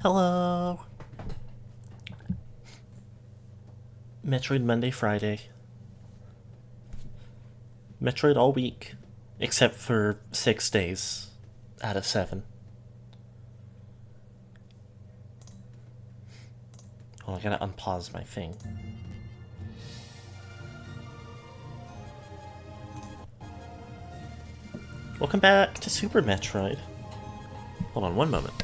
Hello! Metroid Monday, Friday. Metroid all week, except for 6 days out of 7. Oh, I gotta unpause my thing. Welcome back to Super Metroid. Hold on one moment.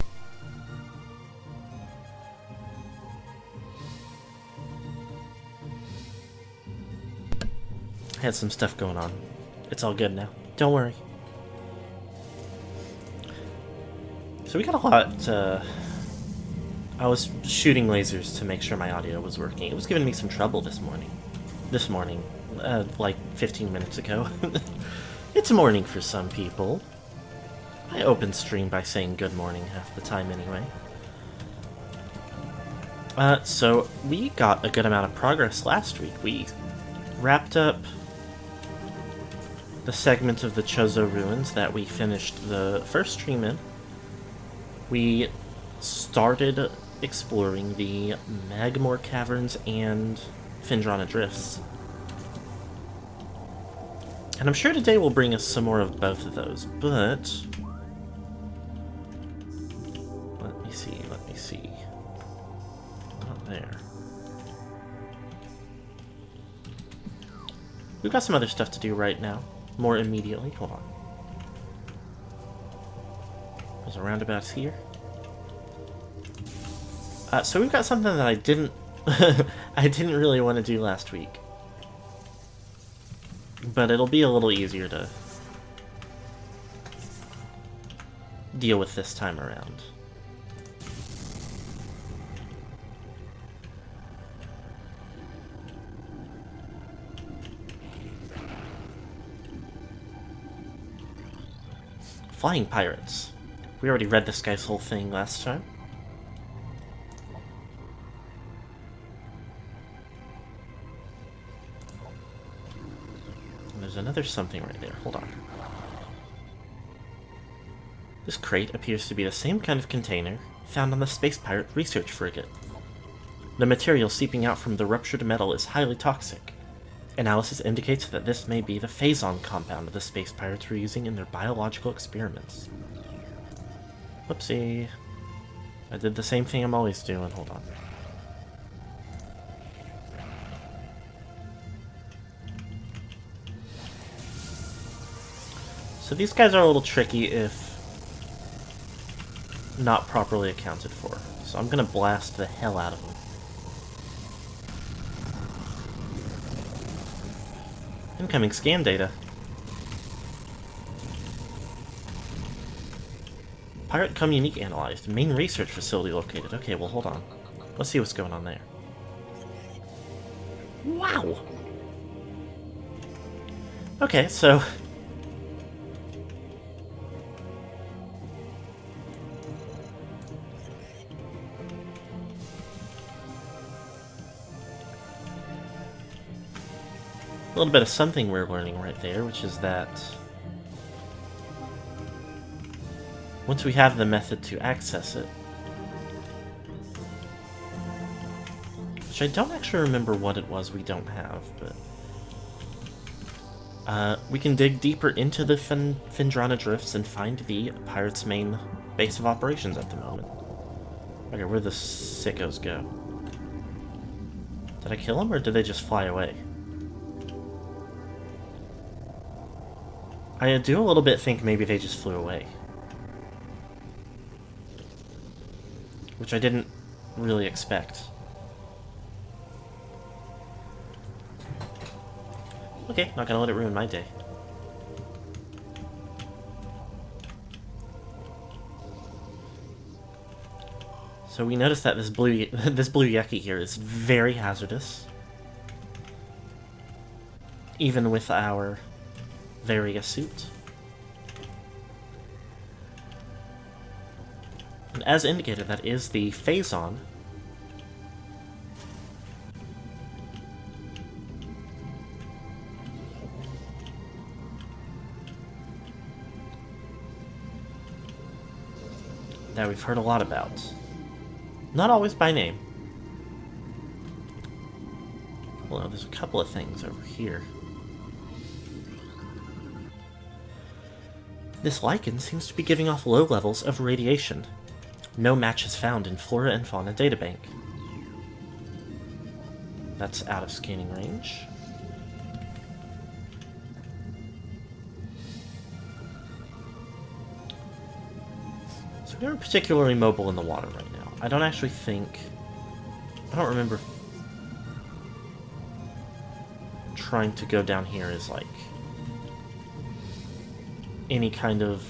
I had some stuff going on. It's all good now. Don't worry. So we got a lot, I was shooting lasers to make sure my audio was working. It was giving me some trouble this morning. Like 15 minutes ago. It's morning for some people. I open stream by saying good morning half the time anyway. So we got a good amount of progress last week. We wrapped up the segment of the Chozo Ruins that we finished the first stream in. We started exploring the Magmore Caverns and Phendrana Drifts. And I'm sure today will bring us some more of both of those, but... Let me see. Not there. We've got some other stuff to do right now. More immediately. Hold on. There's a roundabout here. So we've got something that I didn't... I didn't really want to do last week. But it'll be a little easier to deal with this time around. Flying pirates. We already read this guy's whole thing last time. There's another something right there. Hold on. This crate appears to be the same kind of container found on the Space Pirate research frigate. The material seeping out from the ruptured metal is highly toxic. Analysis indicates that this may be the Phazon compound the Space Pirates were using in their biological experiments. Whoopsie. I did the same thing I'm always doing. Hold on. So these guys are a little tricky if not properly accounted for. So I'm gonna blast the hell out of them. Incoming scan data. Pirate Cum unique analyzed. Main research facility located. Okay, well hold on. Let's see what's going on there. Wow! Okay, so... a little bit of something we're learning right there, which is that once we have the method to access it, which I don't actually remember what it was we don't have, but we can dig deeper into the Phendrana Drifts and find the pirate's main base of operations at the moment. Okay, where'd the sickos go? Did I kill them, or did they just fly away? I do a little bit think maybe they just flew away. Which I didn't really expect. Okay, not gonna let it ruin my day. So we noticed that this blue Yeki here is very hazardous. Even with our Varia suit. And as indicated, that is the Phazon. That we've heard a lot about. Not always by name. Well, there's a couple of things over here. This lichen seems to be giving off low levels of radiation. No match is found in Flora and Fauna databank. That's out of scanning range. So we aren't particularly mobile in the water right now. I don't remember trying to go down here is like any kind of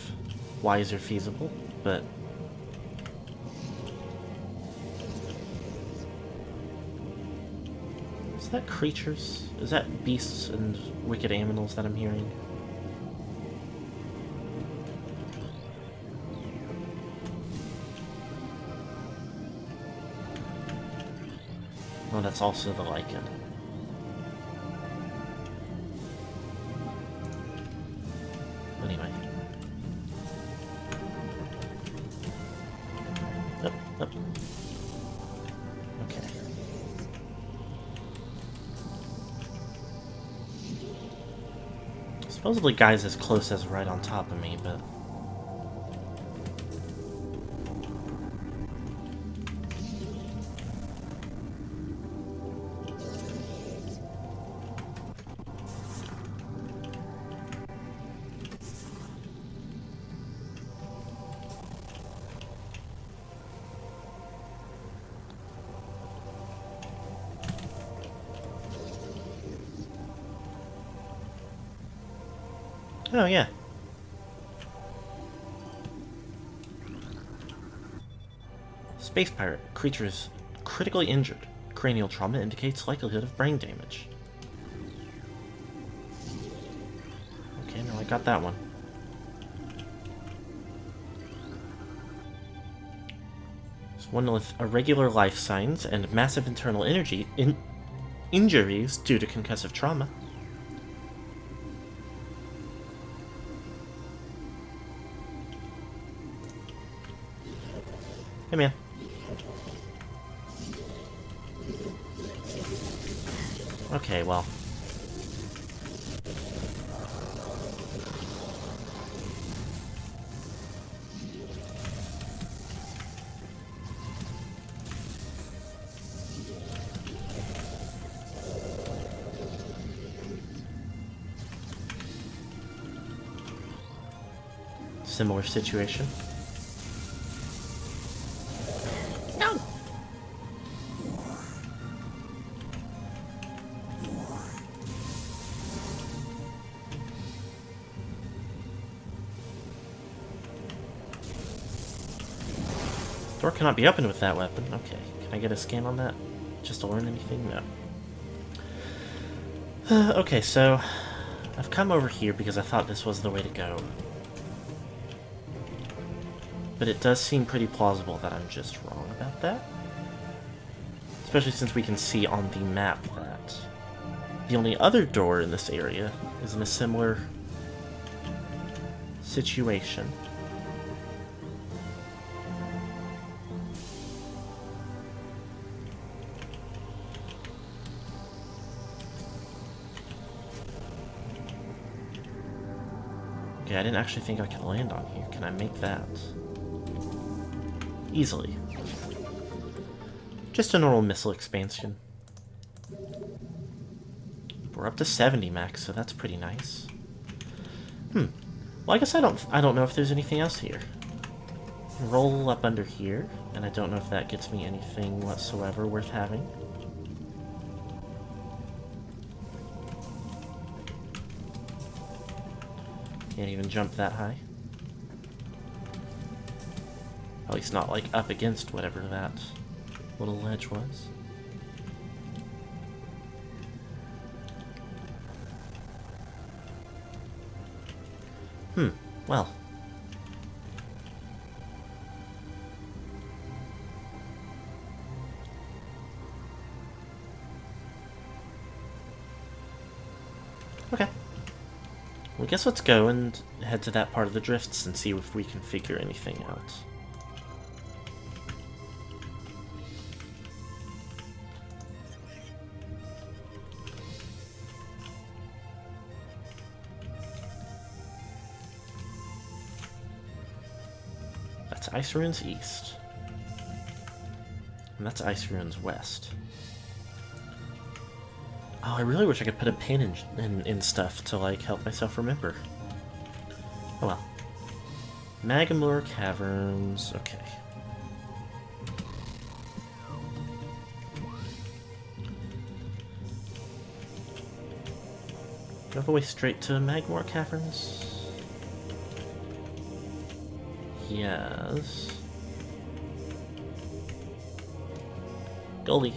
wise or feasible, but is that creatures? Is that beasts and wicked animals that I'm hearing? Oh, that's also the lichen. Anyway. Up, up. Okay. Supposedly guys as close as right on top of me, but... Oh, yeah. Space pirate. Creature is critically injured. Cranial trauma indicates likelihood of brain damage. Okay, now I got that one. There's one with irregular life signs and massive internal injuries due to concussive trauma. Hey, man. Okay, well. Similar situation. Door cannot be opened with that weapon. Okay. Can I get a scan on that? Just to learn anything? No. Okay, so... I've come over here because I thought this was the way to go. But it does seem pretty plausible that I'm just wrong about that. Especially since we can see on the map that the only other door in this area is in a similar situation. Okay, I didn't actually think I could land on here. Can I make that? Easily. Just a normal missile expansion. We're up to 70 max, so that's pretty nice. Well, I guess I don't know if there's anything else here. Roll up under here, and I don't know if that gets me anything whatsoever worth having. Can't even jump that high. At least not, like, up against whatever that little ledge was. Well. Okay. Well, I guess let's go and head to that part of the drifts and see if we can figure anything out. That's Ice Ruins East. And that's Ice Ruins West. Oh, I really wish I could put a pin in stuff to, like, help myself remember. Oh well. Magamore Caverns, okay. Go the way straight to Magamore Caverns? Yes. Goldie.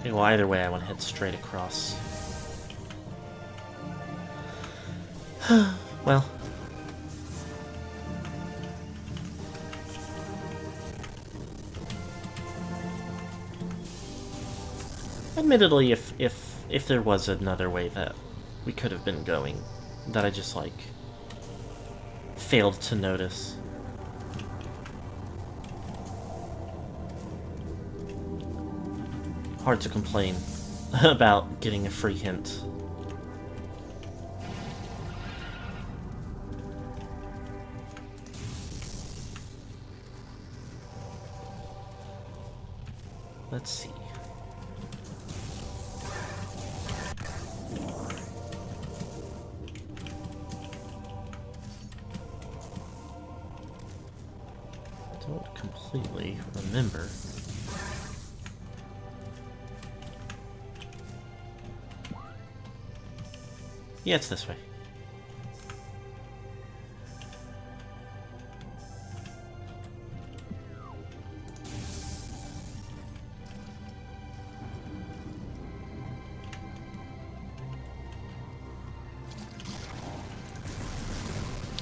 Okay, well, either way, I want to head straight across. Well. Admittedly, if there was another way that we could have been going, that I just, like, failed to notice. Hard to complain about getting a free hint. Let's see. I don't completely remember. Yeah, it's this way.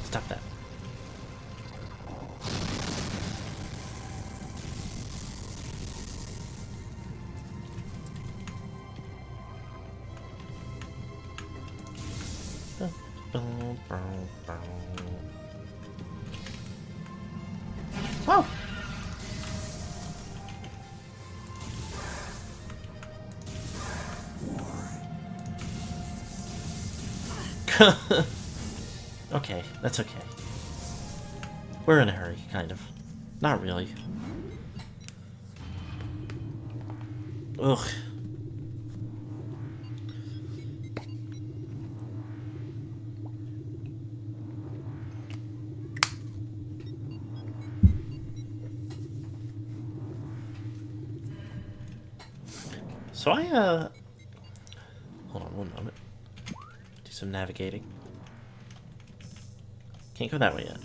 Stop that. Oh! Okay, that's okay. We're in a hurry, kind of. Not really. Ugh. So hold on one moment. Do some navigating. Can't go that way yet.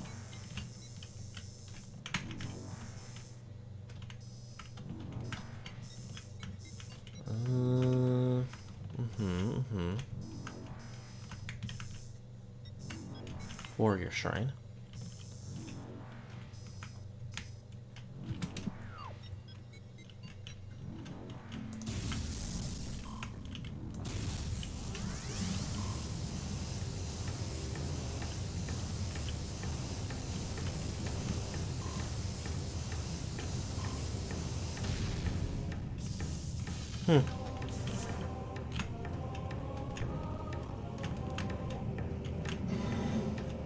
Warrior Shrine.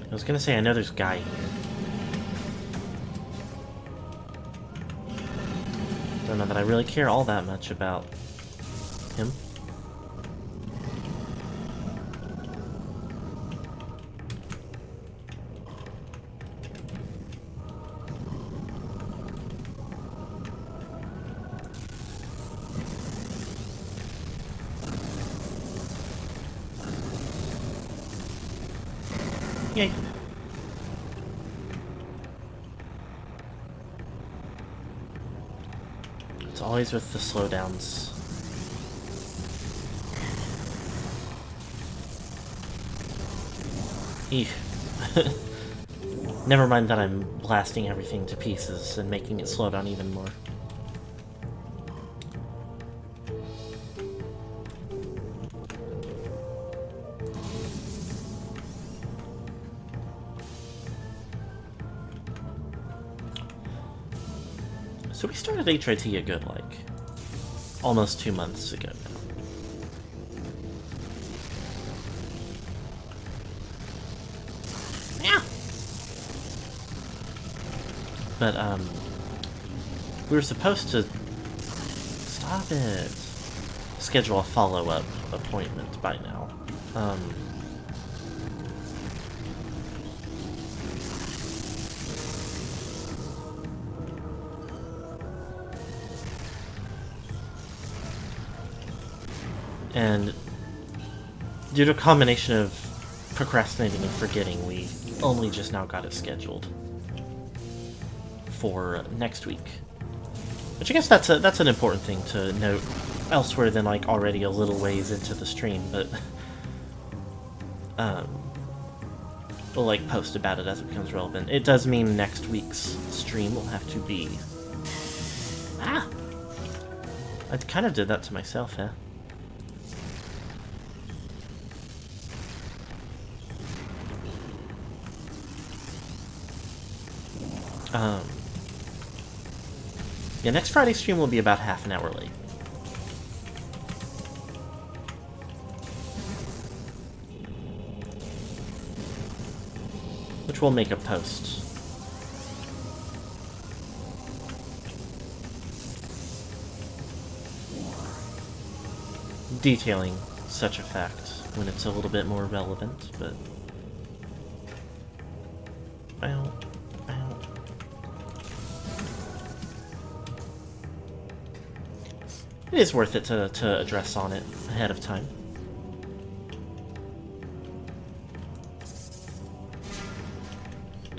I was gonna say, I know there's a guy here. Don't know that I really care all that much about him. Yay. It's always with the slowdowns. Eesh. Never mind that I'm blasting everything to pieces and making it slow down even more. So we started HIT a good, like, almost 2 months ago now. But, we were supposed to... Stop it! Schedule a follow-up appointment by now. And due to a combination of procrastinating and forgetting, we only just now got it scheduled for next week. Which I guess that's an important thing to note elsewhere than like already a little ways into the stream, but we'll like post about it as it becomes relevant. It does mean next week's stream will have to be... Ah! I kind of did that to myself, eh? Yeah, next Friday's stream will be about half an hour late. Which we'll make a post. Detailing such a fact when it's a little bit more relevant, but... It is worth it to address on it ahead of time.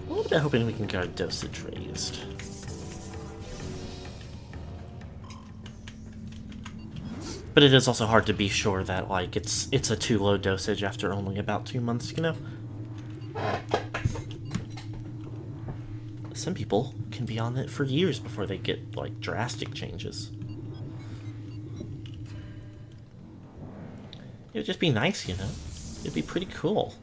A little bit hoping we can get our dosage raised. But it is also hard to be sure that like it's a too low dosage after only about 2 months, you know? Some people can be on it for years before they get like drastic changes. It would just be nice, you know? It'd be pretty cool.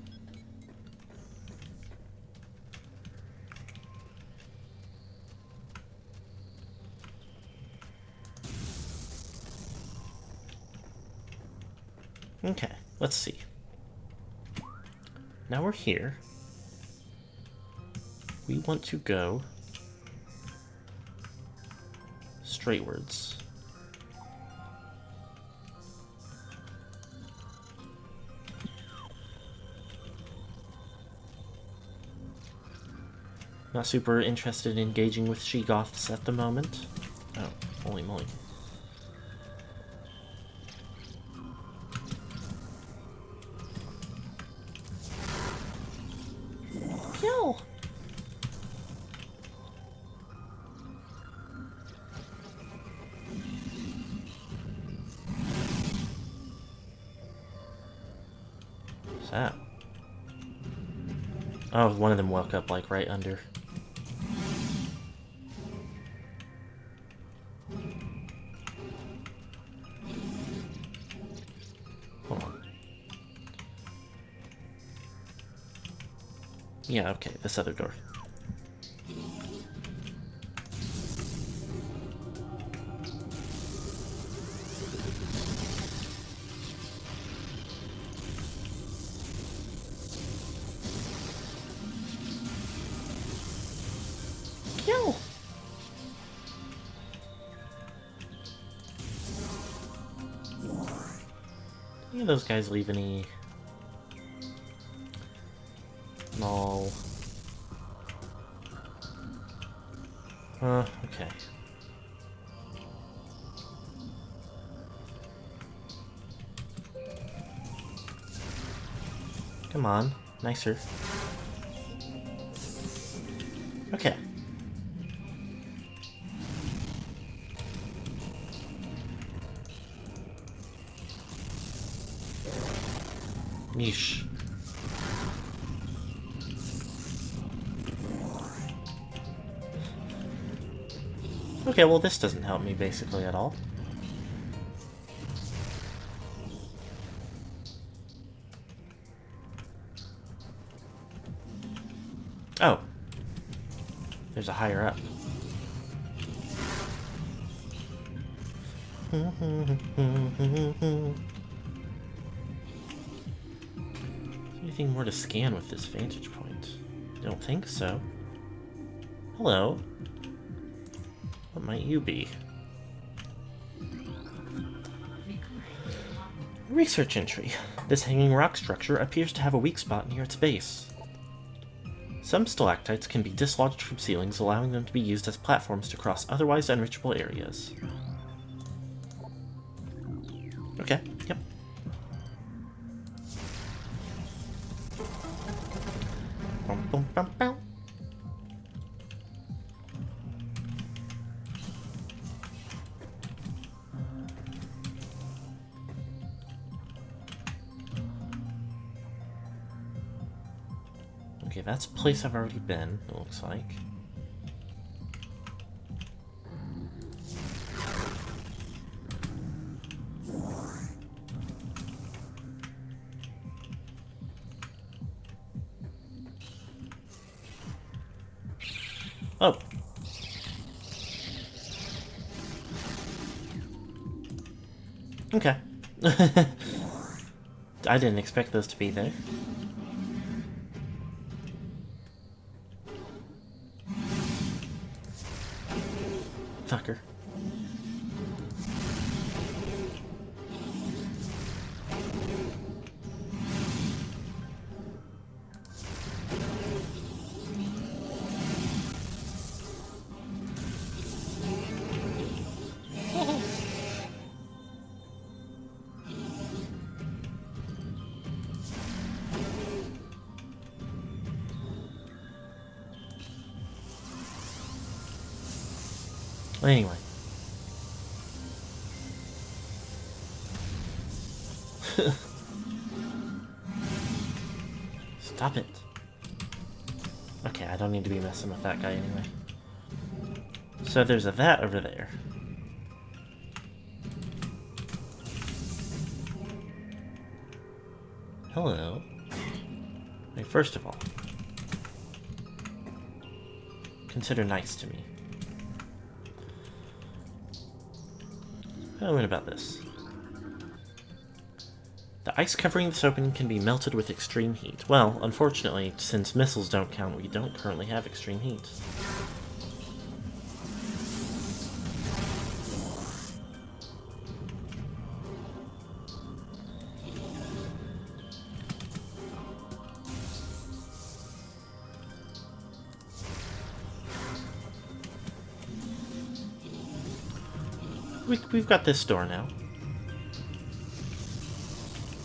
Okay, let's see. Now we're here. We want to go straightwards. Not super interested in engaging with she-goths at the moment. Oh, holy moly. Kill! What's that? Oh, one of them woke up like right under. Yeah, okay, this other door. Kill! Any of those guys leave any... No. Okay. Come on, nicer. Okay. Yeesh. Okay, well this doesn't help me basically at all. Oh. There's a higher up. Anything more to scan with this vantage point? Don't think so. Hello. What might you be? Research entry. This hanging rock structure appears to have a weak spot near its base. Some stalactites can be dislodged from ceilings, allowing them to be used as platforms to cross otherwise unreachable areas. Okay, yep. Bum, bum, bum, bum. Okay, that's a place I've already been, it looks like. Oh. Okay. I didn't expect those to be there. Fucker. Anyway. Stop it. Okay, I don't need to be messing with that guy anyway. So there's a that over there. Hello. Wait, first of all, consider nice to me. What about this? The ice covering this opening can be melted with extreme heat. Well, unfortunately, since missiles don't count, we don't currently have extreme heat. We've got this door now.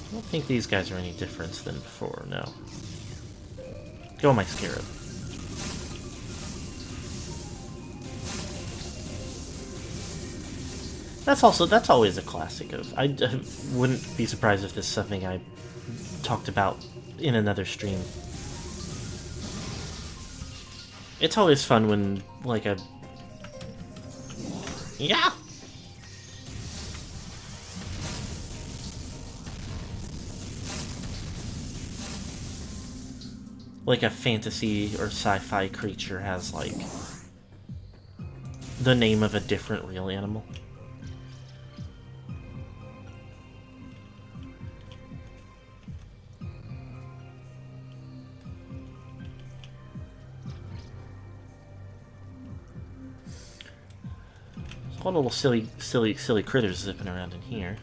I don't think these guys are any different than before, no. Go, my scarab. That's always a classic of... I wouldn't be surprised if this is something I talked about in another stream. It's always fun when, like, a... Yeah! Like a fantasy or sci-fi creature has, like, the name of a different real animal. There's a lot of little silly critters zipping around in here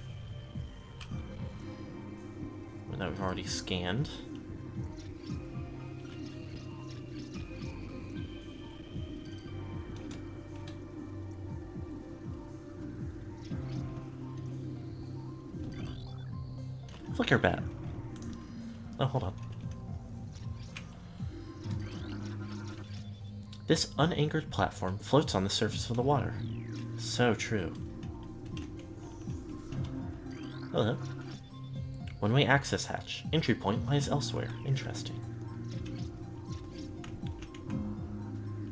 that we've already scanned. Flicker bat. Oh, hold on. This unanchored platform floats on the surface of the water. So true. Hello. One-way access hatch. Entry point lies elsewhere. Interesting.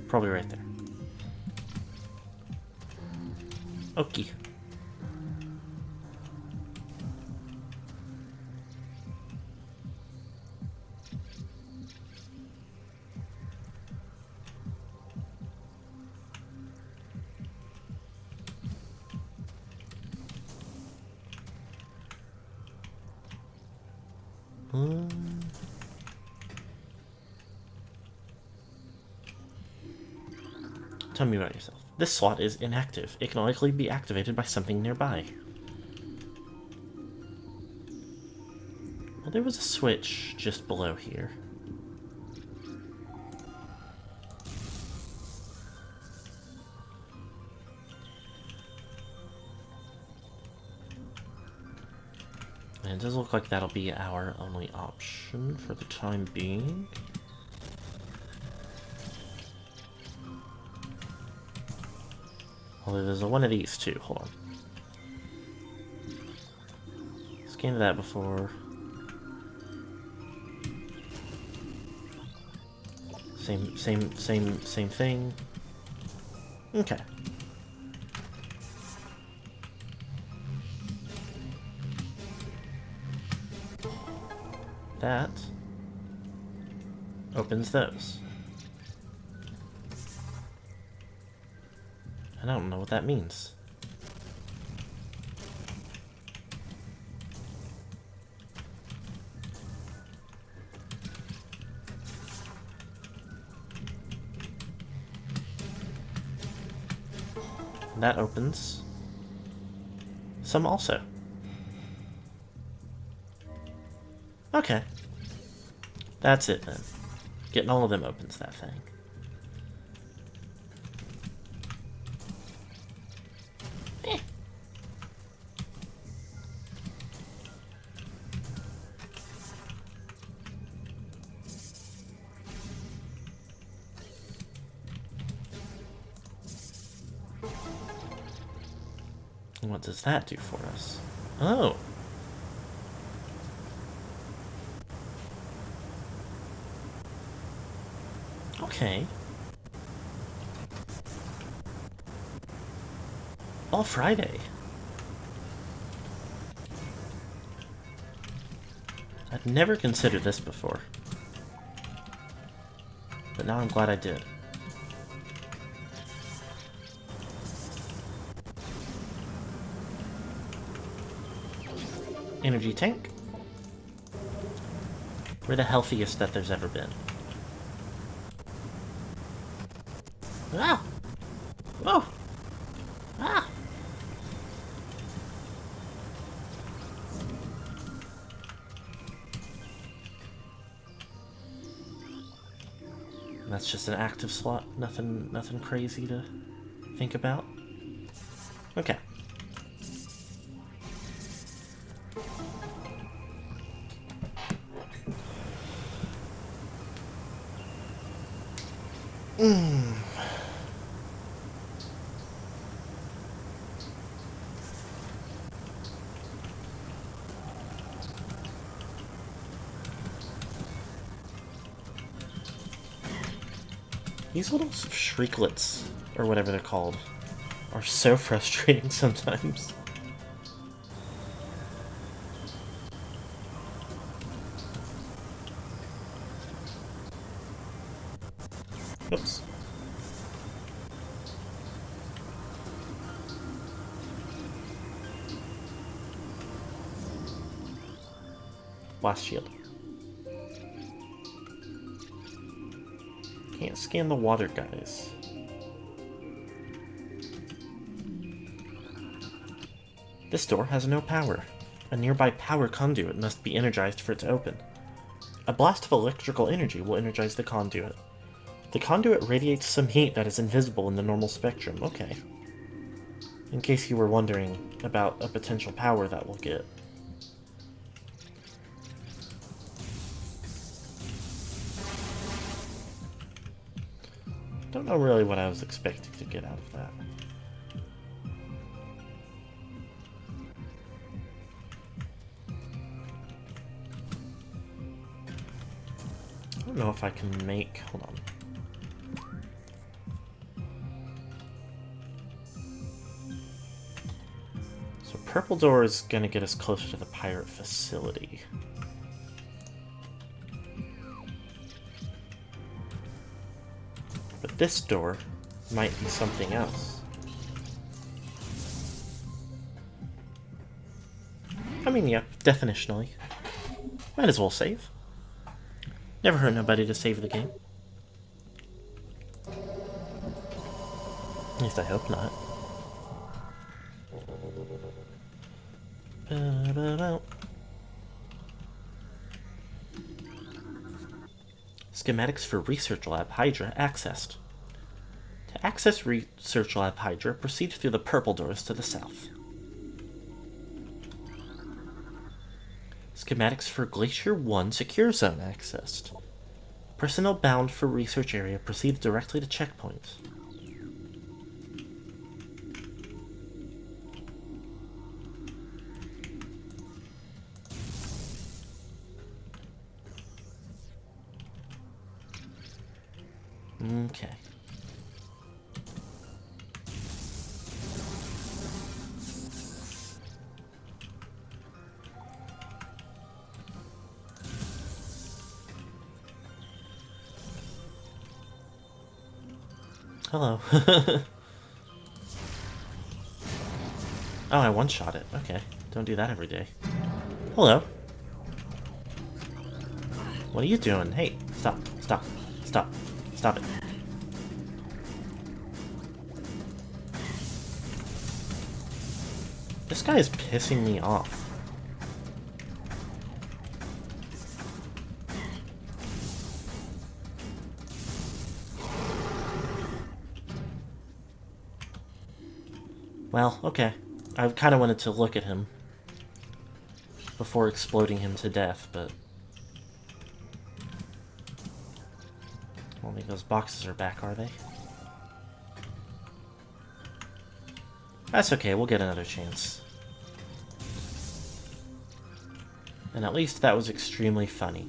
Probably right there. Okay. Tell me about yourself. This slot is inactive. It can likely be activated by something nearby. Well, there was a switch just below here. And it does look like that'll be our only option for the time being. Although there's one of these too. Hold on. Scanned that before. Same thing. Okay. That opens those. I don't know what that means. That opens some also. Okay. That's it then. Getting all of them opens that thing. What does that do for us? Oh. Okay. All Friday. I'd never considered this before. But now I'm glad I did. Energy tank. We're the healthiest that there's ever been. Ah! Oh! Ah! That's just an active slot. Nothing crazy to think about. Okay. These little shrieklets, or whatever they're called, are so frustrating sometimes. Oops. Blast shield. Can't scan the water, guys. This door has no power. A nearby power conduit must be energized for it to open. A blast of electrical energy will energize the conduit. The conduit radiates some heat that is invisible in the normal spectrum. Okay. In case you were wondering about a potential power that we'll get. Don't know really what I was expecting to get out of that. I don't know if I can make... Hold on. So purple door is going to get us closer to the pirate facility. But this door might be something else. I mean, yep, definitionally. Might as well save. Never hurt nobody to save the game. At least I hope not. Schematics for Research Lab Hydra accessed. To access Research Lab Hydra, proceed through the purple doors to the south. Schematics for Glacier 1 Secure Zone accessed. Personnel bound for Research Area proceed directly to checkpoint. Okay. Hello. Oh, I one-shot it. Okay. Don't do that every day. Hello. What are you doing? Hey, stop, stop, stop, stop it. This guy is pissing me off. Well, okay. I kind of wanted to look at him before exploding him to death, but... I don't think those boxes are back, are they? That's okay, we'll get another chance. And at least that was extremely funny.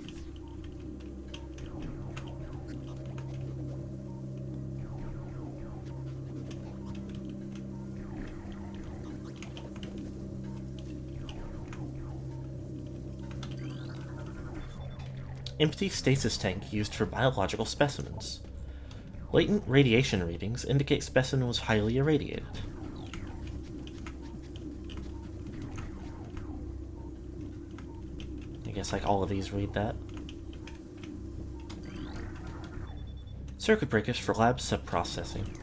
Empty stasis tank used for biological specimens. Latent radiation readings indicate specimen was highly irradiated. I guess like all of these read that. Circuit breakers for lab sub-processing.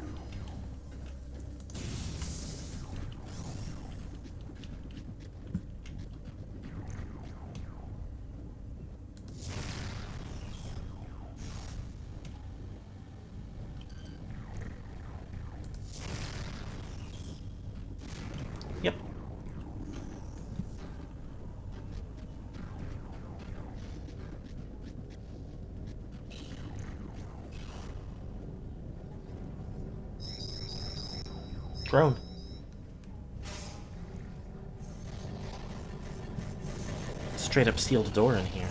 Yep. Drone. Straight up sealed door in here.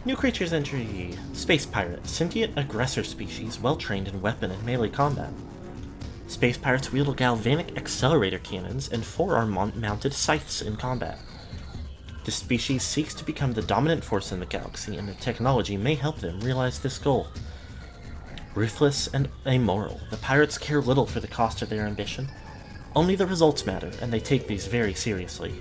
New creatures entry. Space Pirate. Sentient aggressor species, well-trained in weapon and melee combat. Space Pirates wield galvanic accelerator cannons and forearm-mounted scythes in combat. This species seeks to become the dominant force in the galaxy, and their technology may help them realize this goal. Ruthless and amoral, the pirates care little for the cost of their ambition. Only the results matter, and they take these very seriously.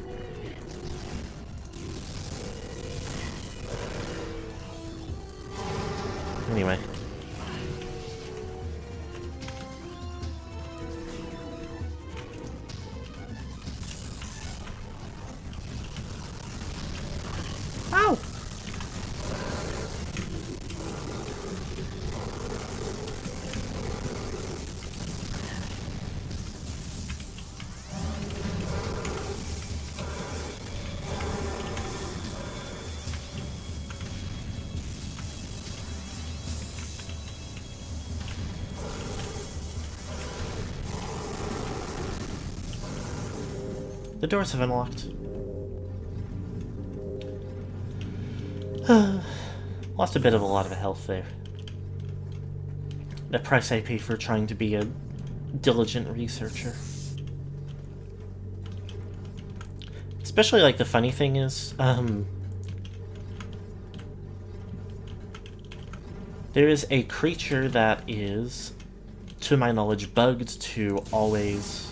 Anyway. Ow! The doors have unlocked. Lost a lot of health there. The price I pay for trying to be a diligent researcher. Especially, like, the funny thing is, there is a creature that is to my knowledge, bugged to always...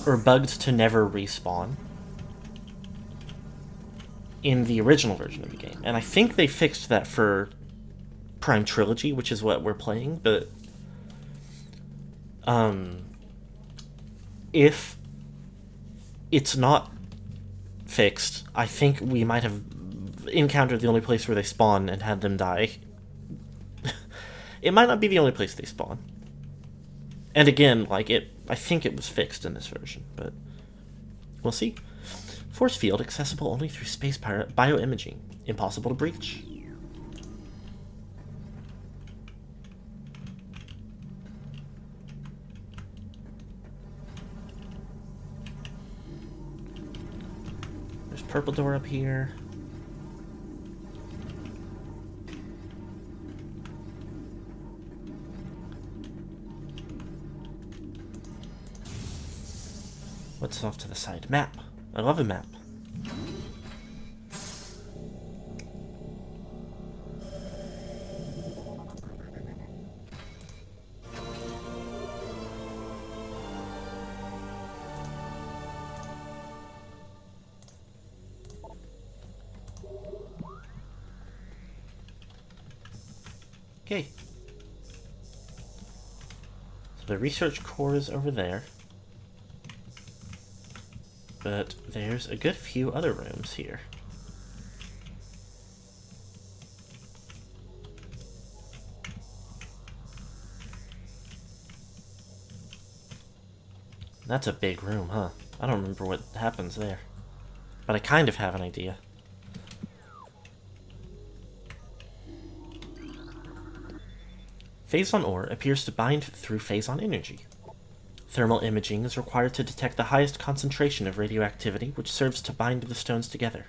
or bugged to never respawn in the original version of the game. And I think they fixed that for Prime Trilogy, which is what we're playing, but... if it's not fixed, I think we might have encountered the only place where they spawn and had them die. It might not be the only place they spawn. And again, like, I think it was fixed in this version, but we'll see. Force field accessible only through Space Pirate bioimaging. Impossible to breach. There's purple door up here. What's off to the side? Map. I love a map. Okay. So the research core is over there. But there's a good few other rooms here. That's a big room, huh? I don't remember what happens there. But I kind of have an idea. Phazon ore appears to bind through phazon energy. Thermal imaging is required to detect the highest concentration of radioactivity, which serves to bind the stones together.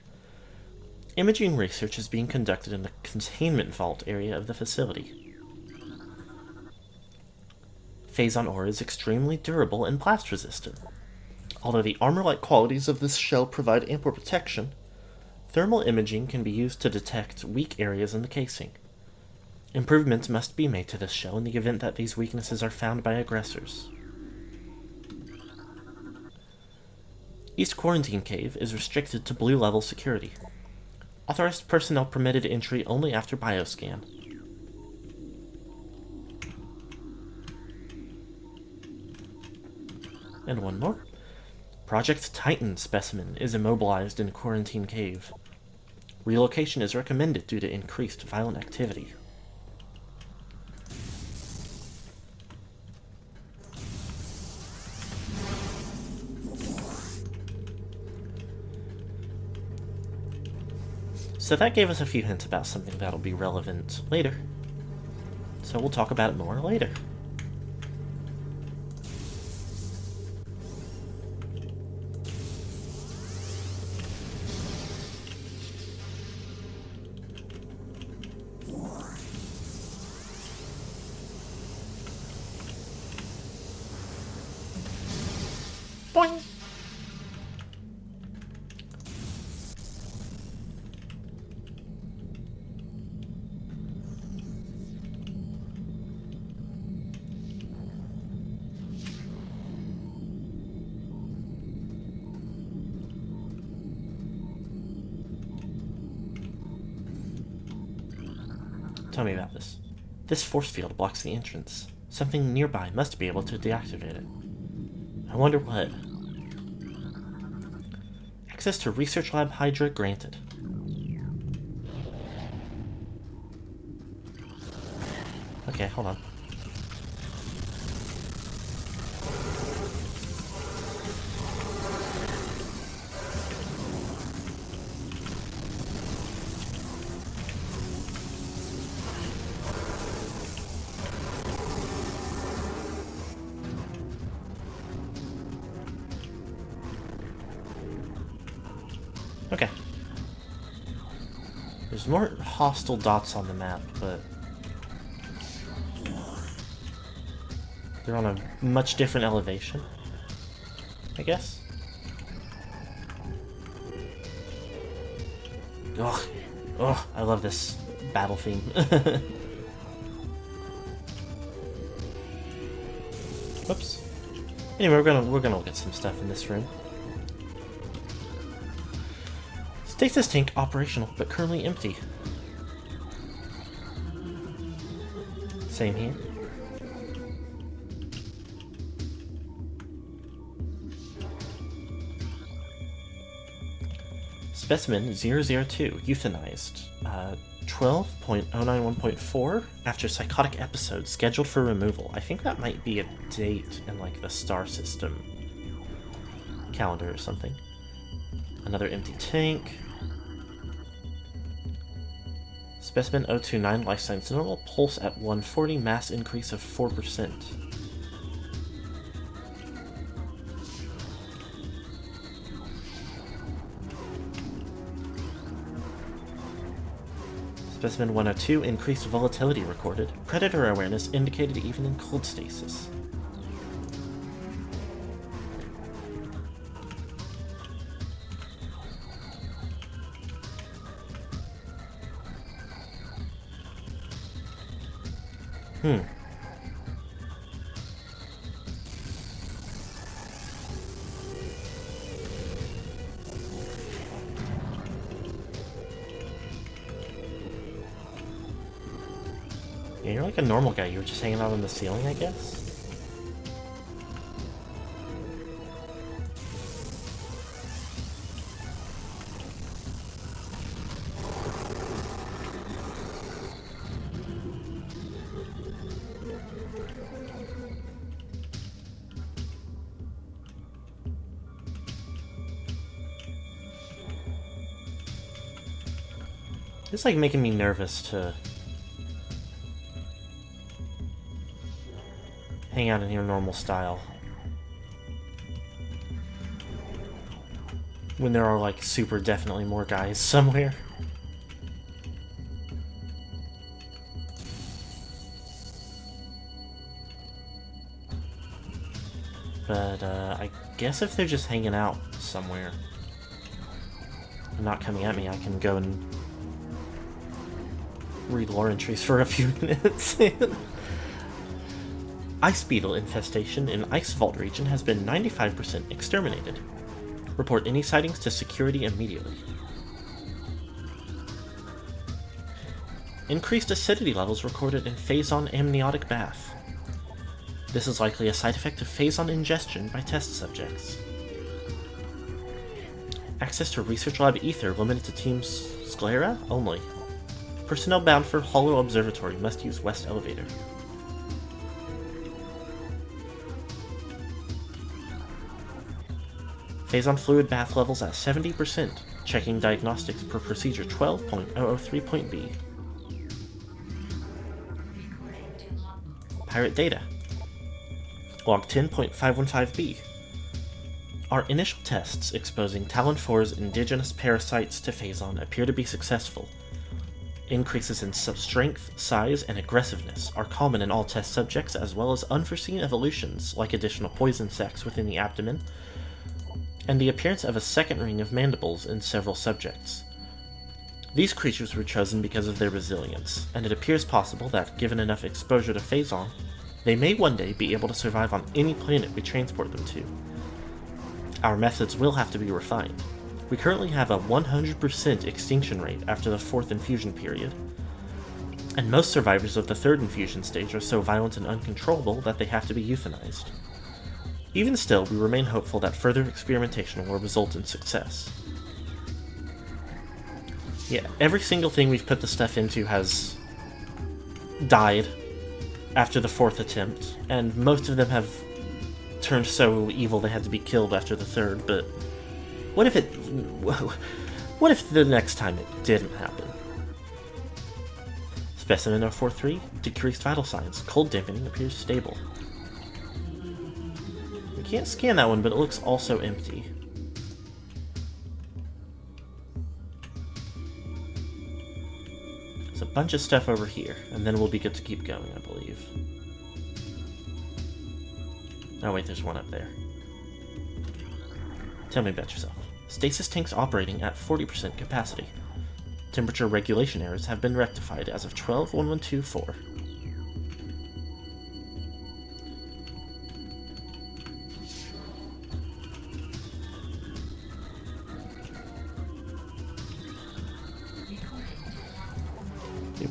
Imaging research is being conducted in the containment vault area of the facility. Phazon ore is extremely durable and blast resistant. Although the armor-like qualities of this shell provide ample protection, thermal imaging can be used to detect weak areas in the casing. Improvements must be made to this shell in the event that these weaknesses are found by aggressors. East Quarantine Cave is restricted to blue-level security. Authorized personnel permitted entry only after bioscan. And one more. Project Titan specimen is immobilized in Quarantine Cave. Relocation is recommended due to increased violent activity. So that gave us a few hints about something that'll be relevant later. So we'll talk about it more later. Boing! Tell me about this. This force field blocks the entrance. Something nearby must be able to deactivate it. I wonder what. Access to Research Lab Hydra granted. Okay, hold on. Okay. There's more hostile dots on the map, but they're on a much different elevation, I guess. Ugh. Ugh, I love this battle theme. Whoops. Anyway, we're gonna look at some stuff in this room. Stasis tank operational, but currently empty. Same here. Specimen 002, euthanized. 12.091.4 after psychotic episode scheduled for removal. I think that might be a date in like the star system calendar or something. Another empty tank. Specimen 029, life science normal, pulse at 140, mass increase of 4%. Specimen 102, increased volatility recorded. Predator awareness indicated even in cold stasis. Yeah, you're like a normal guy. You were just hanging out on the ceiling, I guess? It's like making me nervous to hang out in your normal style when there are like super definitely more guys somewhere. But I guess if they're just hanging out somewhere and not coming at me, I can go and read lore entries for a few minutes. Ice beetle infestation in Ice Vault region has been 95% exterminated. Report any sightings to security immediately. Increased acidity levels recorded in Phazon amniotic bath. This is likely a side effect of Phazon ingestion by test subjects. Access to Research Lab Ether limited to Team Sclera only. Personnel bound for Hollow Observatory must use West Elevator. Phazon fluid bath levels at 70%. Checking diagnostics per procedure 12.003.b. Pirate data. Log 10.515b. Our initial tests exposing Talon 4's indigenous parasites to Phazon appear to be successful. Increases in strength, size, and aggressiveness are common in all test subjects, as well as unforeseen evolutions like additional poison sacs within the abdomen, and the appearance of a second ring of mandibles in several subjects. These creatures were chosen because of their resilience, and it appears possible that, given enough exposure to Phazon, they may one day be able to survive on any planet we transport them to. Our methods will have to be refined. We currently have a 100% extinction rate after the 4th infusion period, and most survivors of the 3rd infusion stage are so violent and uncontrollable that they have to be euthanized. Even still, we remain hopeful that further experimentation will result in success. Yeah, every single thing we've put the stuff into has died after the 4th attempt, and most of them have turned so evil they had to be killed after the 3rd, but what if the next time it didn't happen? Specimen 043, decreased vital signs. Cold dampening appears stable. We can't scan that one, but it looks also empty. There's a bunch of stuff over here, and then we'll be good to keep going, I believe. Oh wait, there's one up there. Tell me about yourself. Stasis tanks operating at 40% capacity. Temperature regulation errors have been rectified as of 12.1124.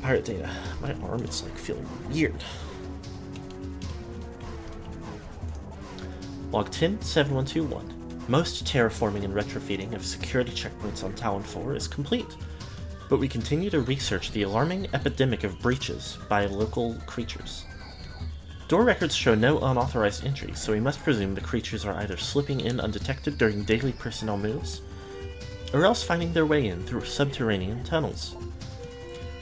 pirate data. My arm is like feeling weird. Log 10-7121. Most terraforming and retrofitting of security checkpoints on Talon 4 is complete, but we continue to research the alarming epidemic of breaches by local creatures. Door records show no unauthorized entries, so we must presume the creatures are either slipping in undetected during daily personnel moves, or else finding their way in through subterranean tunnels.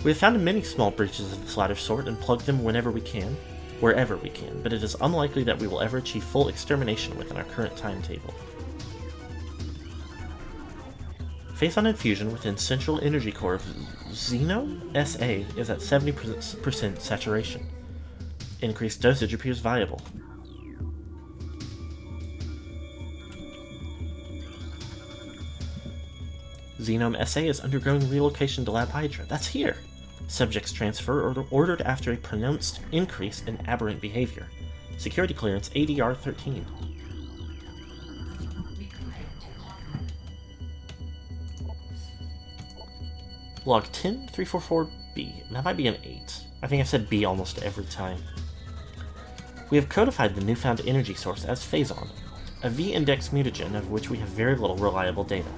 We have found many small breaches of this latter sort and plugged them whenever we can, wherever we can, but it is unlikely that we will ever achieve full extermination within our current timetable. Phazon infusion within central energy core of Xeno SA is at 70% saturation. Increased dosage appears viable. Xenome SA is undergoing relocation to Lab Hydra. That's here! Subjects transfer ordered after a pronounced increase in aberrant behavior. Security clearance ADR 13. Log 10-344-B. That might be an 8. I think I've said B almost every time. We have codified the newfound energy source as Phazon, a V-index mutagen of which we have very little reliable data.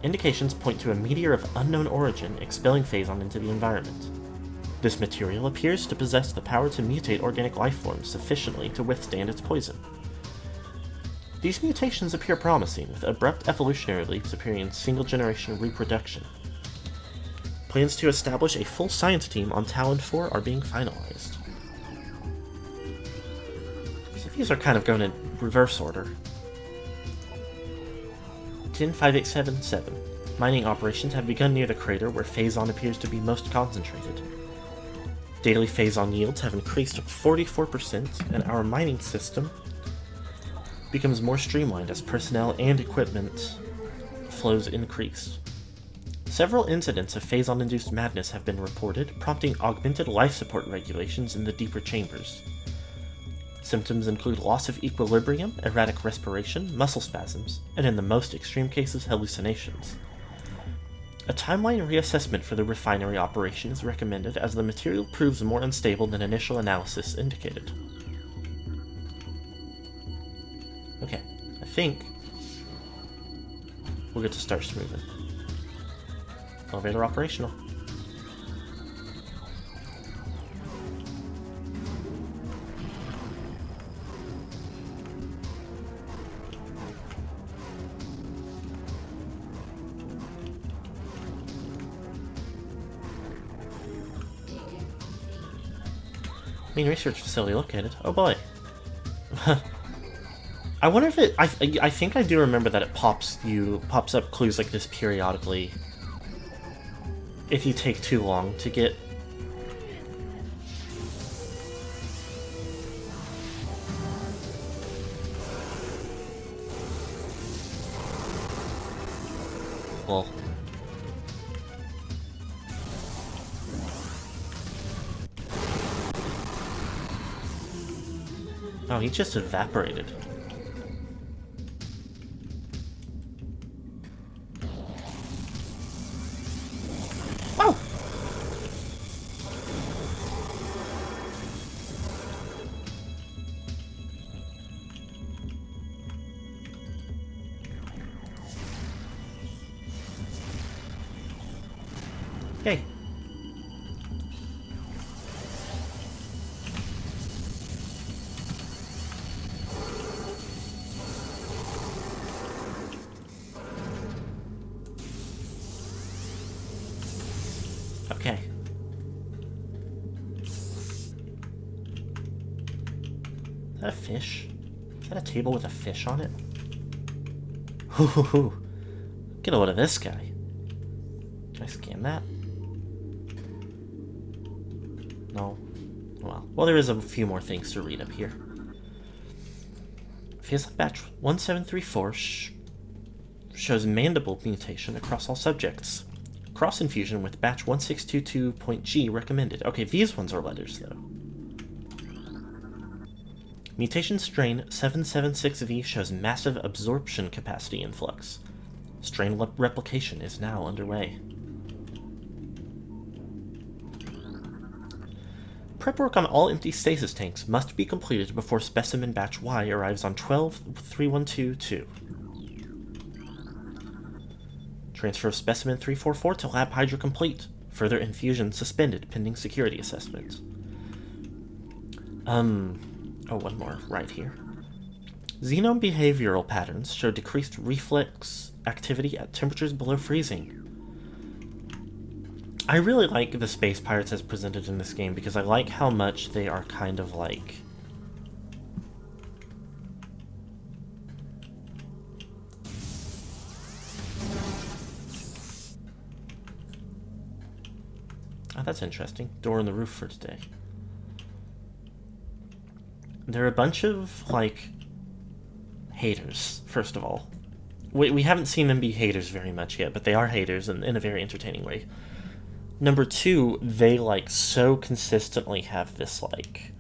Indications point to a meteor of unknown origin expelling Phazon into the environment. This material appears to possess the power to mutate organic life forms sufficiently to withstand its poison. These mutations appear promising, with abrupt evolutionary leaps appearing in single-generation reproduction. Plans to establish a full science team on Talon 4 are being finalized. So these are kind of going in reverse order. 10-5877. Mining operations have begun near the crater where Phazon appears to be most concentrated. Daily Phazon yields have increased 44%, and our mining system becomes more streamlined as personnel and equipment flows increase. Several incidents of Phazon-induced madness have been reported, prompting augmented life support regulations in the deeper chambers. Symptoms include loss of equilibrium, erratic respiration, muscle spasms, and in the most extreme cases, hallucinations. A timeline reassessment for the refinery operation is recommended as the material proves more unstable than initial analysis indicated. Okay, I think we'll get to start smoothing. Elevator operational. Main research facility located. Oh boy. I wonder if it. I think I do remember that it pops up clues like this periodically. If you take too long to get. Well. Oh, he just evaporated. Oh! Yay. Okay. Is that a fish? Is that a table with a fish on it? Hoo. Get a load of this guy. Can I scan that? No. Well, there is a few more things to read up here. Phazon batch 1734 shows mandible mutation across all subjects. Cross infusion with batch 1622.G recommended. Okay, these ones are letters, though. Mutation strain 776V shows massive absorption capacity influx. Strain replication is now underway. Prep work on all empty stasis tanks must be completed before specimen batch Y arrives on 12-3122. Transfer of specimen 344 to Lab Hydra complete. Further infusion suspended pending security assessment. Oh, one more right here. Xenome behavioral patterns show decreased reflex activity at temperatures below freezing. I really like the space pirates as presented in this game because I like how much they are kind of like... Oh, that's interesting. Door in the roof for today. They're a bunch of, like, haters, first of all. We haven't seen them be haters very much yet, but they are haters in a very entertaining way. Number two, they, like, so consistently have this, like...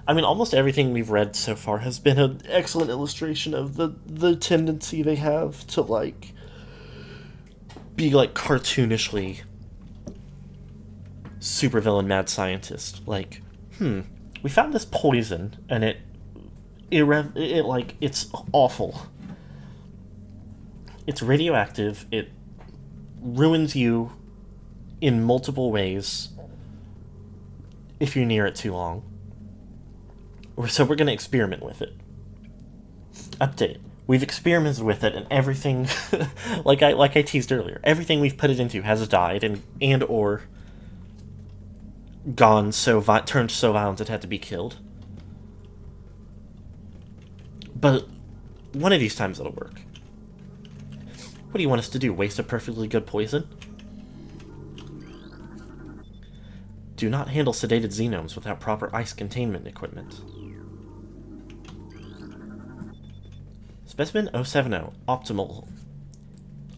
I mean, almost everything we've read so far has been an excellent illustration of the tendency they have to, like, be, like, cartoonishly supervillain mad scientist. Like, we found this poison, and it's awful. It's radioactive, it ruins you in multiple ways if you're near it too long. So we're going to experiment with it. Update. We've experimented with it, and everything, like I teased earlier, everything we've put it into has died and or turned so violent it had to be killed. But one of these times it'll work. What do you want us to do? Waste a perfectly good poison? Do not handle sedated xenomes without proper ice containment equipment. Specimen 070, optimal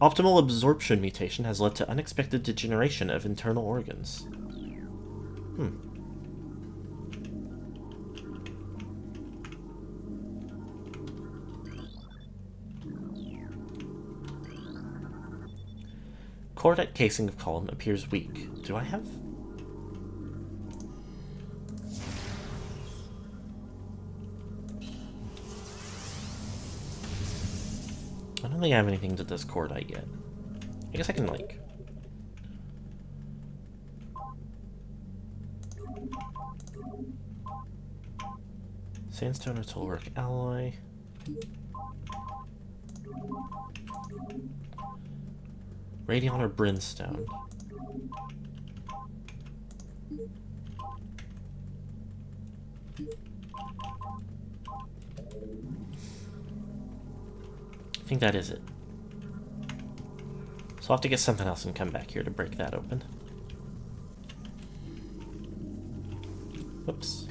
absorption mutation has led to unexpected degeneration of internal organs. Cordite casing of column appears weak. Do I have... I don't think I have anything that does cordite yet. I guess I can, like... Sandstone or telluric alloy. Radion or brimstone. I think that is it. So I'll have to get something else and come back here to break that open. Whoops.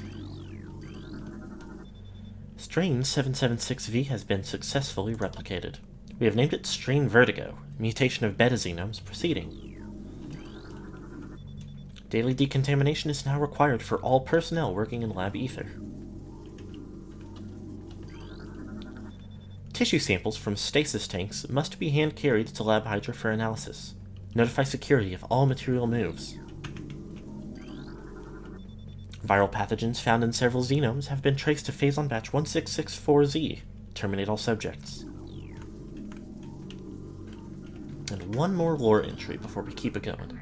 Strain 776V has been successfully replicated. We have named it Strain Vertigo, mutation of beta xenomes proceeding. Daily decontamination is now required for all personnel working in lab ether. Tissue samples from stasis tanks must be hand-carried to Lab Hydra for analysis. Notify security if all material moves. Viral pathogens found in several xenomes have been traced to Phazon Batch 1664Z. Terminate all subjects. And one more lore entry before we keep it going.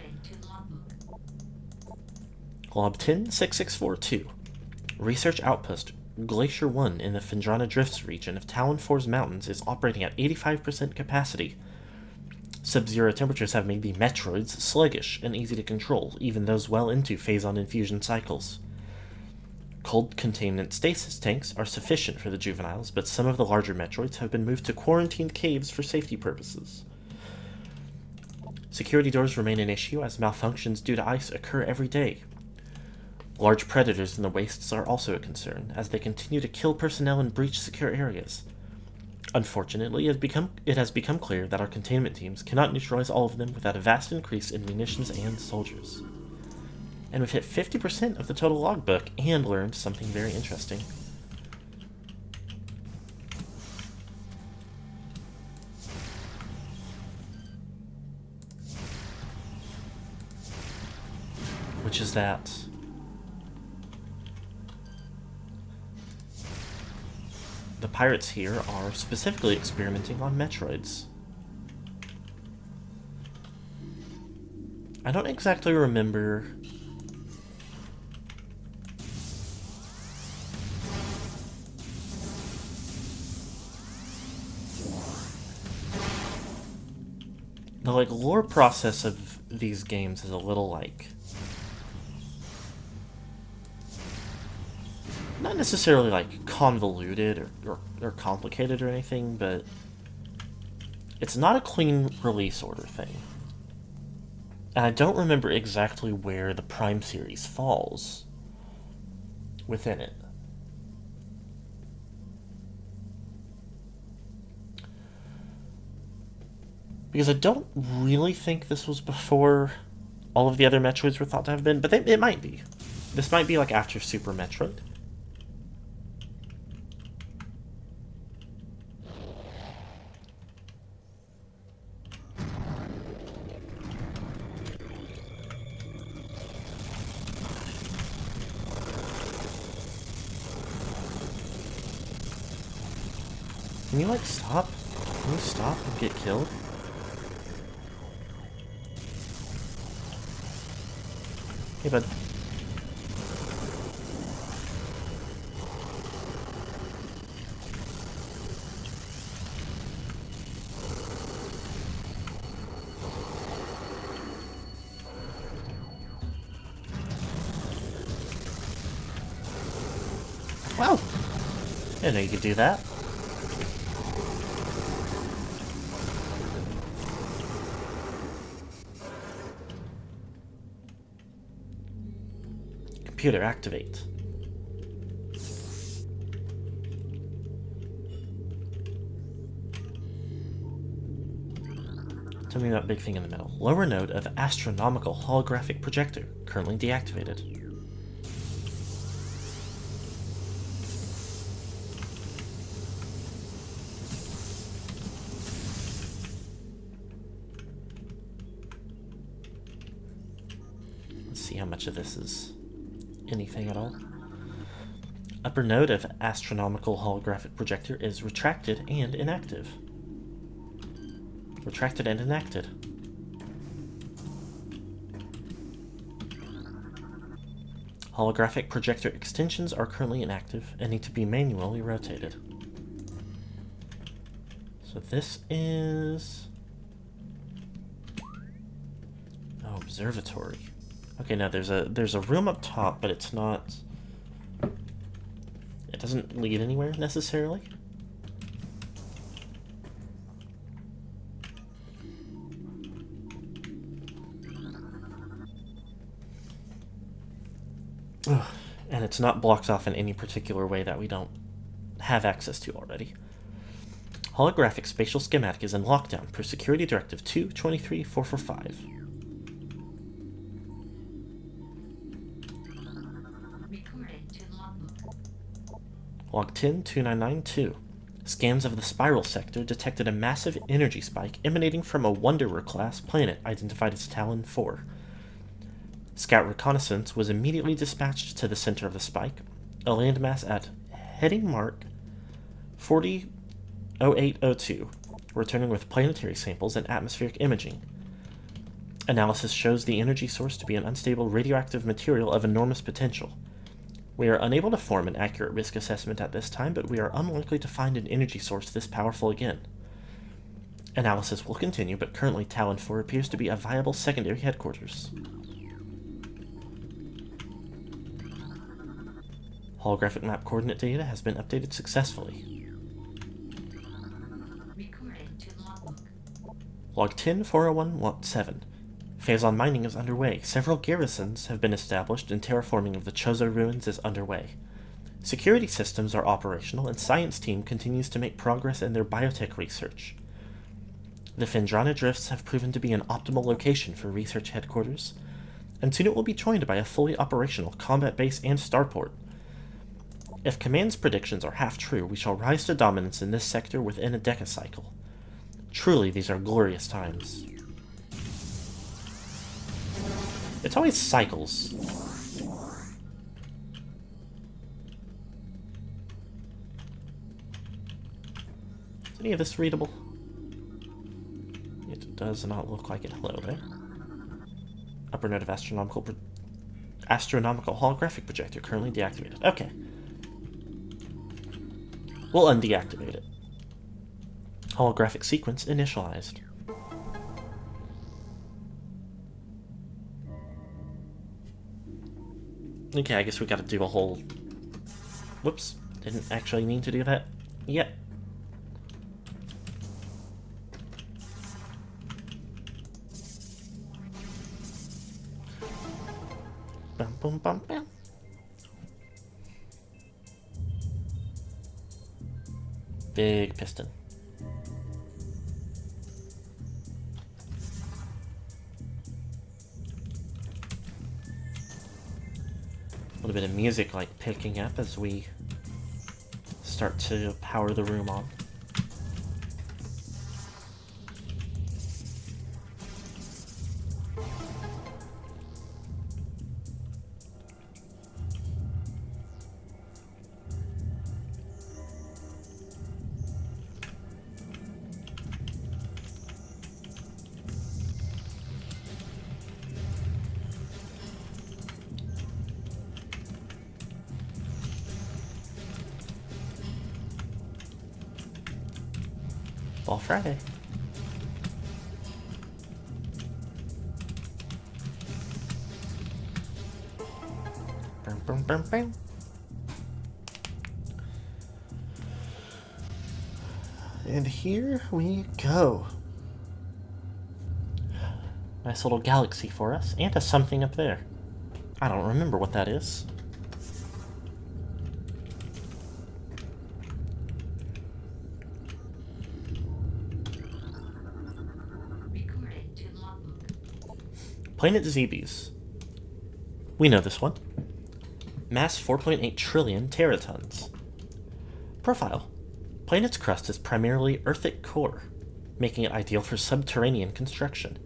Lob 10-6642. Research Outpost Glacier 1 in the Phendrana Drifts region of Talon 4's mountains is operating at 85% capacity. Sub-zero temperatures have made the METROIDs sluggish and easy to control, even those well into Phazon infusion cycles. Cold containment stasis tanks are sufficient for the juveniles, but some of the larger METROIDs have been moved to quarantined caves for safety purposes. Security doors remain an issue as malfunctions due to ice occur every day. Large predators in the wastes are also a concern, as they continue to kill personnel and breach secure areas. Unfortunately, it has become clear that our containment teams cannot neutralize all of them without a vast increase in munitions and soldiers. And we've hit 50% of the total logbook and learned something very interesting. which is that the pirates here are specifically experimenting on Metroids. I don't exactly remember the lore process of these games is a little not necessarily convoluted or complicated or anything, but it's not a clean release order thing. And I don't remember exactly where the Prime series falls within it. Because I don't really think this was before all of the other Metroids were thought to have been, but it might be. This might be after Super Metroid. Can you stop? Can you stop and get killed? Hey, bud. Wow! I didn't know you could do that. Computer, activate. Tell me that big thing in the middle. Lower node of astronomical holographic projector, currently deactivated. Let's see how much of this is anything at all. Upper node of astronomical holographic projector is retracted and inactive. Retracted and enacted. Holographic projector extensions are currently inactive and need to be manually rotated. So this is... oh, observatory. Okay, now there's a room up top, but it's not... it doesn't lead anywhere necessarily. Ugh. And it's not blocked off in any particular way that we don't have access to already. Holographic spatial schematic is in lockdown per Security Directive 223.445. Log 10-2992. Scans of the spiral sector detected a massive energy spike emanating from a Wanderer-class planet identified as Talon 4. Scout reconnaissance was immediately dispatched to the center of the spike, a landmass at heading mark 400802, returning with planetary samples and atmospheric imaging. Analysis shows the energy source to be an unstable radioactive material of enormous potential. We are unable to form an accurate risk assessment at this time, but we are unlikely to find an energy source this powerful again. Analysis will continue, but currently Talon 4 appears to be a viable secondary headquarters. Holographic map coordinate data has been updated successfully. Log 10-401-7. Phazon mining is underway. Several garrisons have been established and terraforming of the Chozo ruins is underway. Security systems are operational and science team continues to make progress in their biotech research. The Fendrana drifts have proven to be an optimal location for research headquarters, and soon it will be joined by a fully operational combat base and starport. If Command's predictions are half true, we shall rise to dominance in this sector within a decacycle. Truly, these are glorious times. It's always cycles. Is any of this readable? It does not look like it. Hello there. Upper node of astronomical holographic projector currently deactivated. Okay. We'll undeactivate it. Holographic sequence initialized. Okay, I guess we gotta do a whole... Whoops. Didn't actually mean to do that yet. Bum, bum, bum, bum. Big piston. A little bit of music like picking up as we start to power the room on. Ball Friday. Bum, bum, bum, bum. And here we go. Nice little galaxy for us, and a something up there. I don't remember what that is. Planet Zebes. We know this one. Mass 4.8 trillion teratons. Profile. Planet's crust is primarily earthic core, making it ideal for subterranean construction.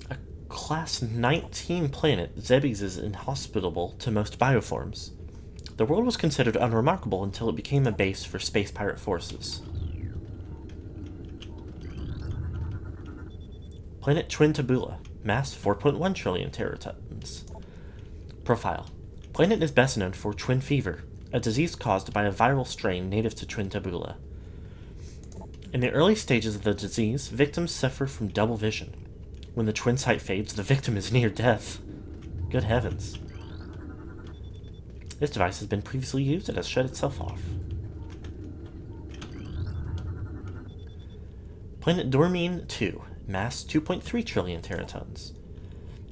A Class 19 planet, Zebes is inhospitable to most bioforms. The world was considered unremarkable until it became a base for space pirate forces. Planet Twin Tabula. Mass 4.1 trillion teratons. Profile. Planet is best known for twin fever, a disease caused by a viral strain native to Twin Tabula. In the early stages of the disease, victims suffer from double vision. When the twin sight fades, the victim is near death. Good heavens. This device has been previously used and has shut itself off. Planet Dormine 2. Mass 2.3 trillion teratons.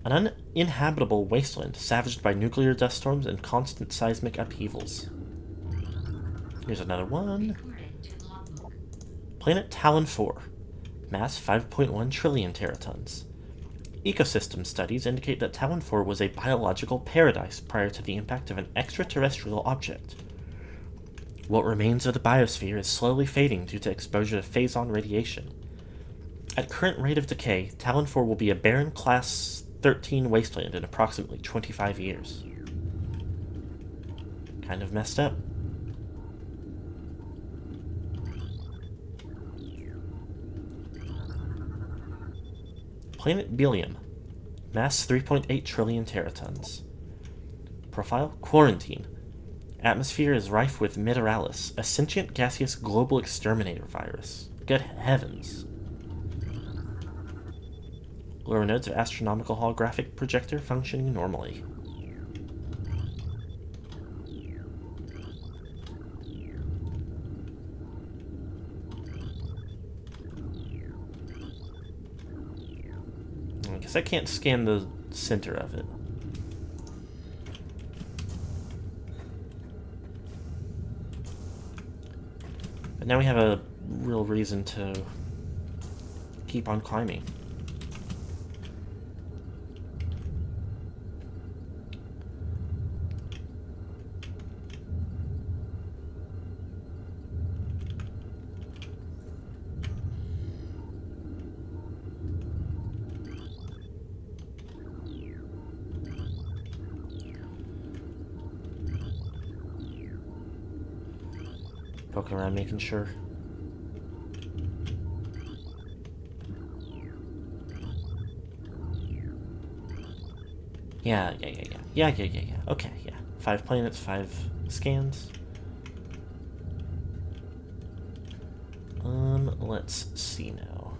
An uninhabitable wasteland savaged by nuclear dust storms and constant seismic upheavals. Here's another one. Planet Talon 4. Mass 5.1 trillion teratons. Ecosystem studies indicate that Talon 4 was a biological paradise prior to the impact of an extraterrestrial object. What remains of the biosphere is slowly fading due to exposure to phazon radiation. At current rate of decay, Talon 4 will be a barren Class 13 wasteland in approximately 25 years. Kind of messed up. Planet Billium. Mass 3.8 trillion teratons. Profile: Quarantine. Atmosphere is rife with Meteoralis, a sentient gaseous global exterminator virus. Good heavens. Lower nodes of astronomical holographic projector functioning normally. I guess I can't scan the center of it. But now we have a real reason to keep on climbing. Poking around, making sure. Yeah. Okay, yeah. 5 planets, 5 scans. Let's see now.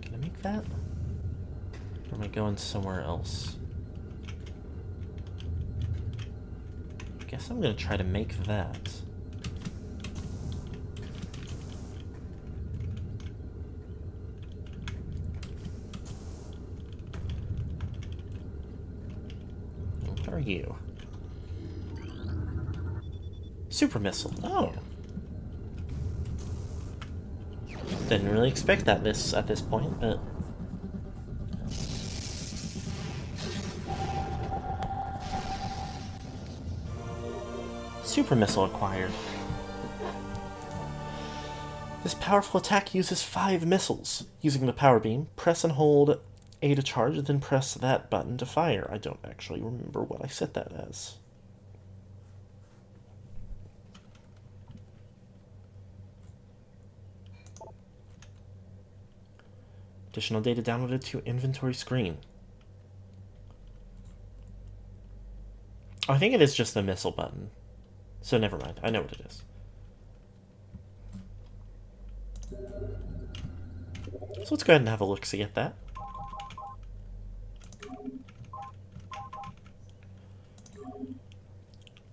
Can I make that? Or am I going somewhere else? I guess I'm gonna try to make that. What are you? Super missile. Oh. Didn't really expect that at this point, but super missile acquired. This powerful attack uses 5 missiles. Using the power beam, press and hold A to charge, then press that button to fire. I don't actually remember what I set that as. Additional data downloaded to inventory screen. Oh, I think it is just the missile button. So never mind, I know what it is. So let's go ahead and have a look-see at that.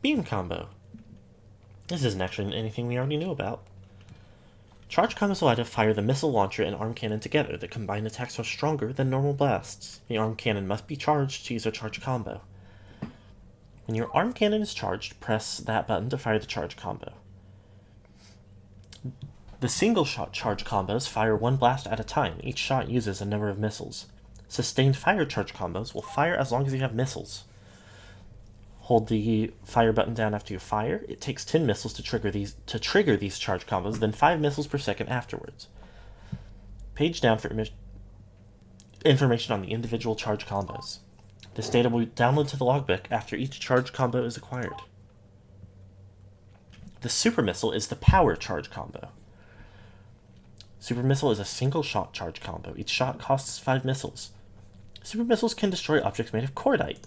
Beam combo. This isn't actually anything we already knew about. Charge combos allow to fire the missile launcher and arm cannon together. The combined attacks are stronger than normal blasts. The arm cannon must be charged to use a charge combo. When your arm cannon is charged, press that button to fire the charge combo. The single-shot charge combos fire 1 blast at a time. Each shot uses a number of missiles. Sustained fire charge combos will fire as long as you have missiles. Hold the fire button down after you fire. It takes 10 missiles to trigger these charge combos, then 5 missiles per second afterwards. Page down for information on the individual charge combos. This data will be downloaded to the logbook after each charge combo is acquired. The super missile is the power charge combo. Super missile is a single shot charge combo. Each shot costs 5 missiles. Super missiles can destroy objects made of cordite.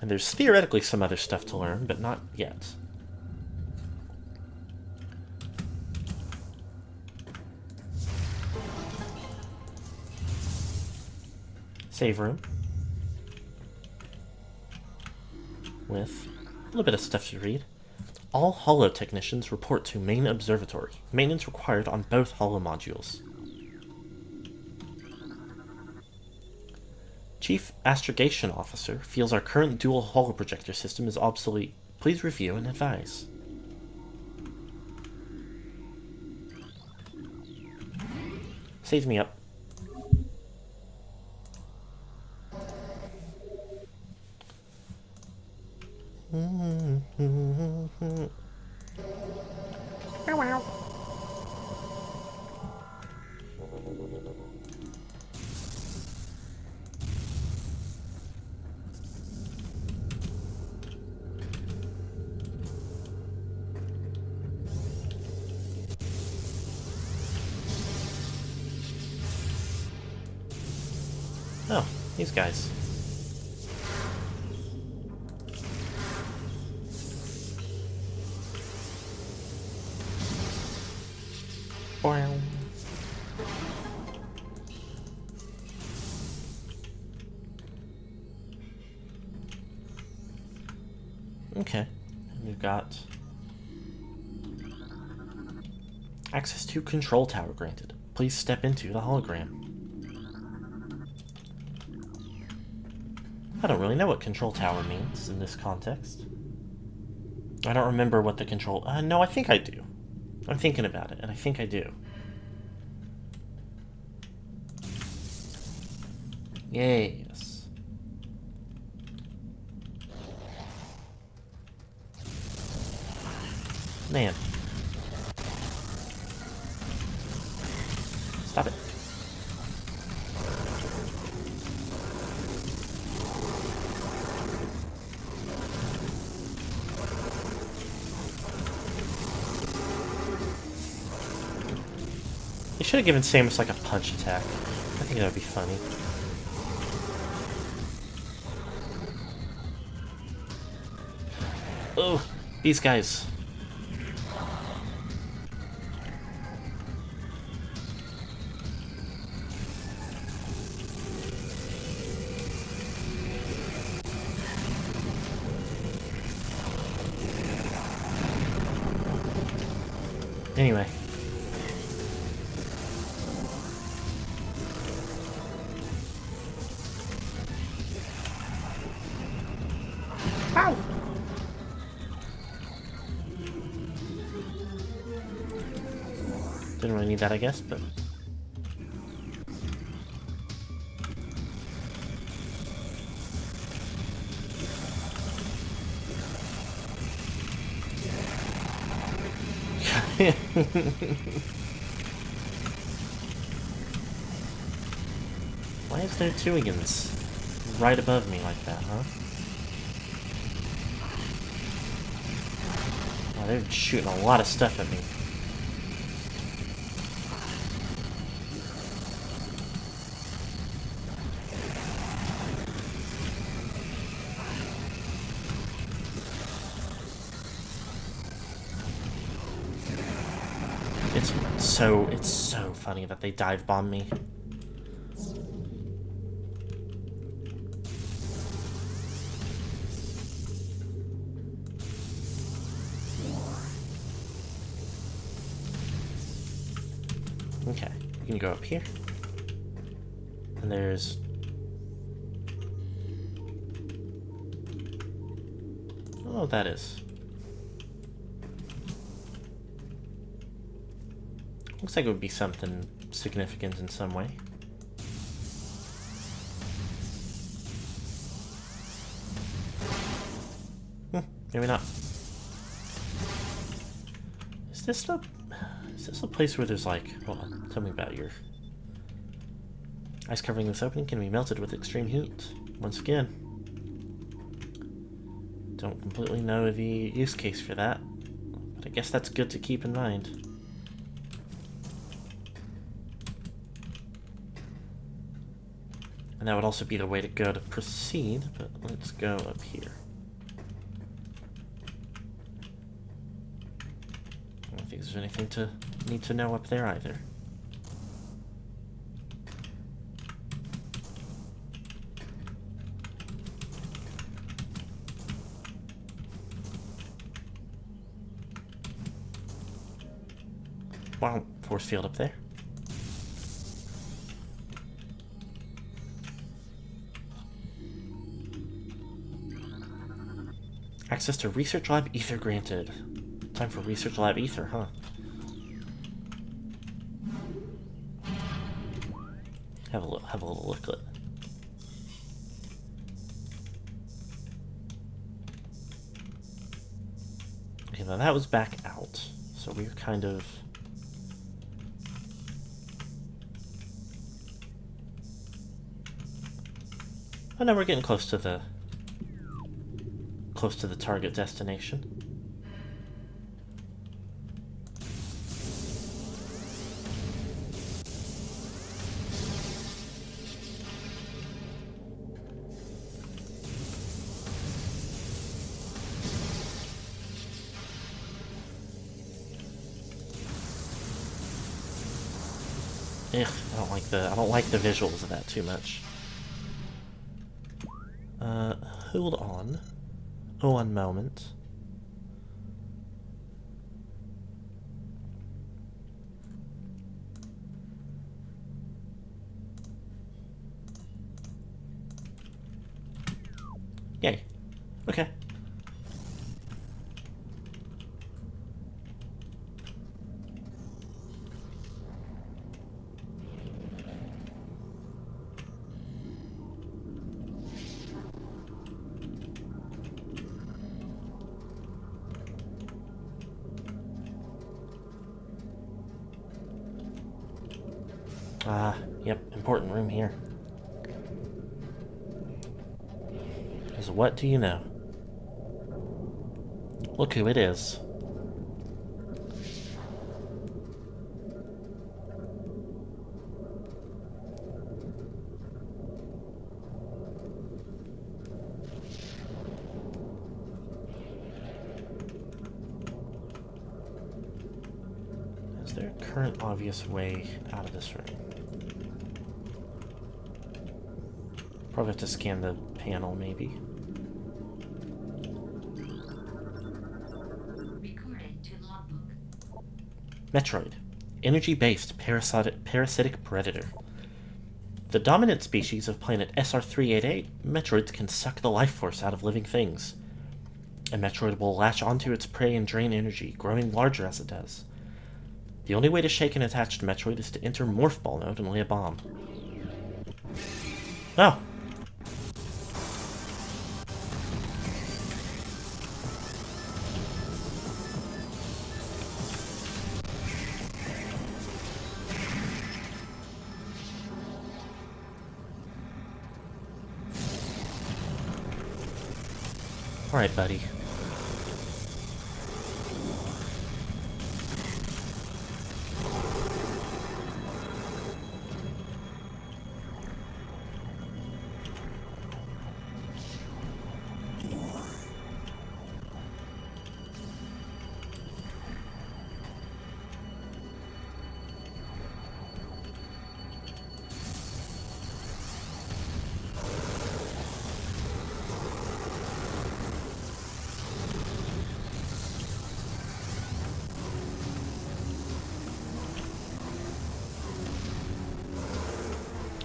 And there's theoretically some other stuff to learn, but not yet. Save room. With a little bit of stuff to read. All holo technicians report to main observatory. Maintenance required on both holo modules. Chief Astrogation Officer feels our current dual holoprojector system is obsolete. Please review and advise. Saves me up. Oh, these guys. Wow. Okay, we've got access to control tower granted. Please step into the hologram. I don't really know what control tower means in this context. I don't remember what the control... no, I think I do. I'm thinking about it, and I think I do. Yes. Man. Stop it. They should have given Samus like a punch attack. I think that would be funny. Oh, these guys. Anyway. Ow! Didn't really need that, I guess, but... Why is there two Igans right above me like that, huh? Oh, they're shooting a lot of stuff at me. It's so funny that they dive bomb me. Okay, we can go up here. And there's... I don't know what that is. Looks like it would be something significant in some way. Maybe not. Is this a place where there's like... Hold on, tell me about your... Ice covering this opening can be melted with extreme heat. Once again. Don't completely know the use case for that. But I guess that's good to keep in mind. And that would also be the way to go to proceed, but let's go up here. I don't think there's anything to need to know up there either. Wow, force field up there. Access to Research Lab Ether granted. Time for Research Lab Ether, huh? Have a little looklet. Okay, now that was back out, so we're kind of... Oh, now we're getting close to the target destination. Ugh, I don't like the visuals of that too much. Hold on. One moment. Yay. Okay. Yep, important room here. Because what do you know? Look who it is. Is there a current obvious way out of this room? Probably have to scan the panel, maybe. METROID. Energy-based parasitic predator. The dominant species of planet SR388, METROIDs can suck the life force out of living things. A METROID will latch onto its prey and drain energy, growing larger as it does. The only way to shake an attached METROID is to enter Morph Ball mode and lay a bomb. Oh! Alright, buddy.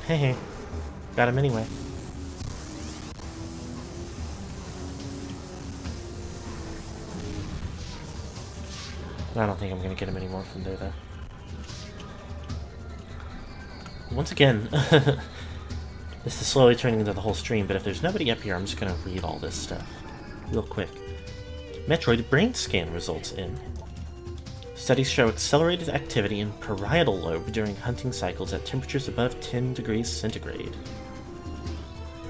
Hey, got him anyway. I don't think I'm gonna get him anymore from there, though. Once again, this is slowly turning into the whole stream, but if there's nobody up here, I'm just gonna read all this stuff real quick. METROID brain scan results in. Studies show accelerated activity in parietal lobe during hunting cycles at temperatures above 10 degrees centigrade.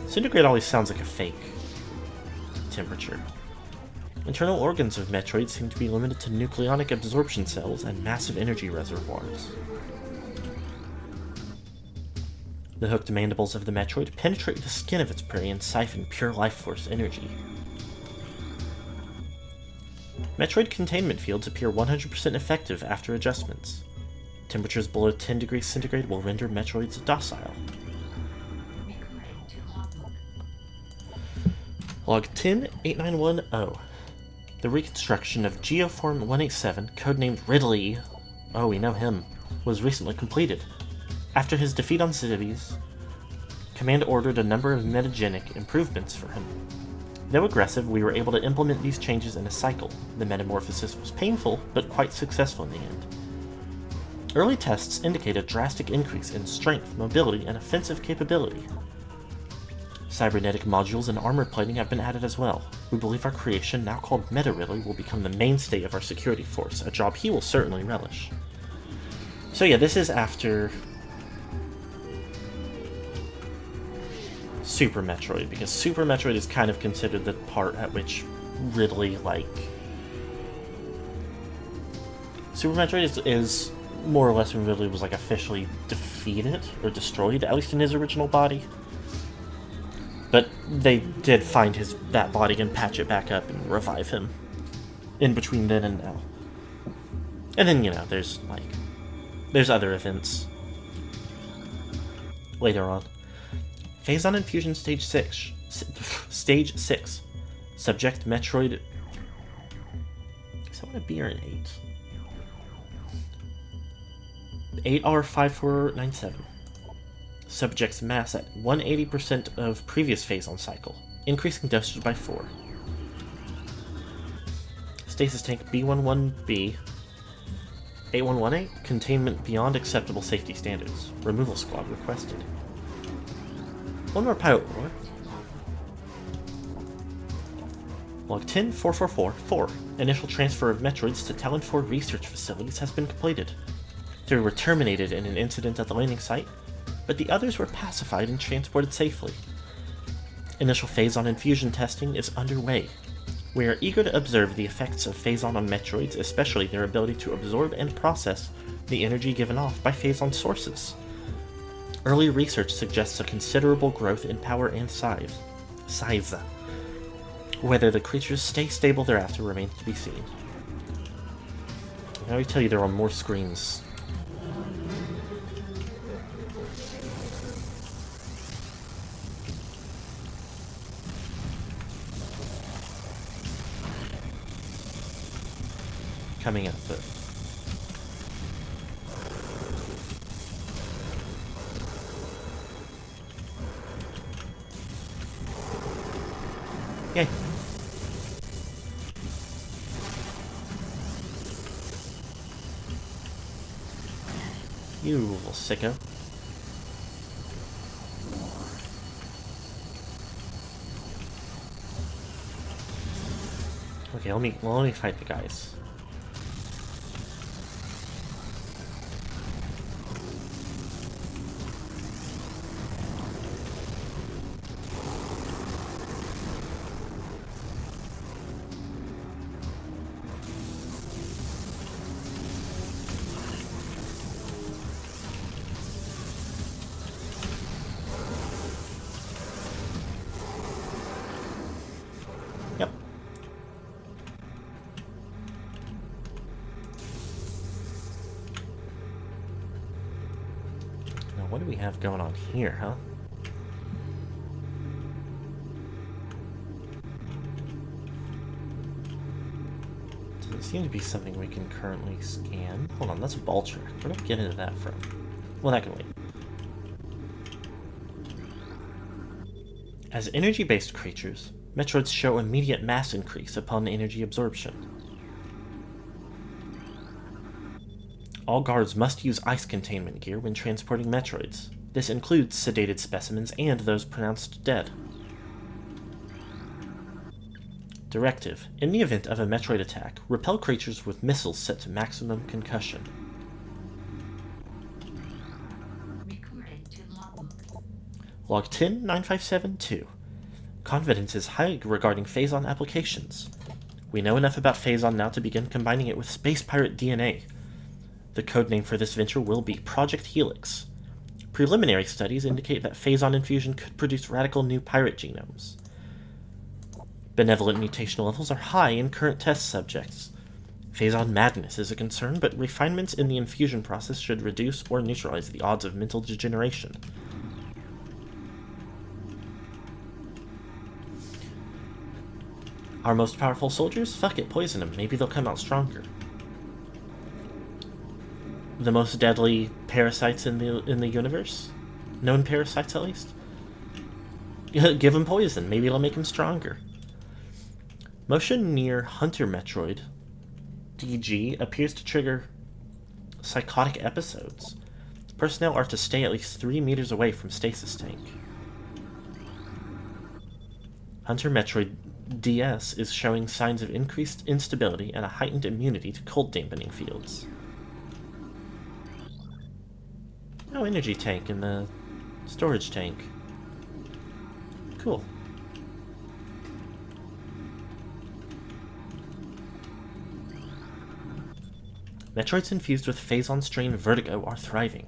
Centigrade always sounds like a fake temperature. Internal organs of METROID seem to be limited to nucleonic absorption cells and massive energy reservoirs. The hooked mandibles of the METROID penetrate the skin of its prey and siphon pure life force energy. METROID containment fields appear 100% effective after adjustments. Temperatures below 10 degrees centigrade will render METROIDs docile. Log 10-8910. The reconstruction of Geoform 187, codenamed Ridley, oh we know him, was recently completed. After his defeat on cities, Command ordered a number of metagenic improvements for him. Though aggressive, we were able to implement these changes in a cycle. The metamorphosis was painful, but quite successful in the end. Early tests indicate a drastic increase in strength, mobility, and offensive capability. Cybernetic modules and armor plating have been added as well. We believe our creation, now called METROID, will become the mainstay of our security force, a job he will certainly relish. So yeah, this is after Super Metroid, because Super Metroid is kind of considered the part at which Ridley, Super Metroid is more or less when Ridley was, officially defeated, or destroyed, at least in his original body. But they did find that body and patch it back up and revive him in between then and now. And then, there's other events later on. Phazon Infusion Stage 6. Stage 6. Subject Metroid... Is that what a B or an 8? 8R5497. Subject's mass at 180% of previous Phazon cycle, increasing dosage by 4. Stasis Tank B11B. 8118. Containment beyond acceptable safety standards. Removal squad requested. One more pilot report. Log 10-4444. Initial transfer of Metroids to Talon 4 research facilities has been completed. 3 were terminated in an incident at the landing site, but the others were pacified and transported safely. Initial Phazon infusion testing is underway. We are eager to observe the effects of Phazon on Metroids, especially their ability to absorb and process the energy given off by Phazon sources. Early research suggests a considerable growth in power and size. Whether the creatures stay stable thereafter remains to be seen. I already tell you there are more screens. Coming up, but... Yay. You little sicko. Okay, let me fight the guys. Yep. Now, what do we have going on here, huh? Doesn't seem to be something we can currently scan. Hold on, that's a ball track. Where do we get into that from? Well, that can wait. As energy-based creatures, Metroids show immediate mass increase upon energy absorption. All guards must use ice containment gear when transporting Metroids. This includes sedated specimens and those pronounced dead. Directive: in the event of a Metroid attack, repel creatures with missiles set to maximum concussion. Log 10-9572. Confidence is high regarding Phazon applications. We know enough about Phazon now to begin combining it with Space Pirate DNA. The codename for this venture will be Project Helix. Preliminary studies indicate that Phazon infusion could produce radical new pirate genomes. Benevolent mutational levels are high in current test subjects. Phazon madness is a concern, but refinements in the infusion process should reduce or neutralize the odds of mental degeneration. Our most powerful soldiers? Fuck it, poison them. Maybe they'll come out stronger. The most deadly parasites in the universe? Known parasites, at least? Give them poison. Maybe it'll make them stronger. Motion near Hunter Metroid DG appears to trigger psychotic episodes. Personnel are to stay at least 3 meters away from stasis tank. Hunter Metroid DS is showing signs of increased instability and a heightened immunity to cold dampening fields. No energy tank in the storage tank. Cool. Metroids infused with Phazon strain Vertigo are thriving.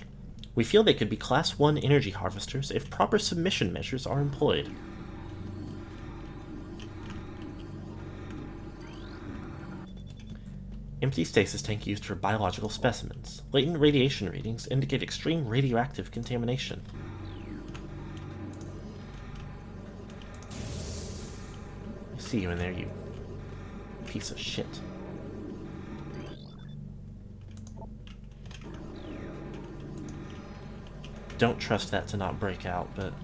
We feel they could be Class 1 energy harvesters if proper submission measures are employed. Empty stasis tank used for biological specimens. Latent radiation readings indicate extreme radioactive contamination. I see you in there, you piece of shit. Don't trust that to not break out, but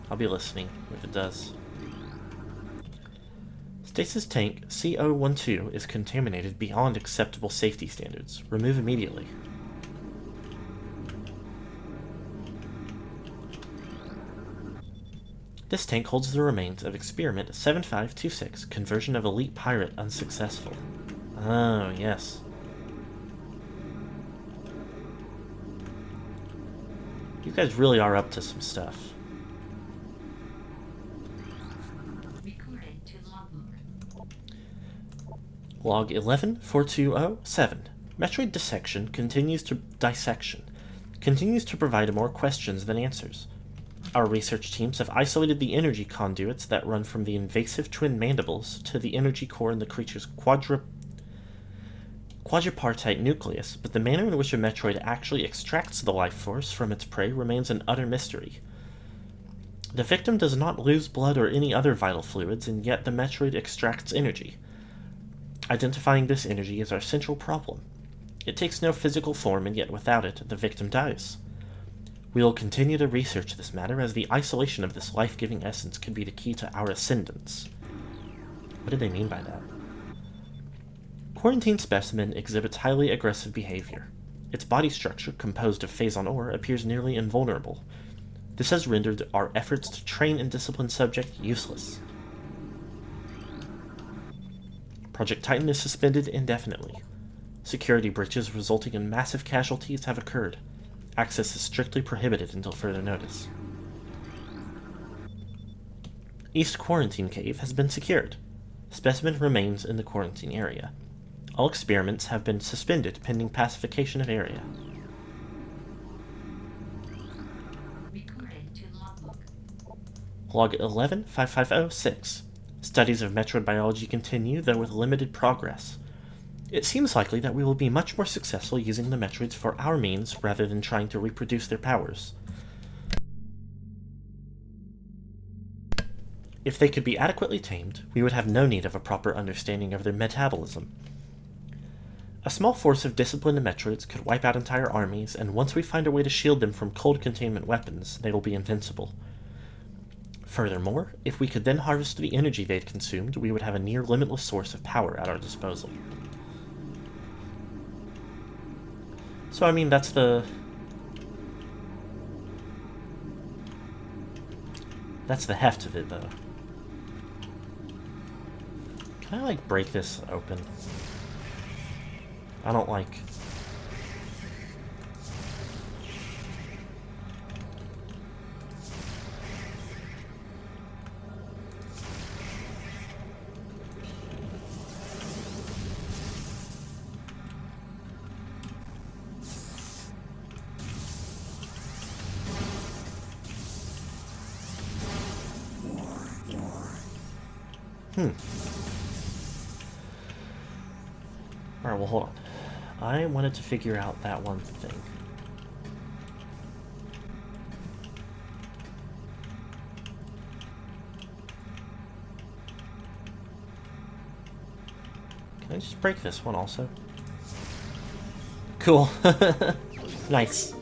I'll be listening if it does. Stasis tank CO12 is contaminated beyond acceptable safety standards. Remove immediately. This tank holds the remains of Experiment 7526, conversion of elite pirate unsuccessful. Oh, yes. You guys really are up to some stuff. Log 11-4207. Metroid dissection continues to provide more questions than answers. Our research teams have isolated the energy conduits that run from the invasive twin mandibles to the energy core in the creature's quadripartite nucleus, but the manner in which a Metroid actually extracts the life force from its prey remains an utter mystery. The victim does not lose blood or any other vital fluids, and yet the Metroid extracts energy. Identifying this energy is our central problem. It takes no physical form, and yet without it, the victim dies. We will continue to research this matter, as the isolation of this life-giving essence could be the key to our ascendance. What did they mean by that? Quarantine specimen exhibits highly aggressive behavior. Its body structure, composed of phazon ore, appears nearly invulnerable. This has rendered our efforts to train and discipline subject useless. Project Titan is suspended indefinitely. Security breaches resulting in massive casualties have occurred. Access is strictly prohibited until further notice. East Quarantine Cave has been secured. Specimen remains in the quarantine area. All experiments have been suspended pending pacification of area. Log 11-5506. Studies of Metroid biology continue, though with limited progress. It seems likely that we will be much more successful using the Metroids for our means rather than trying to reproduce their powers. If they could be adequately tamed, we would have no need of a proper understanding of their metabolism. A small force of disciplined Metroids could wipe out entire armies, and once we find a way to shield them from cold containment weapons, they will be invincible. Furthermore, if we could then harvest the energy they'd consumed, we would have a near limitless source of power at our disposal. So, I mean, that's the heft of it, though. Can I, like, break this open? I don't like... Alright, well, hold on. I wanted to figure out that one thing. Can I just break this one also? Cool. Nice.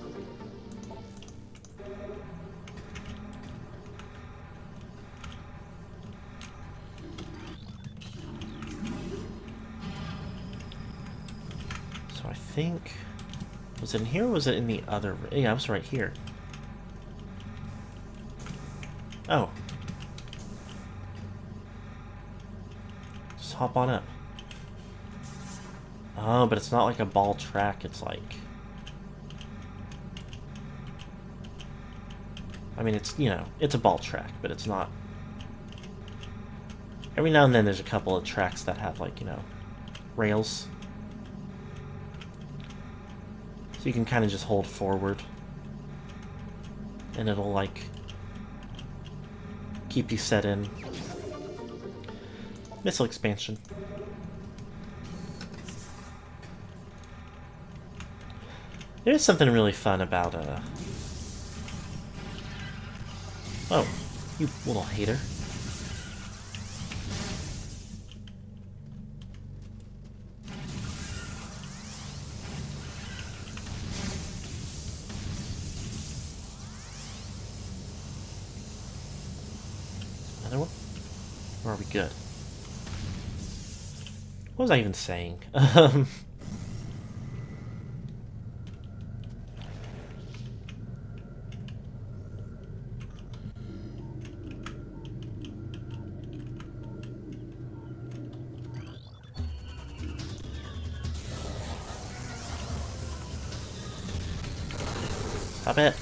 I think... Was it in here or was it in the other... Yeah, it was right here. Oh. Just hop on up. Oh, but it's not like a ball track, it's like... I mean, it's, you know, it's a ball track, but it's not... Every now and then there's a couple of tracks that have, like, you know, rails. So you can kind of just hold forward. And it'll, like, keep you set in. Missile expansion. There's something really fun about, Oh, you little hater. Another one? Or are we good? What was I even saying? Stop it.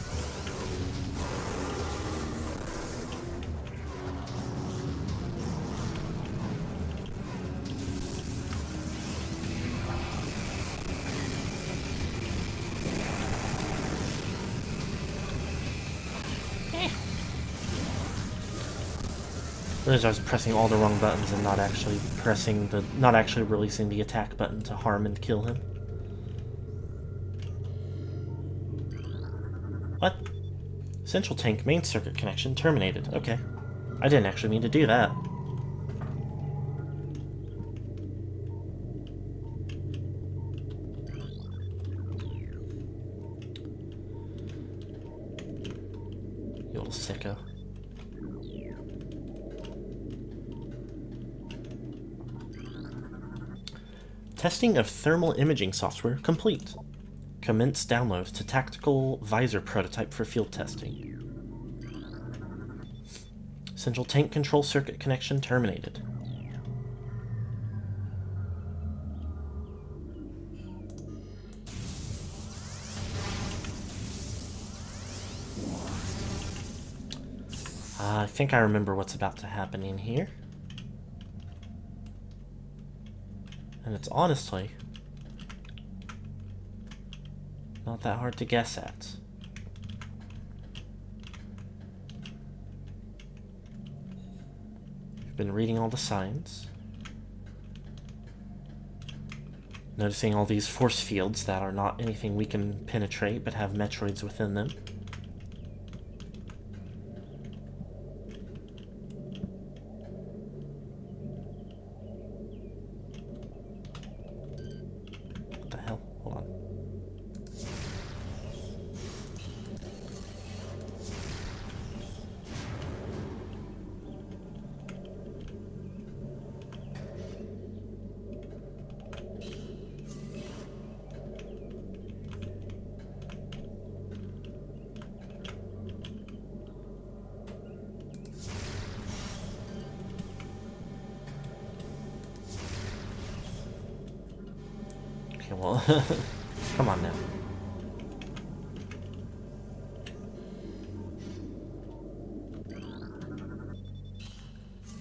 Realized I was pressing all the wrong buttons and not actually releasing the attack button to harm and kill him. What? Central tank main circuit connection terminated. Okay. I didn't actually mean to do that. You little sicko. Testing of thermal imaging software complete. Commence download to tactical visor prototype for field testing. Central tank control circuit connection terminated. I think I remember what's about to happen in here. And it's honestly not that hard to guess at. We've been reading all the signs. Noticing all these force fields that are not anything we can penetrate but have METROIDs within them. What the hell? Hold on. Okay, well, come on now.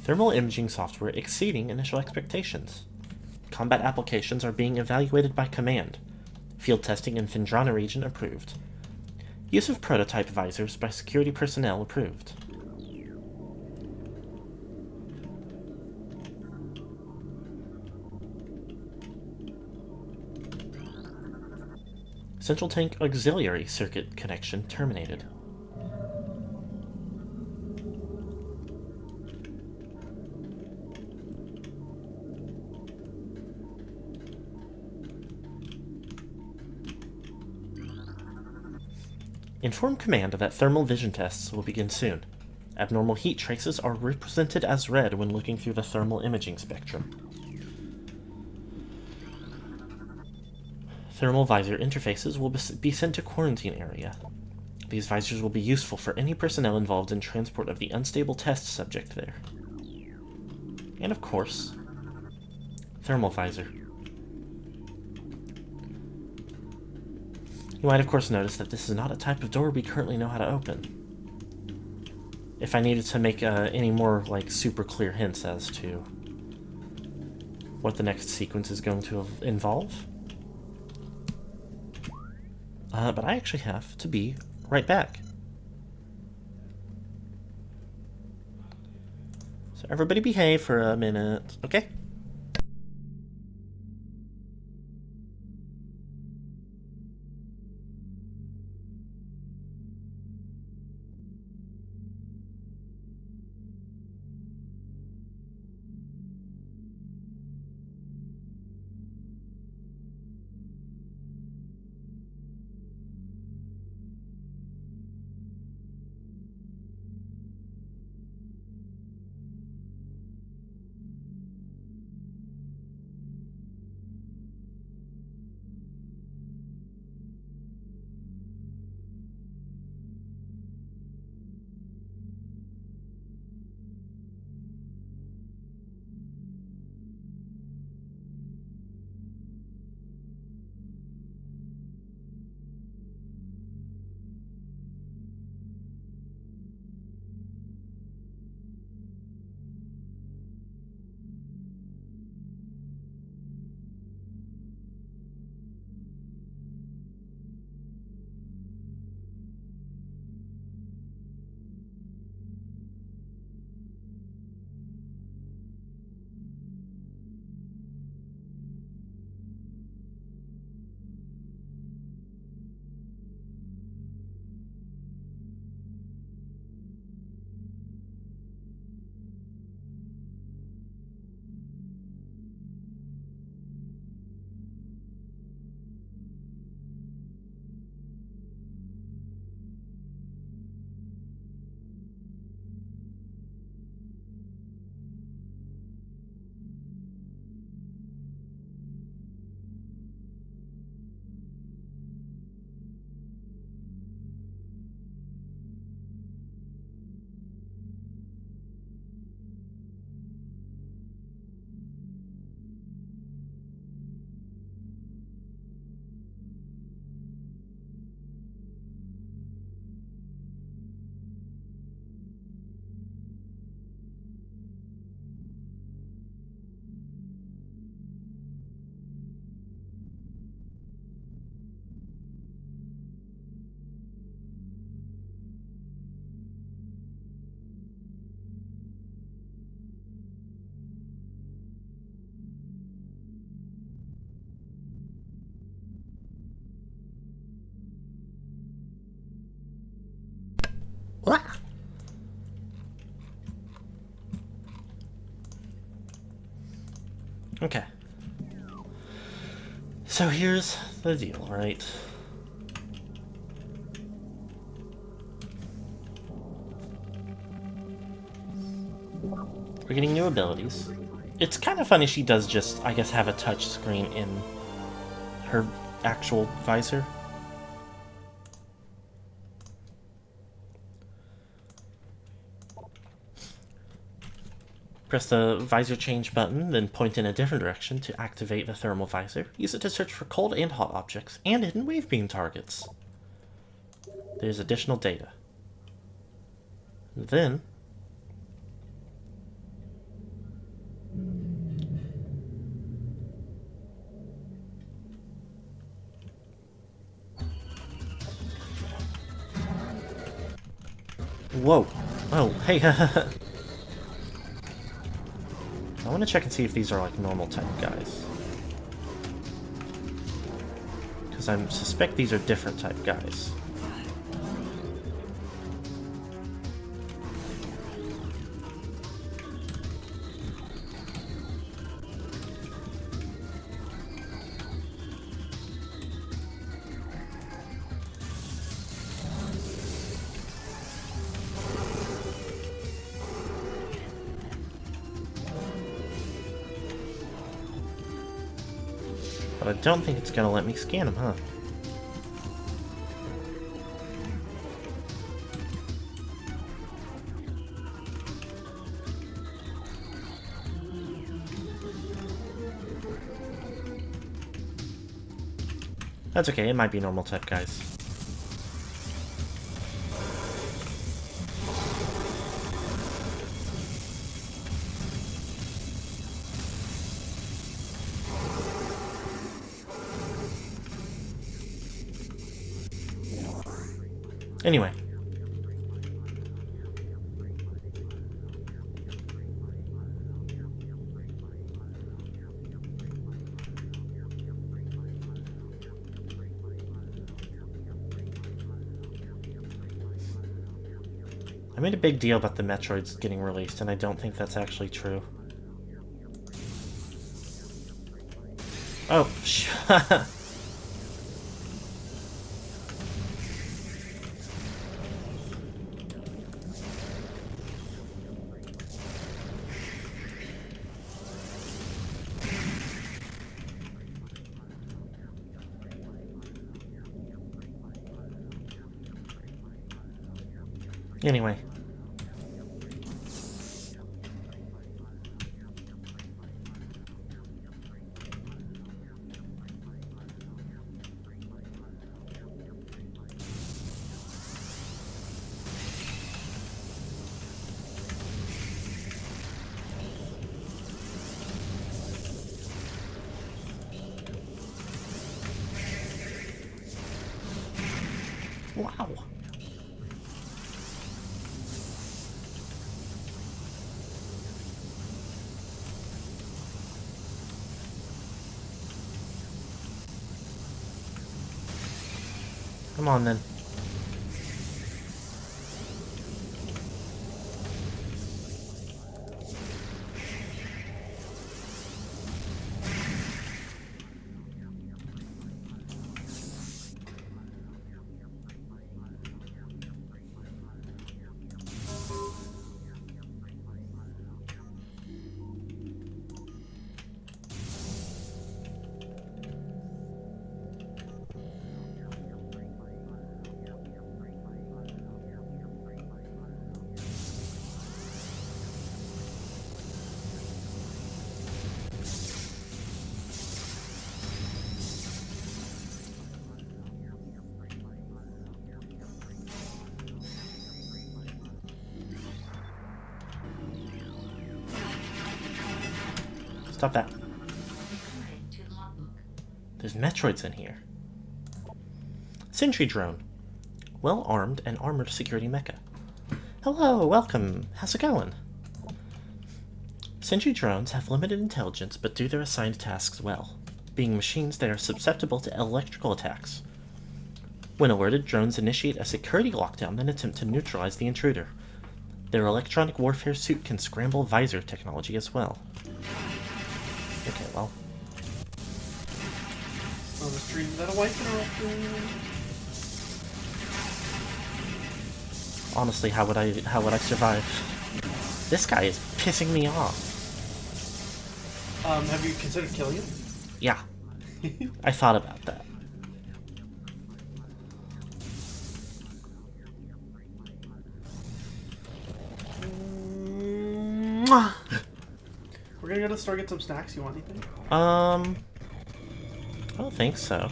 Thermal imaging software exceeding initial expectations. Combat applications are being evaluated by command. Field testing in Findrana region approved. Use of prototype visors by security personnel approved. Central tank auxiliary circuit connection terminated. Inform command that thermal vision tests will begin soon. Abnormal heat traces are represented as red when looking through the thermal imaging spectrum. Thermal visor interfaces will be sent to quarantine area. These visors will be useful for any personnel involved in transport of the unstable test subject there. And of course, thermal visor. You might of course notice that this is not a type of door we currently know how to open. If I needed to make any more like super clear hints as to what the next sequence is going to involve. But I actually have to be right back. So everybody behave for a minute, okay? Ah! Okay. So here's the deal, right? We're getting new abilities. It's kind of funny she does just, I guess, have a touch screen in her actual visor. Press the visor change button, then point in a different direction to activate the thermal visor. Use it to search for cold and hot objects and hidden wave beam targets. There's additional data. Then whoa. Oh, hey. I want to check and see if these are like normal type guys. Because I suspect these are different type guys. But I don't think it's gonna let me scan them, huh? That's okay, it might be normal type guys. Anyway. I made a big deal about the Metroids getting released, and I don't think that's actually true. Oh, Anyway. Wow. Come on, then. Stop that. There's Metroids in here. Sentry drone. Well-armed and armored security mecha. Hello, welcome. How's it going? Sentry drones have limited intelligence but do their assigned tasks well. Being machines, they are susceptible to electrical attacks. When alerted, drones initiate a security lockdown and attempt to neutralize the intruder. Their electronic warfare suit can scramble visor technology as well. Okay, well. On the stream, is that a white interruption? Honestly, how would I survive? This guy is pissing me off. Have you considered killing him? Yeah. I thought about that. We're gonna go to the store, get some snacks. You want anything? I don't think so.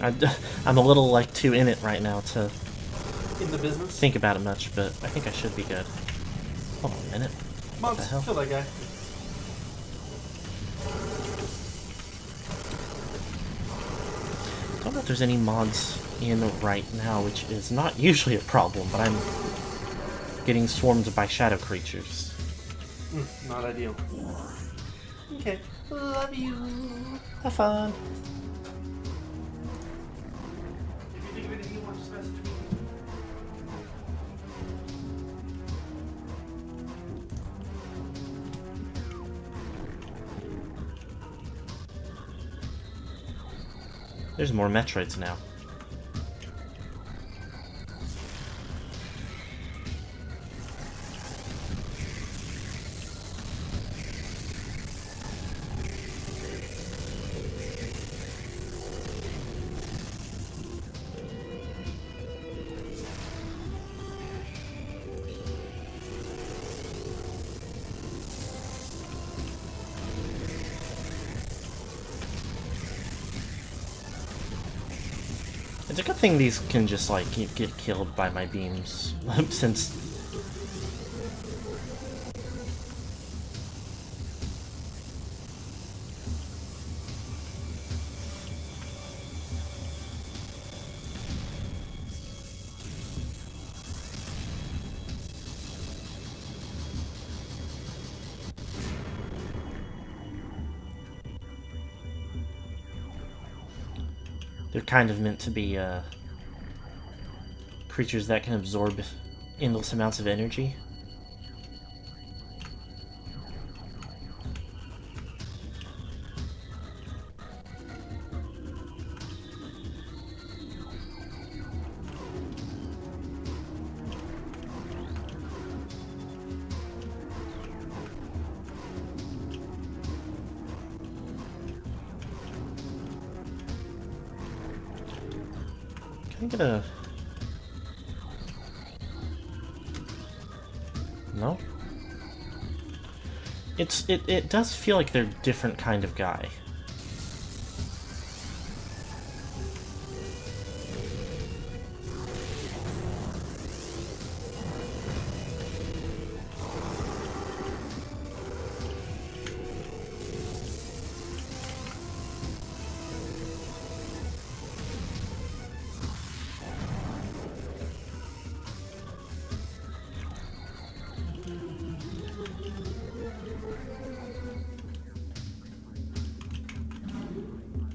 I'm a little, like, too in it right now to In the business? think about it much, but I think I should be good. Hold on a minute. What the hell? Kill that guy. I don't know if there's any mods in right now, which is not usually a problem, but I'm getting swarmed by shadow creatures. Not ideal. Okay. Love you. Have fun. If you think of anything you want, just message me. There's more Metroids now. It's a good thing these can just, like, get killed by my beams, since... they're kind of meant to be, creatures that can absorb endless amounts of energy. Can I get a... No? It does feel like they're a different kind of guy.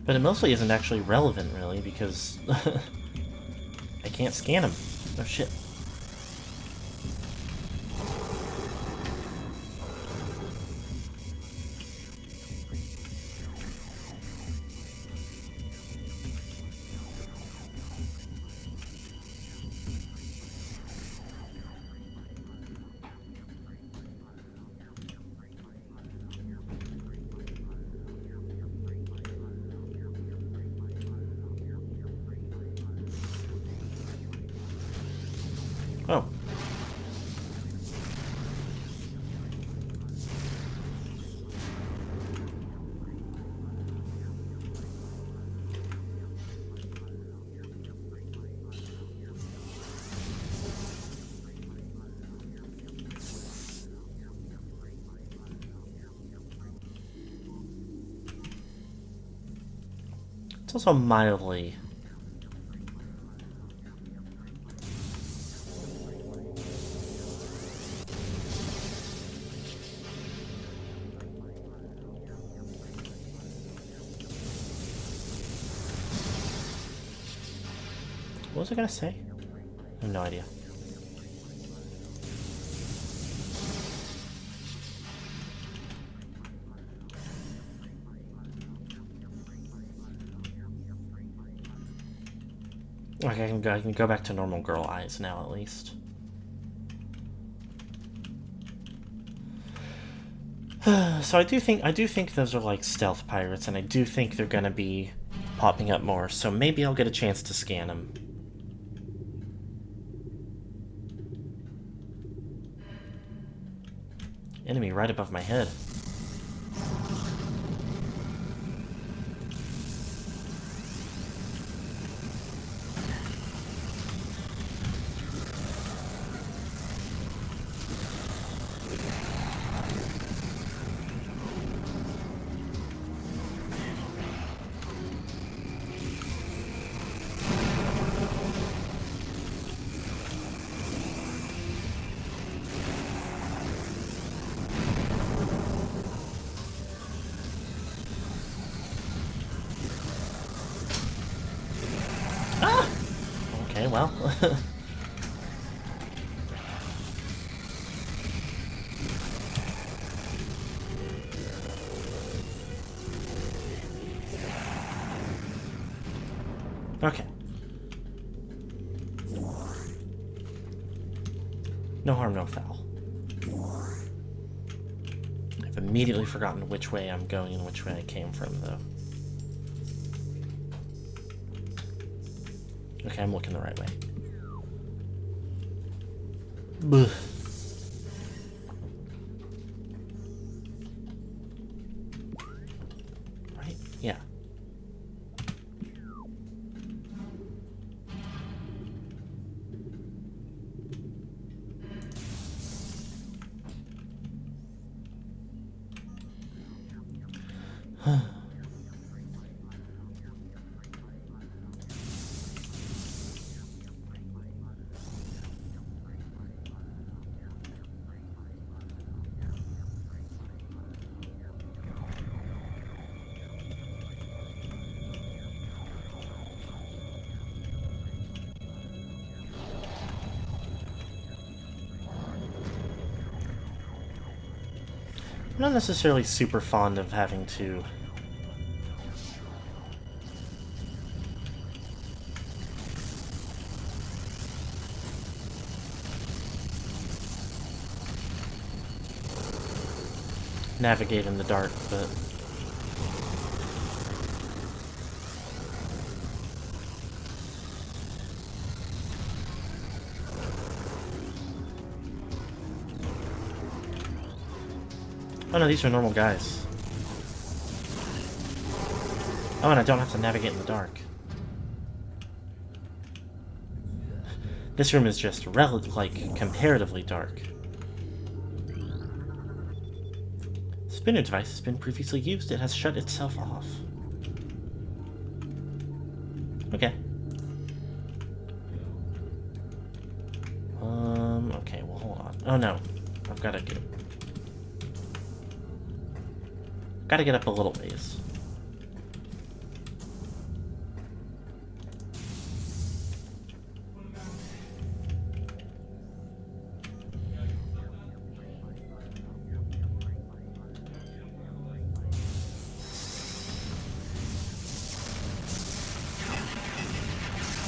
But it mostly isn't actually relevant, really, because I can't scan them. Oh, shit. Oh. It's also mildly... was I gonna say? I have no idea. Okay, I can go back to normal girl eyes now, at least. So I do think those are like stealth pirates, and I do think they're gonna be popping up more. So maybe I'll get a chance to scan them. Enemy right above my head. Okay, well. Okay. No harm, no foul. I've immediately forgotten which way I'm going and which way I came from, though. Okay, I'm looking the right way. Blech. Right? Yeah. I'm not necessarily super fond of having to navigate in the dark, but oh no, these are normal guys. Oh, and I don't have to navigate in the dark. This room is just comparatively dark. Spinner device has been previously used. It has shut itself off. Okay. Okay, well, hold on. Oh no. I've gotta get up a little ways.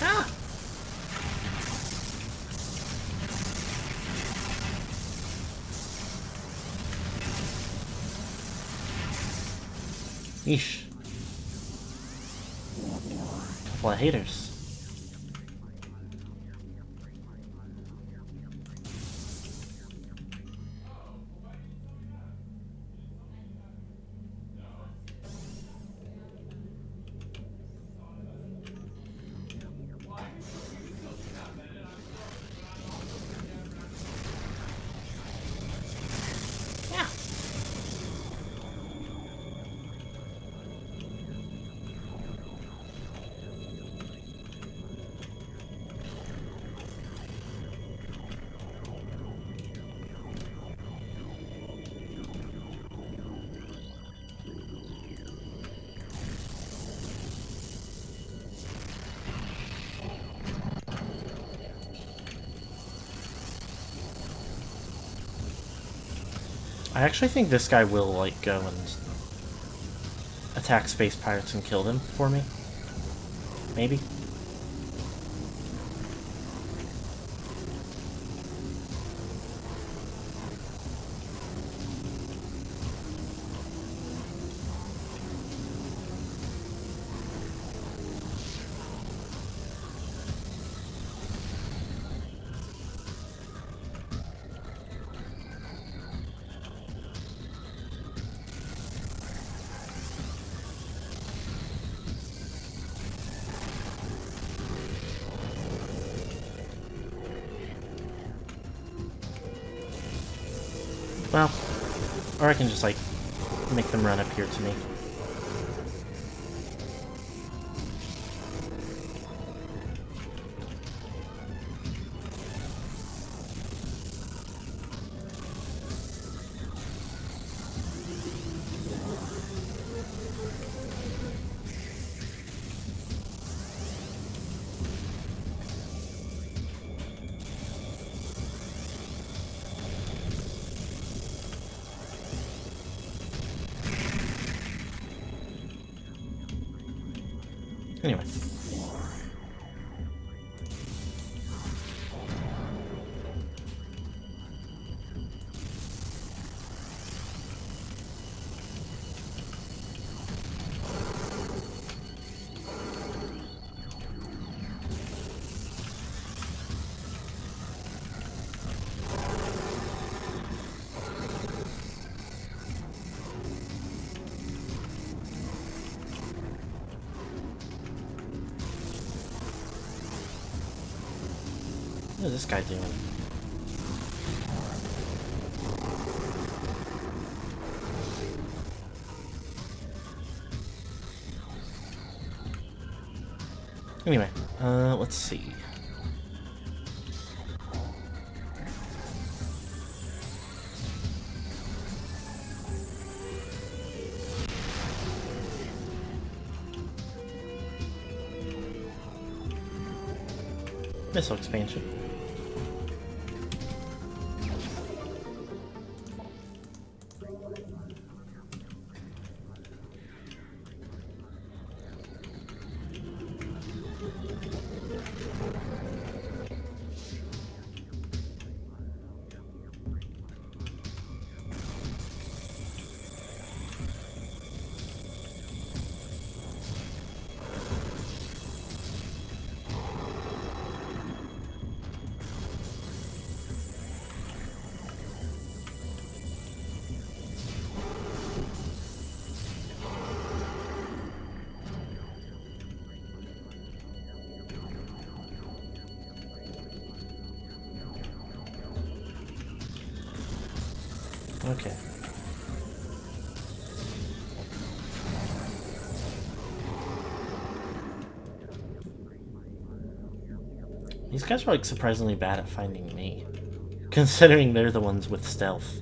Ah! Yeesh. Couple of haters. Yeah. I actually think this guy will, like, go and attack space pirates and kill them for me. Maybe. Well, or I can just, like, make them run up here to me. Anyway. What is this guy doing? Anyway, let's see. Missile expansion. Okay. These guys are, like, surprisingly bad at finding me, considering they're the ones with stealth.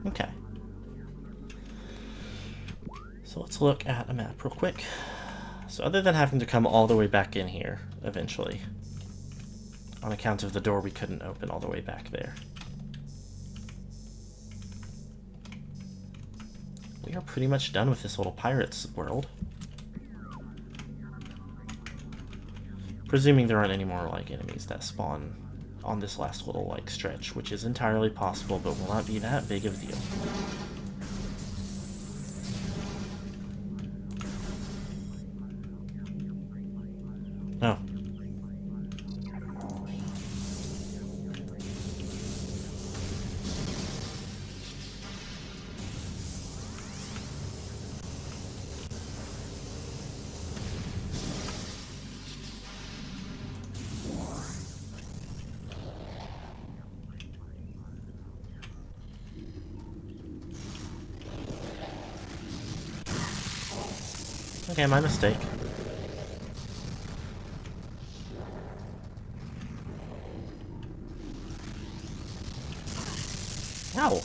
Okay. So let's look at a map real quick. So other than having to come all the way back in here, eventually, on account of the door we couldn't open all the way back there, we are pretty much done with this little pirates world. Presuming there aren't any more, like, enemies that spawn on this last little, like, stretch, which is entirely possible, but will not be that big of a deal. Oh. Okay, my mistake. Ow!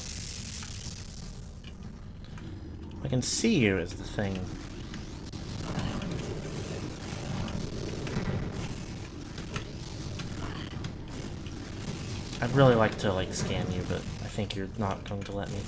I can see you is the thing. I'd really like to, like, scan you, but I think you're not going to let me.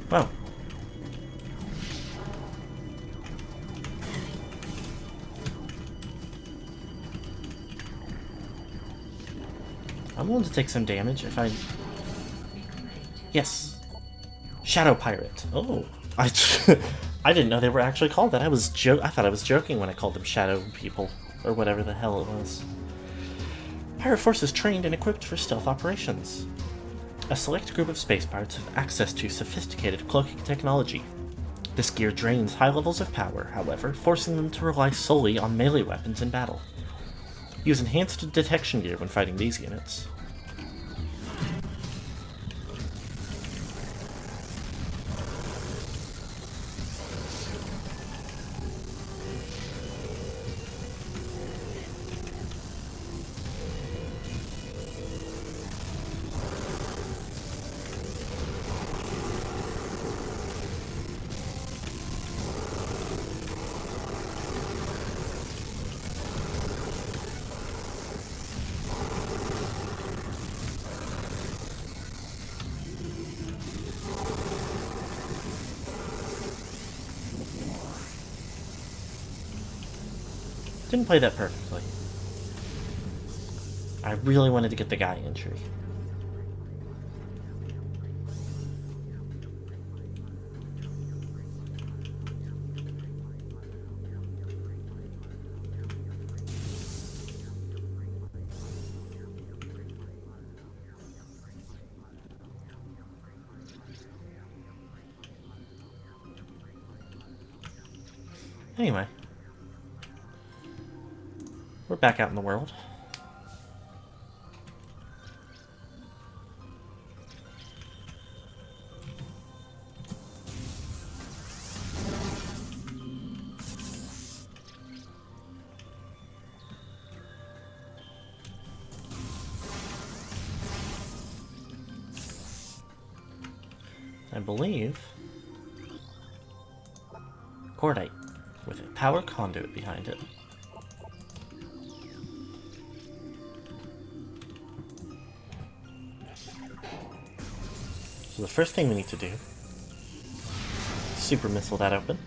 Whoa. I'm willing to take some damage if I... Yes! Shadow Pirate. Oh. I didn't know they were actually called that. I thought I was joking when I called them Shadow People. Or whatever the hell it was. Pirate forces trained and equipped for stealth operations. A select group of space pirates have access to sophisticated cloaking technology. This gear drains high levels of power, however, forcing them to rely solely on melee weapons in battle. Use enhanced detection gear when fighting these units. Didn't play that perfectly. I really wanted to get the guy entry. Anyway. We're back out in the world. I believe cordite with a power conduit behind it. So the first thing we need to do, super missile that open.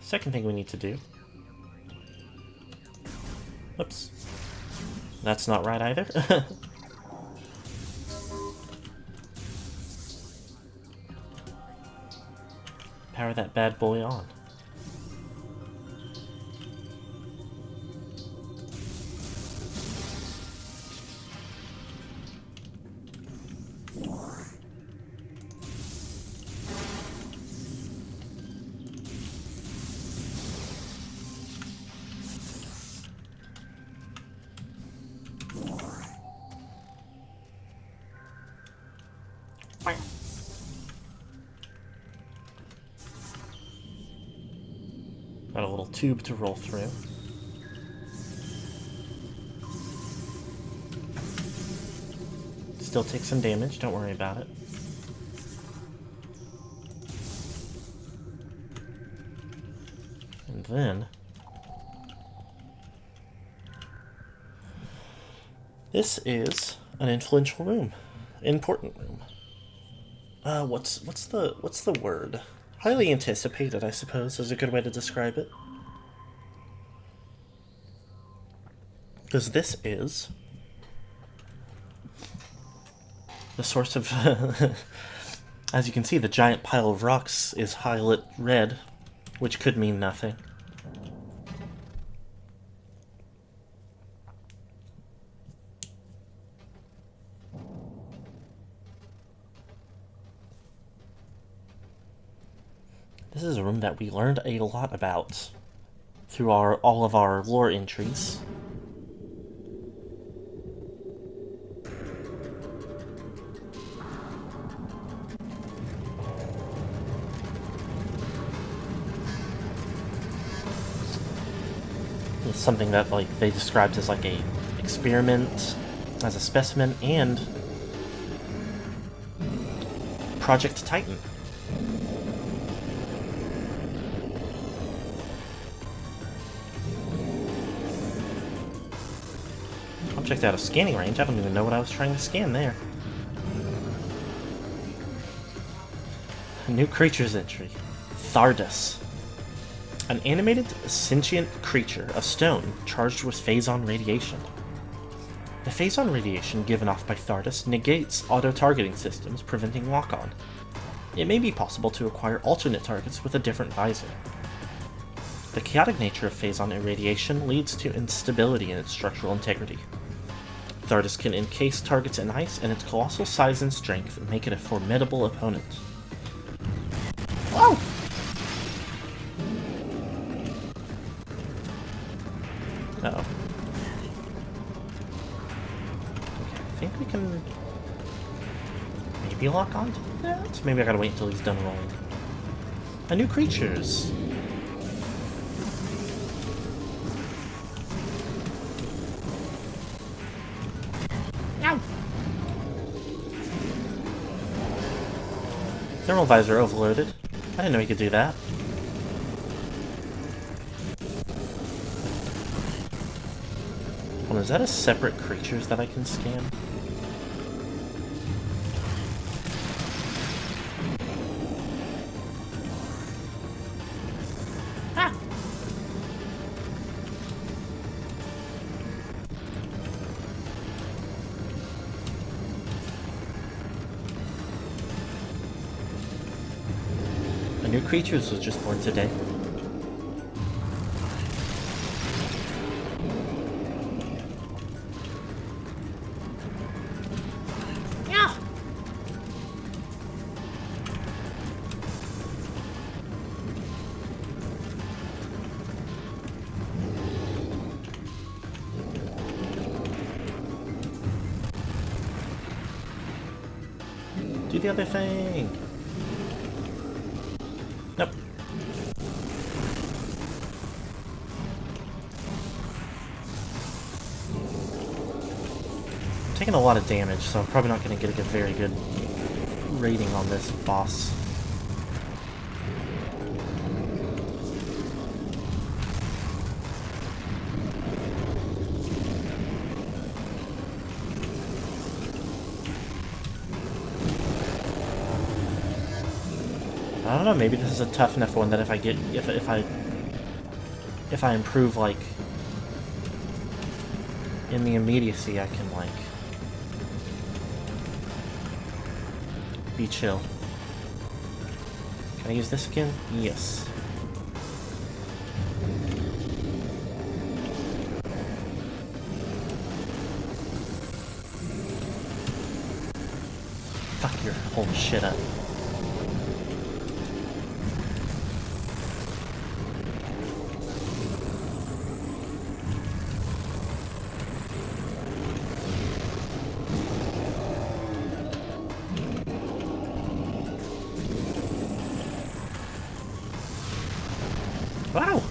Second thing we need to do, whoops, that's not right either. Power that bad boy on. Got a little tube to roll through. Still take some damage, don't worry about it. And then this is an influential room. Important room. What's the word? Highly anticipated, I suppose, is a good way to describe it. Because this is the source of... As you can see, the giant pile of rocks is highlit red, which could mean nothing. This is a room that we learned a lot about through all of our lore entries. It's something that like they described as like a experiment, as a specimen, and Project Titan. Object out of scanning range. I don't even know what I was trying to scan there. A new creature's entry. Thardus. An animated, sentient creature of stone charged with phazon radiation. The phazon radiation given off by Thardus negates auto-targeting systems, preventing lock-on. It may be possible to acquire alternate targets with a different visor. The chaotic nature of phazon irradiation leads to instability in its structural integrity. Thardus can encase targets in ice, and its colossal size and strength make it a formidable opponent. Whoa! Uh-oh. Okay, I think we can maybe lock onto that? Maybe I gotta wait until he's done rolling. A new creatures. Ow! Thermal visor overloaded. I didn't know he could do that. Well, is that a separate creatures that I can scan? Ah! A new creatures was just born today. Do the other thing! Nope. I'm taking a lot of damage, so I'm probably not going to get a very good rating on this boss. I don't know, maybe this is a tough enough one that if I get, if I improve, like, in the immediacy, I can, like, be chill. Can I use this again? Yes. Fuck your whole shit up. Wow!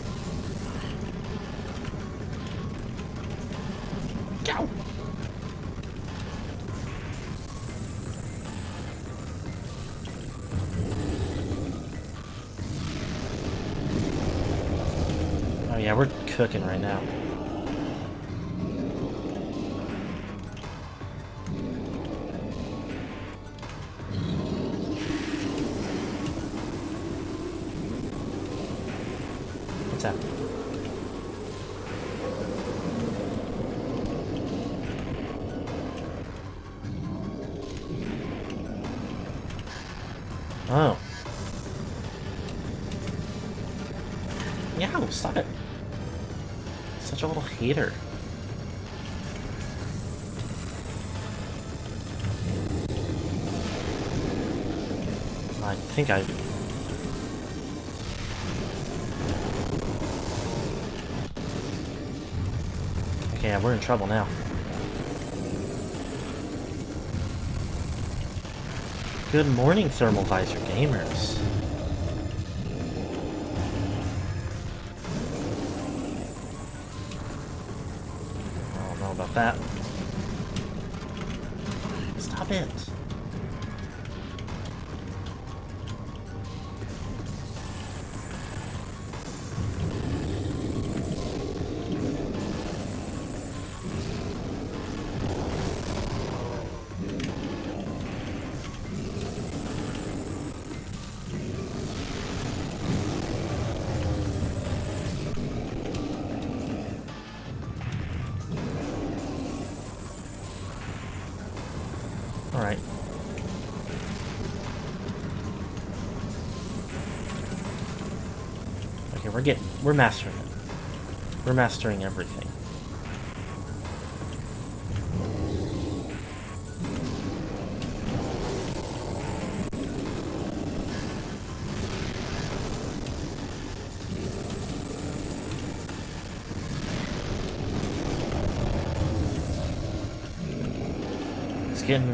Go! Oh yeah, we're cooking right now. What's that? Oh. Yeah, stop it. Such a little hater. I think I Okay, yeah, we're in trouble now. Good morning, Thermal Visor gamers. I don't know about that. Stop it. Alright. Okay, we're mastering it. We're mastering everything.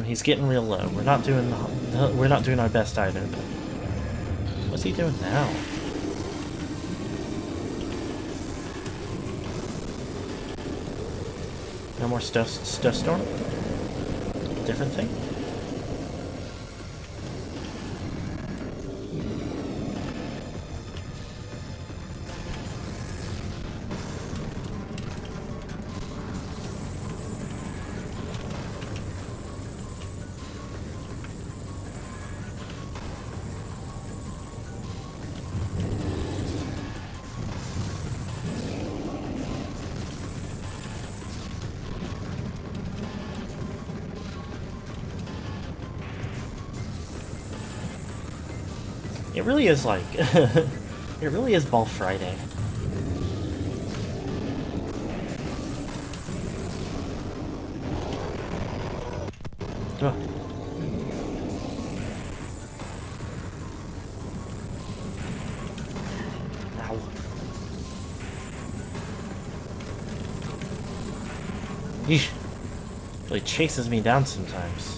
He's getting real low. We're not doing our best either. But what's he doing now? No more stuff storm? Different thing? It really is like... it really is Ball Friday. Ugh. Ow. Yeesh. Really chases me down sometimes.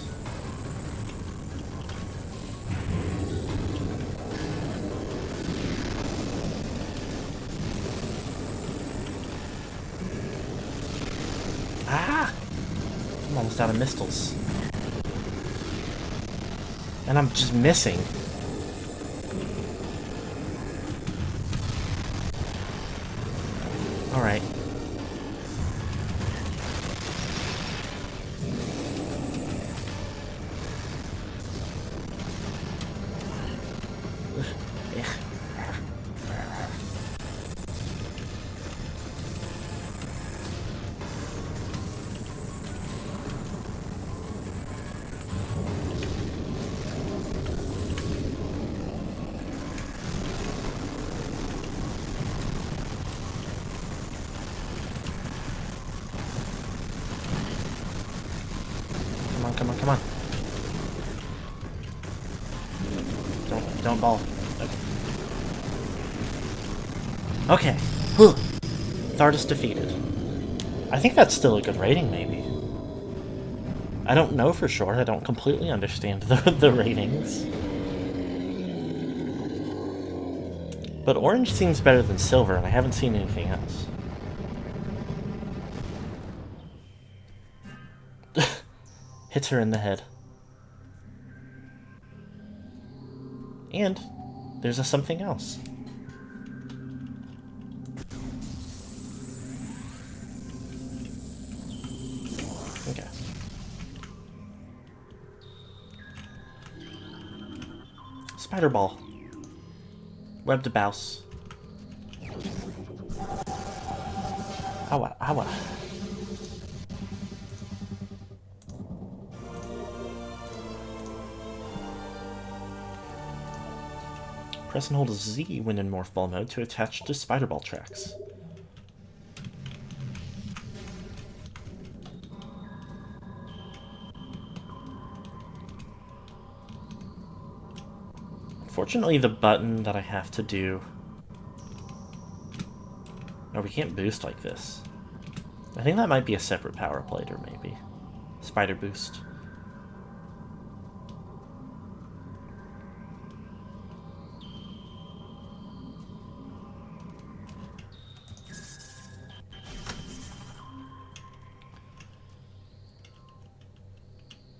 Ah! I'm almost out of missiles. And I'm just missing. Alright. Come on, come on. Don't ball. Okay. Whew. Thardus defeated. I think that's still a good rating, maybe. I don't know for sure. I don't completely understand the ratings. But orange seems better than silver, and I haven't seen anything else. Hits her in the head. And there's something else. Okay. Spider ball. Webbed bouse. Owa, owa. Press and hold Z when in Morph Ball mode to attach to Spider Ball tracks. Unfortunately, the button that I have to do... No, we can't boost like this. I think that might be a separate power plate, or maybe spider boost.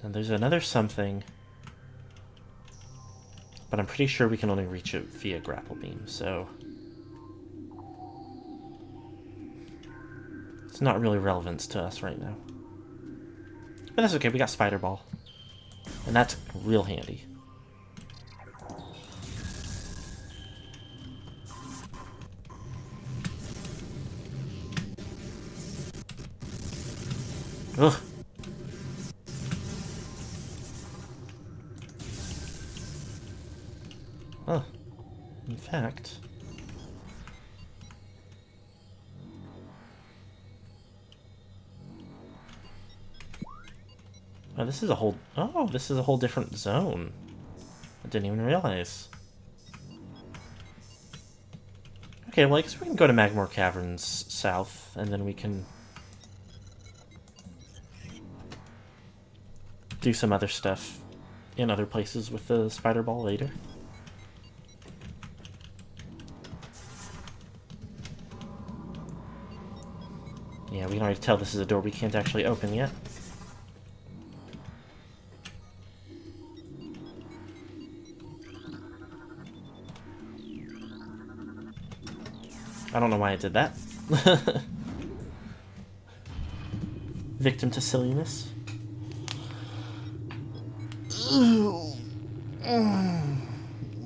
And there's another something, but I'm pretty sure we can only reach it via grapple beam, so it's not really relevant to us right now. But that's okay, we got Spider Ball. And that's real handy. Ugh. Oh, in fact... Oh, this is a whole... Oh, this is a whole different zone. I didn't even realize. Okay, well, I guess we can go to Magmore Caverns south, and then we can... do some other stuff in other places with the Spider Ball later. Yeah, we can already tell this is a door we can't actually open yet. I don't know why I did that. Victim to silliness.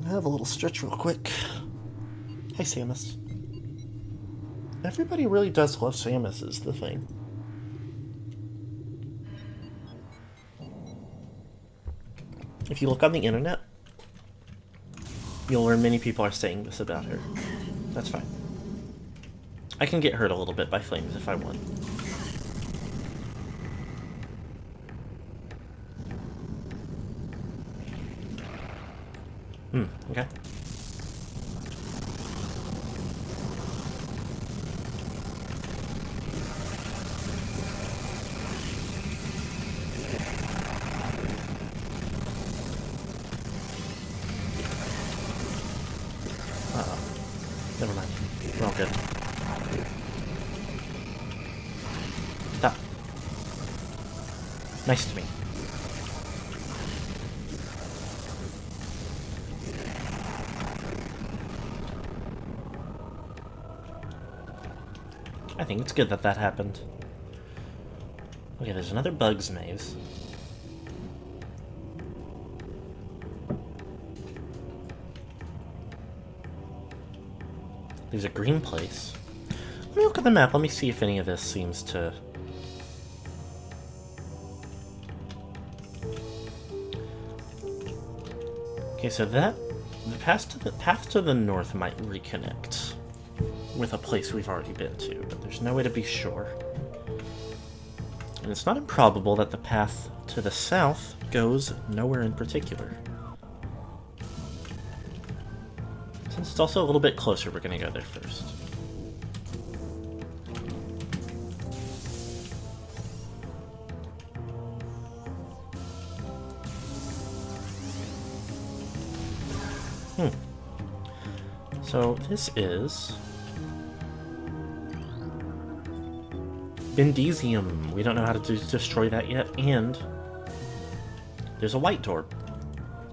Have a little stretch real quick. Hey, Samus. Everybody really does love Samus, is the thing. If you look on the internet, you'll learn many people are saying this about her. That's fine. I can get hurt a little bit by flames if I want. Okay. Uh-oh. Never mind. We're all good. Stop. Nice to meet you. I think it's good that that happened. Okay, there's another Bugs maze. There's a green place. Let me look at the map. Let me see if any of this seems to... Okay, so that... The path to the north might reconnect with a place we've already been to, but there's no way to be sure. And it's not improbable that the path to the south goes nowhere in particular. Since it's also a little bit closer, we're gonna go there first. So this is... Bendesium. We don't know how to destroy that yet, and there's a white door,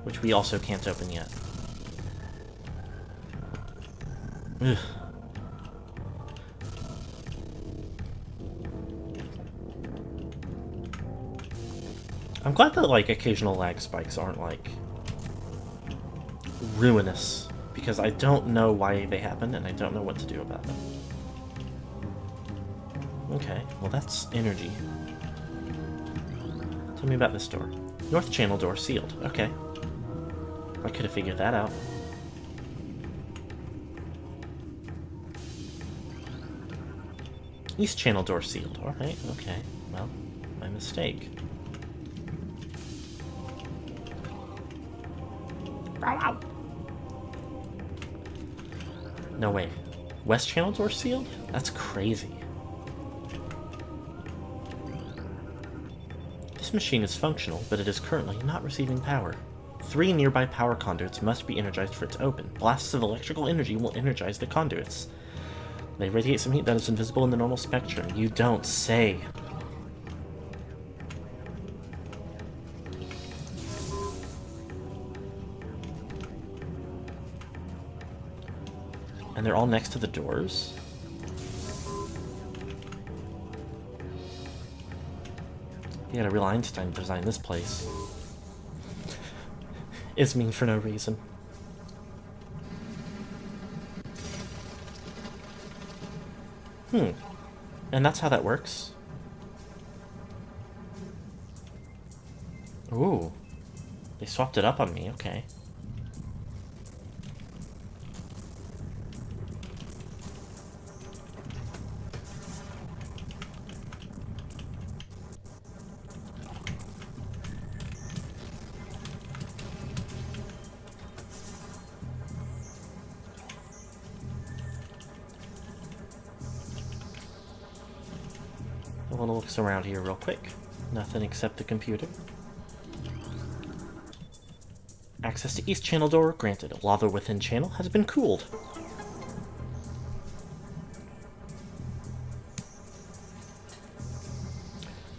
which we also can't open yet. Ugh. I'm glad that, like, occasional lag spikes aren't, like, ruinous, because I don't know why they happen, and I don't know what to do about them. Okay, well that's energy. Tell me about this door. North channel door sealed. Okay. I could have figured that out. East channel door sealed. Alright, okay. Well, my mistake. No way. West channel door sealed? That's crazy. This machine is functional, but it is currently not receiving power. 3 nearby power conduits must be energized for it to open. Blasts of electrical energy will energize the conduits. They radiate some heat that is invisible in the normal spectrum. You don't say. And they're all next to the doors? You got a real Einstein design this place. It's mean for no reason. And that's how that works? Ooh. They swapped it up on me, okay. I want to look around here real quick. Nothing except the computer. Access to East Channel door granted. Lava within channel has been cooled.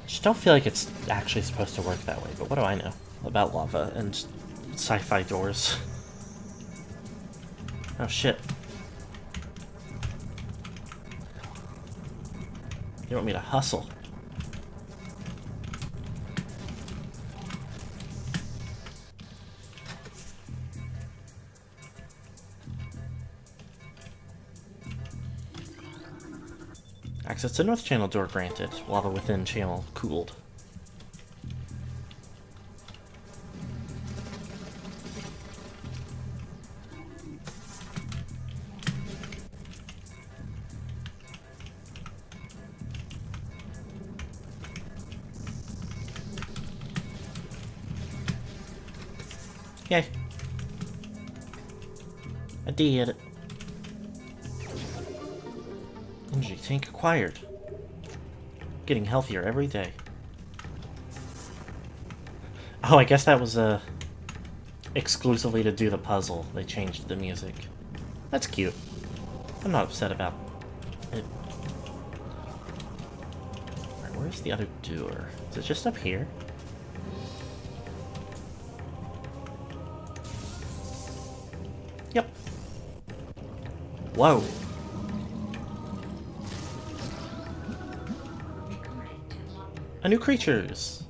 I just don't feel like it's actually supposed to work that way, but what do I know about lava and sci-fi doors? Oh shit. You want me to hustle? Access to North Channel door granted. Lava within channel cooled. Yay. I did it. Energy tank acquired. Getting healthier every day. Oh, I guess that was exclusively to do the puzzle. They changed the music. That's cute. I'm not upset about it. Alright, where's the other door? Is it just up here? Yep. Whoa. A new creatures!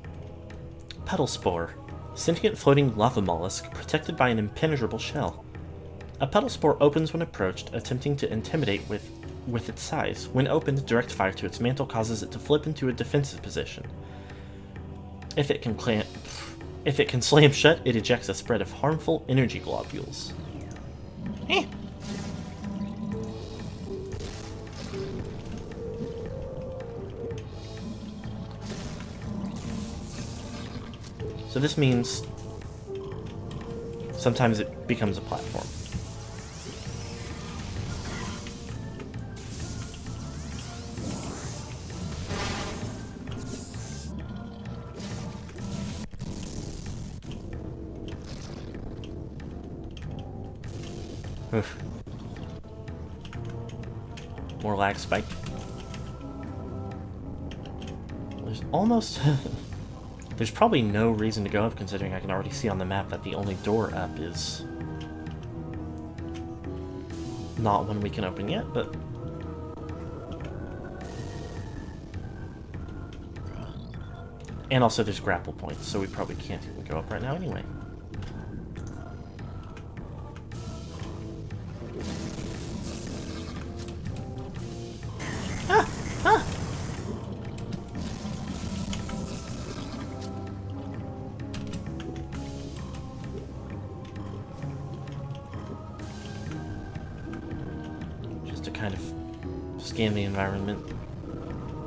Petal Spore. Sentient floating lava mollusk protected by an impenetrable shell. A petal spore opens when approached, attempting to intimidate with its size. When opened, direct fire to its mantle causes it to flip into a defensive position. If it can slam shut, it ejects a spread of harmful energy globules. Eh. So this means sometimes it becomes a platform. Oof. More lag spike. There's almost... There's probably no reason to go up, considering I can already see on the map that the only door up is not one we can open yet, but... And also there's grapple points, so we probably can't even go up right now anyway. Ah! Ah! Just to kind of scan the environment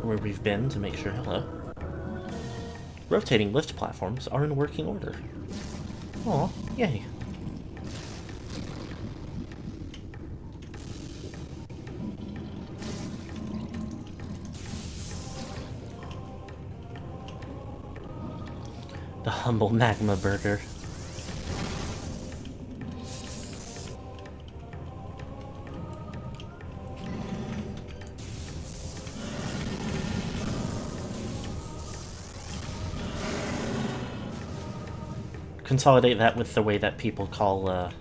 where we've been to make sure. Hello. Rotating lift platforms are in working order. Aw, yay. The humble magma burger. Consolidate that with the way that people call,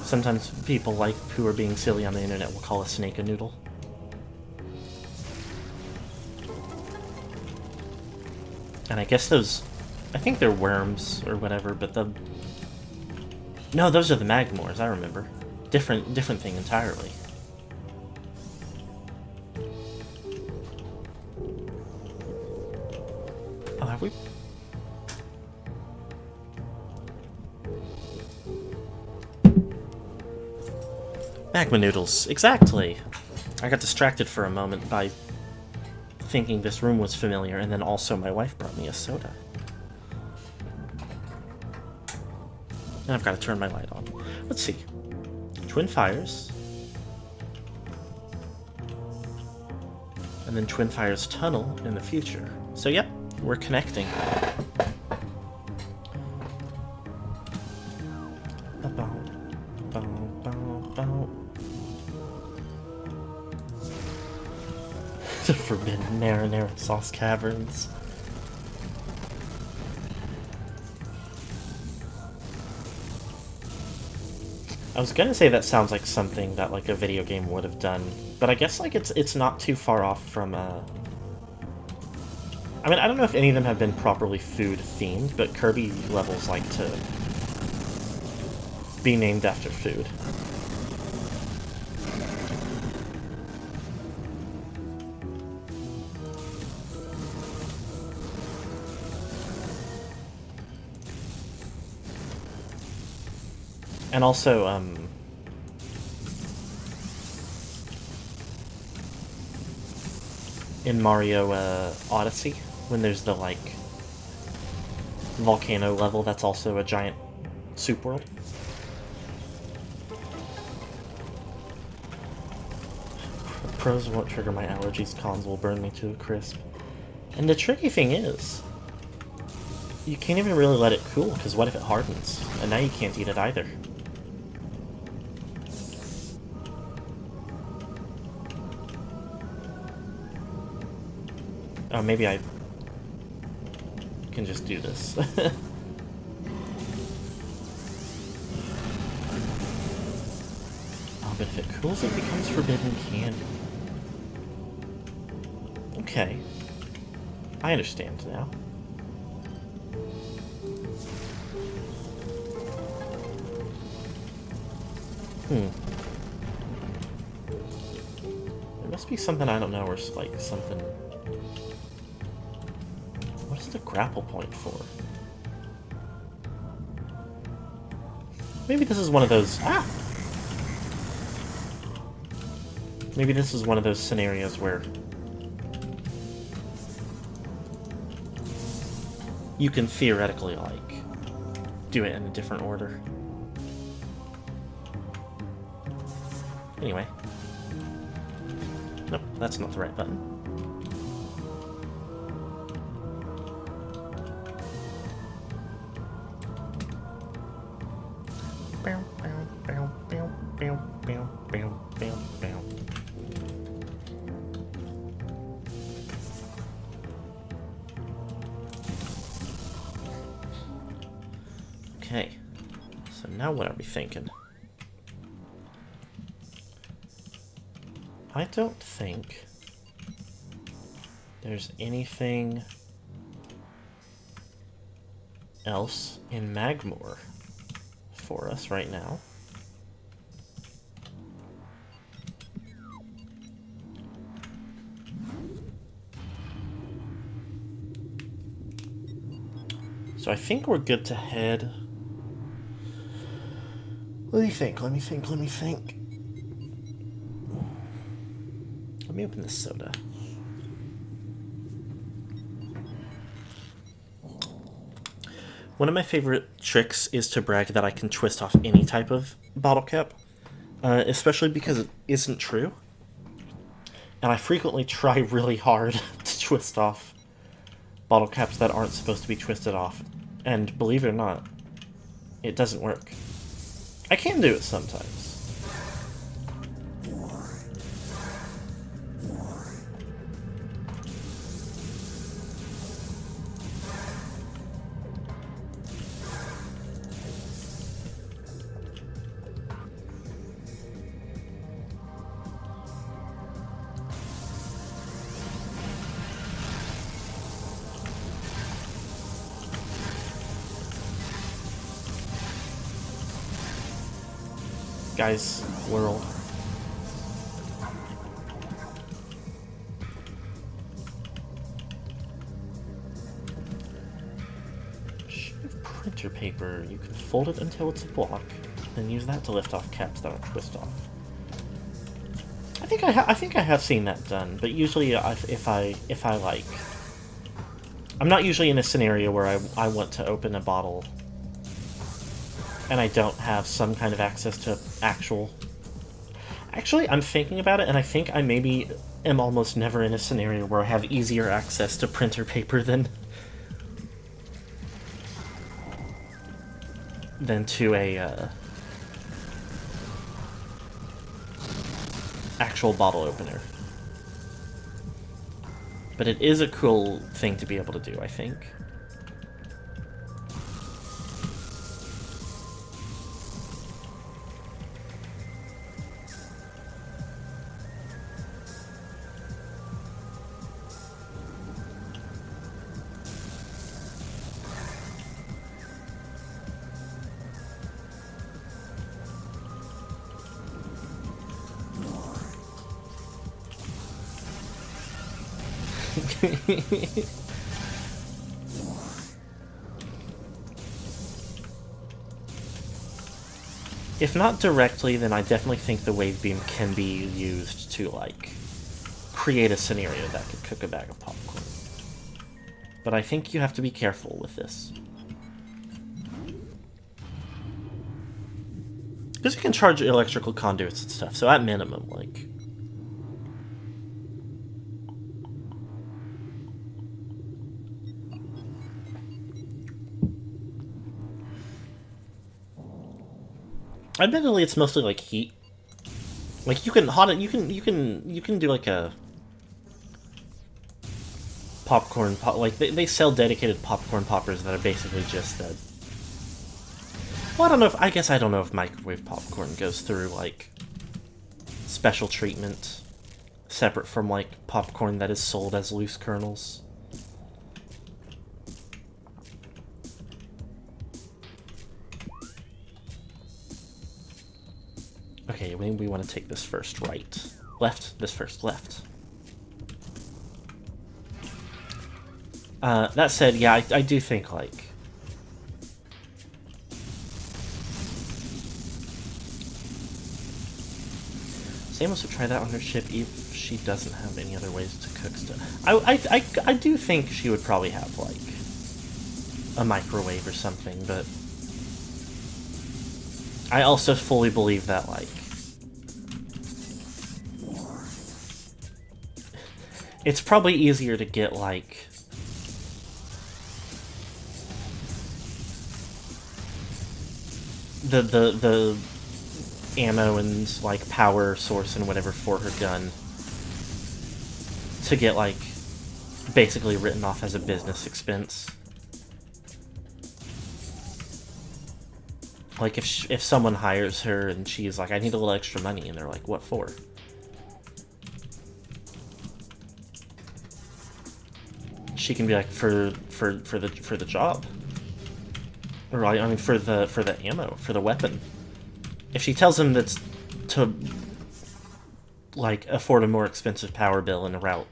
sometimes people like who are being silly on the internet will call a snake a noodle. And I guess those, I think they're worms or whatever, but no, those are the magmores, I remember. Different thing entirely. Oh, have we? Magma noodles, exactly! I got distracted for a moment by thinking this room was familiar, and then also my wife brought me a soda. And I've got to turn my light on. Let's see. Twin Fires. And then Twin Fires Tunnel in the future. So yep, we're connecting. The Forbidden Marinara Sauce Caverns. I was gonna say that sounds like something that like a video game would have done, but I guess like it's not too far off from I mean, I don't know if any of them have been properly food themed, but Kirby levels like to be named after food. And also, in Mario Odyssey, when there's the, like, volcano level, that's also a giant soup world. Pros won't trigger my allergies, cons will burn me to a crisp. And the tricky thing is, you can't even really let it cool, because what if it hardens? And now you can't eat it either. Oh, maybe I can just do this. Oh, but if it cools, it becomes forbidden candy. Okay. I understand now. There must be something I don't know, or like something... What is the grapple point for? Maybe this is one of those... Ah! Maybe this is one of those scenarios where you can theoretically, like, do it in a different order. Anyway. Nope, that's not the right button. Okay, so now what are we thinking? I don't think there's anything else in Magmore for us right now. So I think we're good to head... Let me think. Let me open this soda. One of my favorite tricks is to brag that I can twist off any type of bottle cap, especially because it isn't true. And I frequently try really hard to twist off bottle caps that aren't supposed to be twisted off. And believe it or not, it doesn't work. I can do it sometimes. Guys, world. Sheet of printer paper. You can fold it until it's a block, then use that to lift off caps that don't twist off. I think I have seen that done, but usually if I like, I'm not usually in a scenario where I want to open a bottle and I don't have some kind of access to actual... Actually, I'm thinking about it, and I think I maybe am almost never in a scenario where I have easier access to printer paper than to a actual bottle opener. But it is a cool thing to be able to do, I think. If not directly, then I definitely think the wave beam can be used to, like, create a scenario that could cook a bag of popcorn. But I think you have to be careful with this. Because you can charge electrical conduits and stuff, so at minimum, like... Admittedly, it's mostly like heat. Like you can hot it. You can do like a popcorn pop. Like they sell dedicated popcorn poppers that are basically just a. Well, I don't know if I guess I don't know if microwave popcorn goes through like special treatment, separate from like popcorn that is sold as loose kernels. Okay, we want to take this first, right. Left, this first, left. That said, yeah, I do think, like... Samus would try that on her ship if she doesn't have any other ways to cook stuff. I do think she would probably have, like, a microwave or something, but... I also fully believe that, like... It's probably easier to get, like... The ammo and, like, power source and whatever for her gun to get, like, basically written off as a business expense. Like, if someone hires her and she's like, I need a little extra money, and they're like, what for? She can be like, for the job. Or, I mean, for the ammo, for the weapon. If she tells him that's to, like, afford a more expensive power bill and route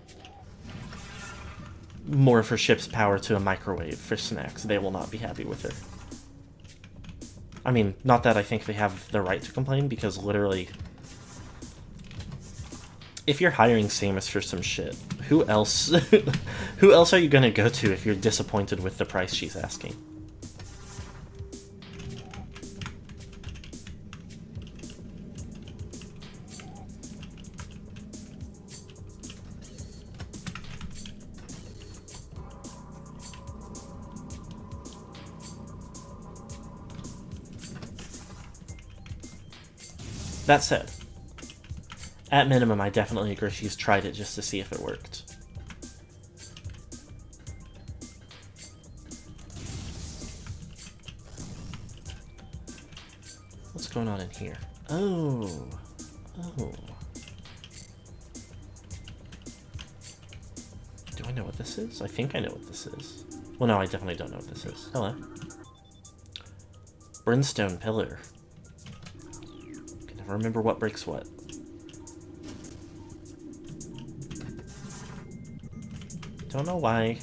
more of her ship's power to a microwave for snacks, they will not be happy with her. I mean, not that I think they have the right to complain, because literally, if you're hiring Samus for some shit, who else are you gonna go to if you're disappointed with the price she's asking? That said, at minimum, I definitely agree she's tried it just to see if it worked. What's going on in here? Oh. Oh. Do I know what this is? I think I know what this is. Well, no, I definitely don't know what this is. Hello. Brimstone pillar. Can never remember what breaks what. Don't know why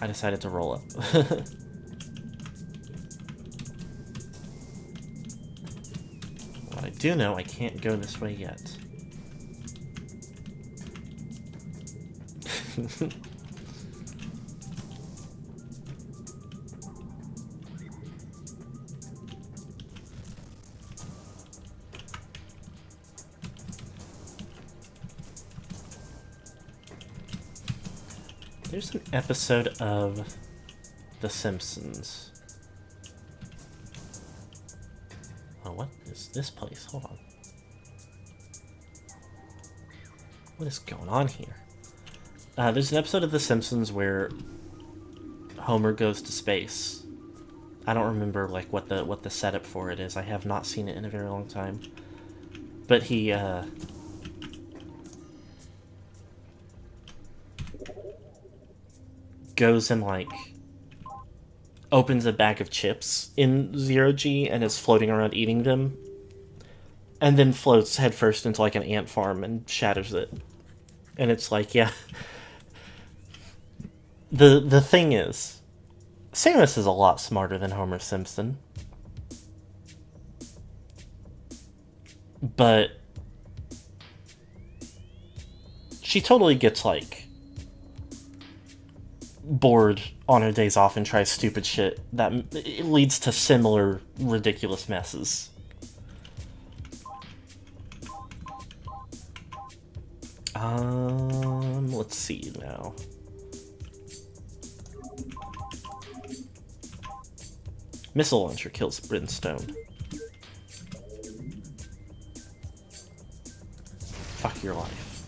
I decided to roll up. What I do know, I can't go this way yet. There's an episode of The Simpsons. Oh, what is this place? Hold on. What is going on here? There's an episode of The Simpsons where Homer goes to space. I don't remember like what the setup for it is. I have not seen it in a very long time. But he goes and like opens a bag of chips in 0G and is floating around eating them, and then floats headfirst into like an ant farm and shatters it. And it's like, yeah. The thing is, Samus is a lot smarter than Homer Simpson. But she totally gets like bored on her days off and tries stupid shit that it leads to similar ridiculous messes. Let's see now. Missile launcher kills Brimstone. Fuck your life.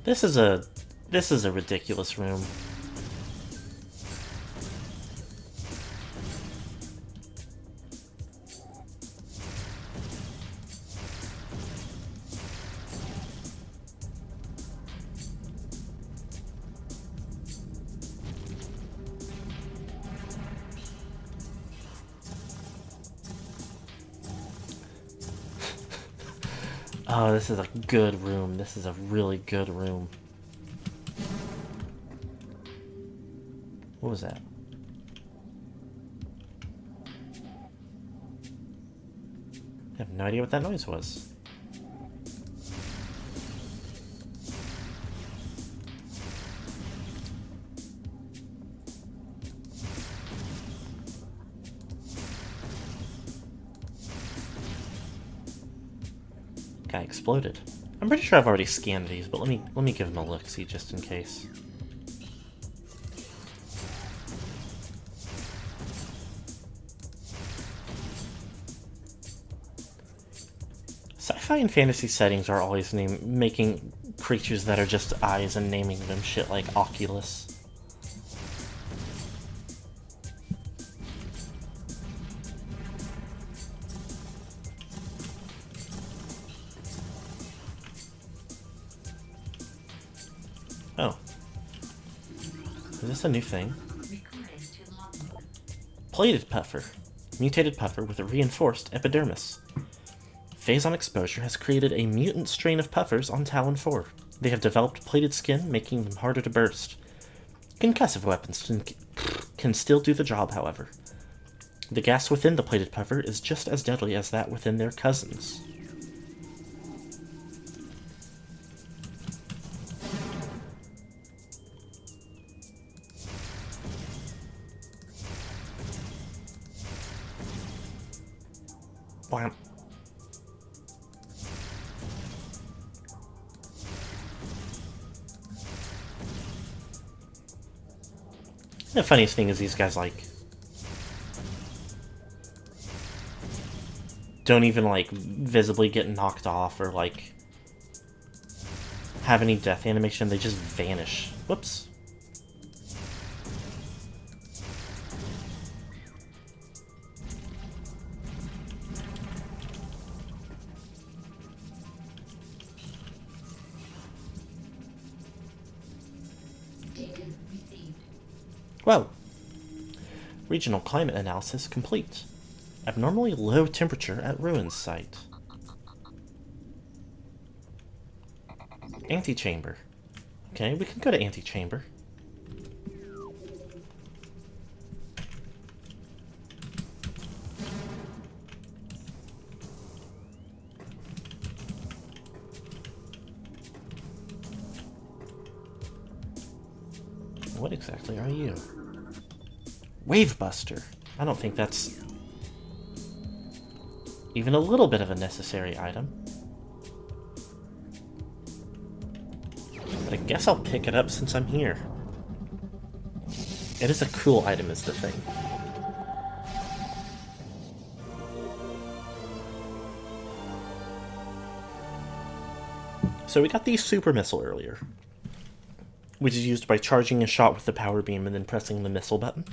This is a ridiculous room. Oh, this is a good room. This is a really good room. What was that? I have no idea what that noise was. Guy exploded. I'm pretty sure I've already scanned these, but let me give him a look, see, just in case. Sci-fi and fantasy settings are always making creatures that are just eyes and naming them shit like Oculus. Oh. Is this a new thing? Plated puffer. Mutated puffer with a reinforced epidermis. Phazon exposure has created a mutant strain of puffers on Talon 4. They have developed plated skin, making them harder to burst. Concussive weapons can still do the job, however. The gas within the plated puffer is just as deadly as that within their cousins. Blam. The funniest thing is these guys, like, don't even, like, visibly get knocked off or, like, have any death animation. They just vanish. Whoops. Whoa. Regional climate analysis complete. Abnormally low temperature at ruins site. Antechamber. Okay, we can go to antechamber. What exactly are you? Wavebuster. I don't think that's even a little bit of a necessary item. But I guess I'll pick it up since I'm here. It is a cool item is the thing. So we got the super missile earlier, which is used by charging a shot with the power beam and then pressing the missile button.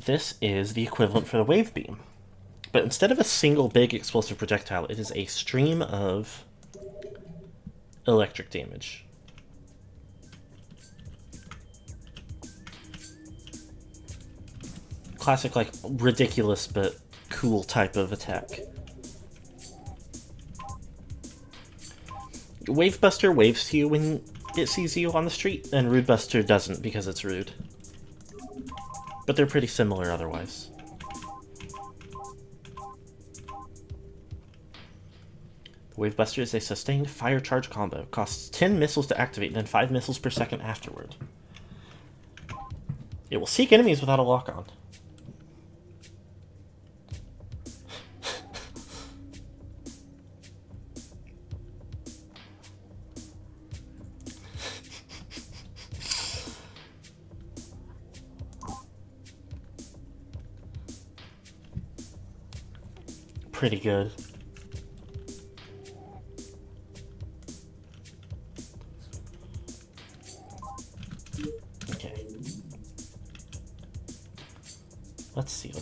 This is the equivalent for the wave beam. But instead of a single big explosive projectile, it is a stream of electric damage. Classic, like, ridiculous but cool type of attack. Wavebuster waves to you when it sees you on the street, and Rudebuster doesn't because it's rude. But they're pretty similar otherwise. The Wavebuster is a sustained fire charge combo. Costs 10 missiles to activate, then 5 missiles per second afterward. It will seek enemies without a lock-on. Pretty good. Okay. Let's see.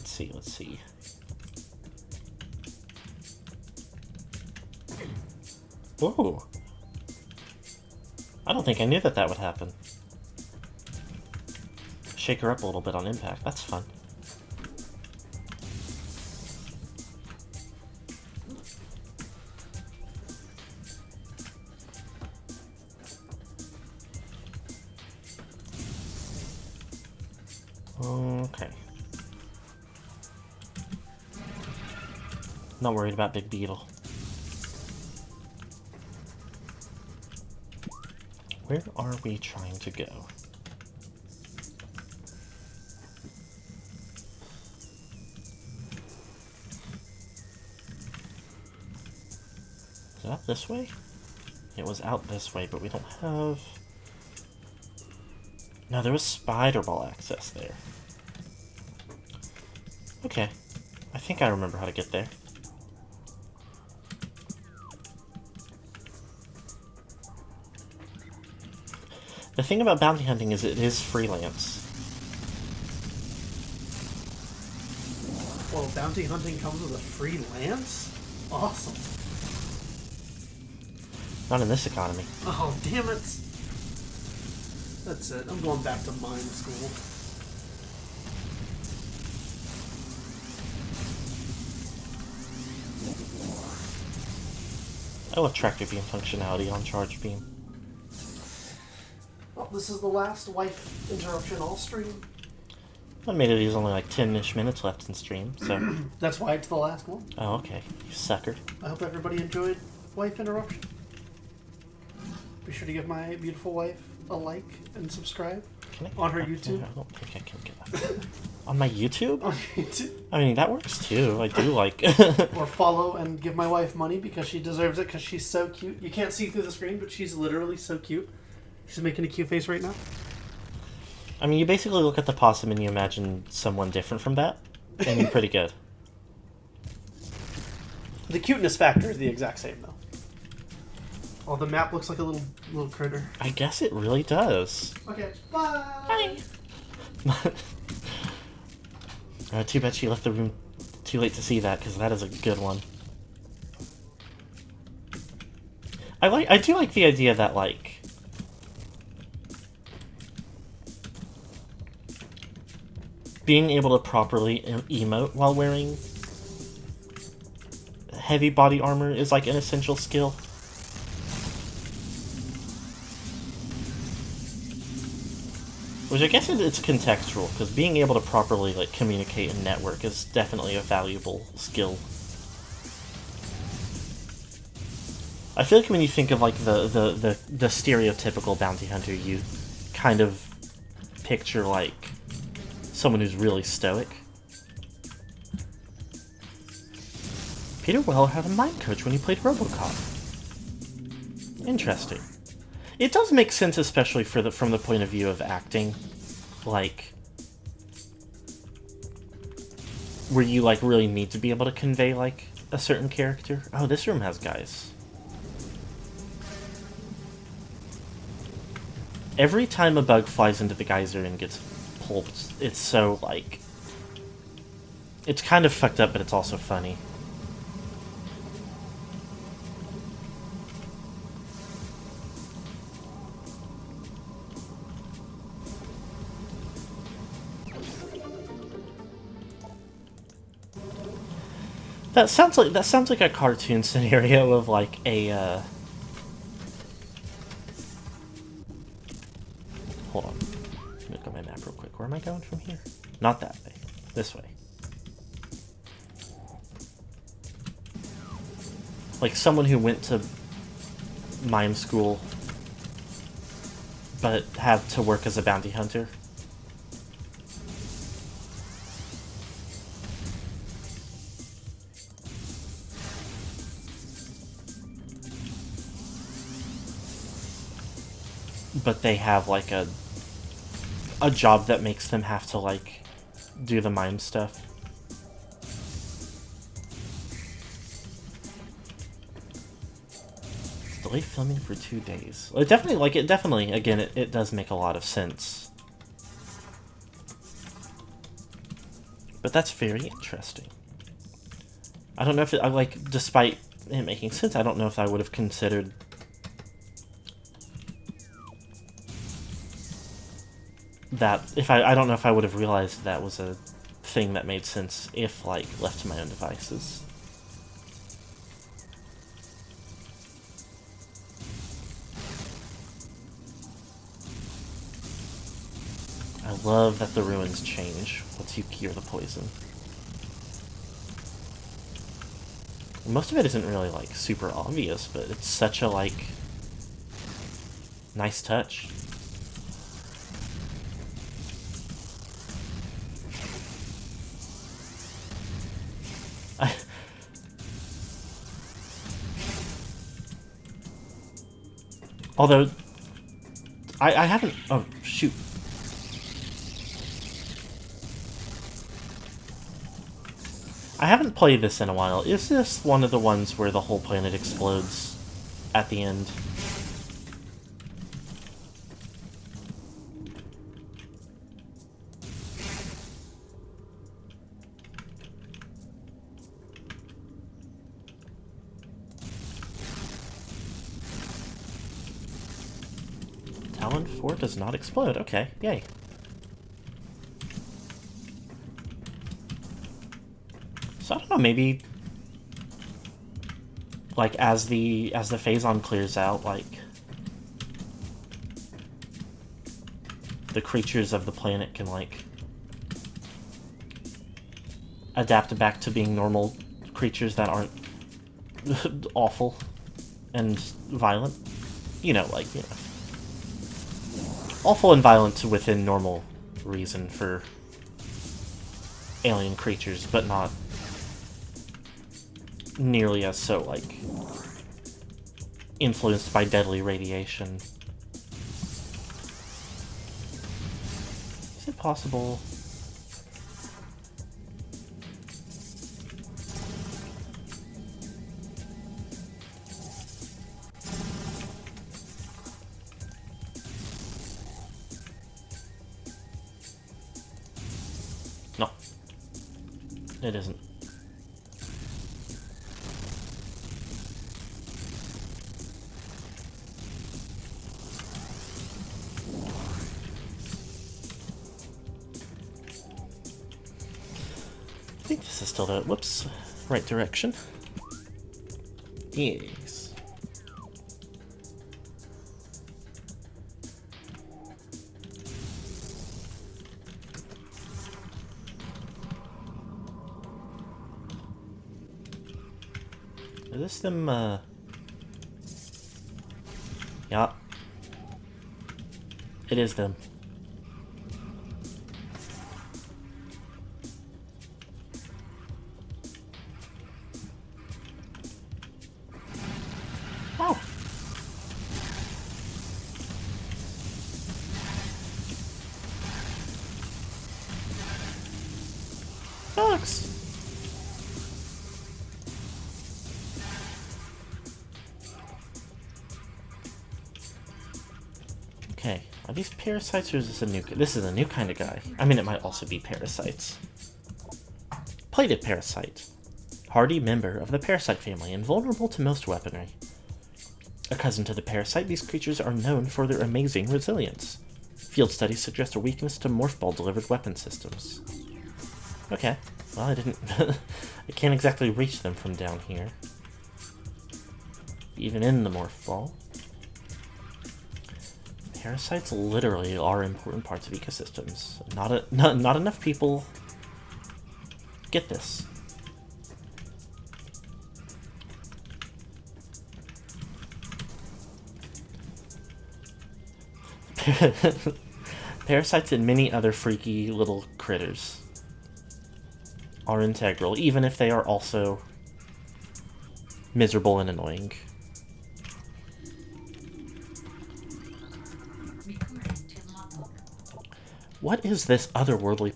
Whoa. I don't think I knew that would happen. Shake her up a little bit on impact. That's fun. Okay. Not worried about Big Beetle. Where are we trying to go? Is it up this way? It was out this way, but we don't have... No, there was spider ball access there. Okay. I think I remember how to get there. The thing about bounty hunting is it is freelance. Well, bounty hunting comes with a freelance? Awesome. Not in this economy. Oh, damn it. That's it. I'm going back to mine school. I love tractor beam functionality on charge beam. Well, this is the last wife interruption all stream. Admittedly, there's only like 10-ish minutes left in stream, so... That's why it's the last one. Oh, okay. You sucker. I hope everybody enjoyed wife interruption. Be sure to give my beautiful wife a like and subscribe Can I on her get up YouTube. there? I don't think I can get up there. On my YouTube? On YouTube. I mean, that works too. I do like... Or follow and give my wife money because she deserves it because she's so cute. You can't see through the screen, but she's literally so cute. She's making a cute face right now. I mean, you basically look at the possum and you imagine someone different from that, and you're pretty good. The cuteness factor is the exact same, though. Oh, the map looks like a little critter. I guess it really does. Okay, bye! Bye! Too bad she left the room too late to see that, because that is a good one. I do like the idea that, like... being able to properly emote while wearing heavy body armor is, like, an essential skill. Which I guess it's contextual, because being able to properly like communicate and network is definitely a valuable skill. I feel like when you think of like the stereotypical bounty hunter, you kind of picture like someone who's really stoic. Peter Weller had a mind coach when he played RoboCop. Interesting. It does make sense, especially from the point of view of acting, like, where you, like, really need to be able to convey, like, a certain character. Oh, this room has guys. Every time a bug flies into the geyser and gets pulped, it's so, like, it's kind of fucked up, but it's also funny. That sounds like a cartoon scenario of like a hold on. Let me look at my map real quick. Where am I going from here? Not that way. This way. Like someone who went to mime school but had to work as a bounty hunter. But they have, like, a job that makes them have to, like, do the mime stuff. Delay filming for 2 days. It definitely, again, it does make a lot of sense. But that's very interesting. I don't know if it, despite it making sense, I don't know if I would have considered that, I don't know if I would have realized that was a thing that made sense if, like, left to my own devices. I love that the ruins change once you cure the poison. Most of it isn't really, like, super obvious, but it's such a, like, nice touch. Although, I haven't... Oh, shoot. I haven't played this in a while. Is this one of the ones where the whole planet explodes at the end? Talon 4 does not explode. Okay, yay. So I don't know, maybe like as the phazon clears out, like the creatures of the planet can like adapt back to being normal creatures that aren't awful and violent. You know, like, you know. Awful and violent within normal reason for alien creatures, but not nearly as so, like, influenced by deadly radiation. Is it possible? No. It isn't. I think this is still the, whoops, right direction. Yes. Is this them, yeah. It is them. Oh. Fox. Okay, are these parasites or is this a new... This is a new kind of guy. I mean, it might also be parasites. Plated parasite. Hardy member of the parasite family and vulnerable to most weaponry. A cousin to the parasite, these creatures are known for their amazing resilience. Field studies suggest a weakness to morph ball-delivered weapon systems. Okay, well, I didn't... I can't exactly reach them from down here. Even in the morph ball. Parasites literally are important parts of ecosystems. Not enough people get this. Parasites and many other freaky little critters are integral, even if they are also miserable and annoying. What is this otherworldly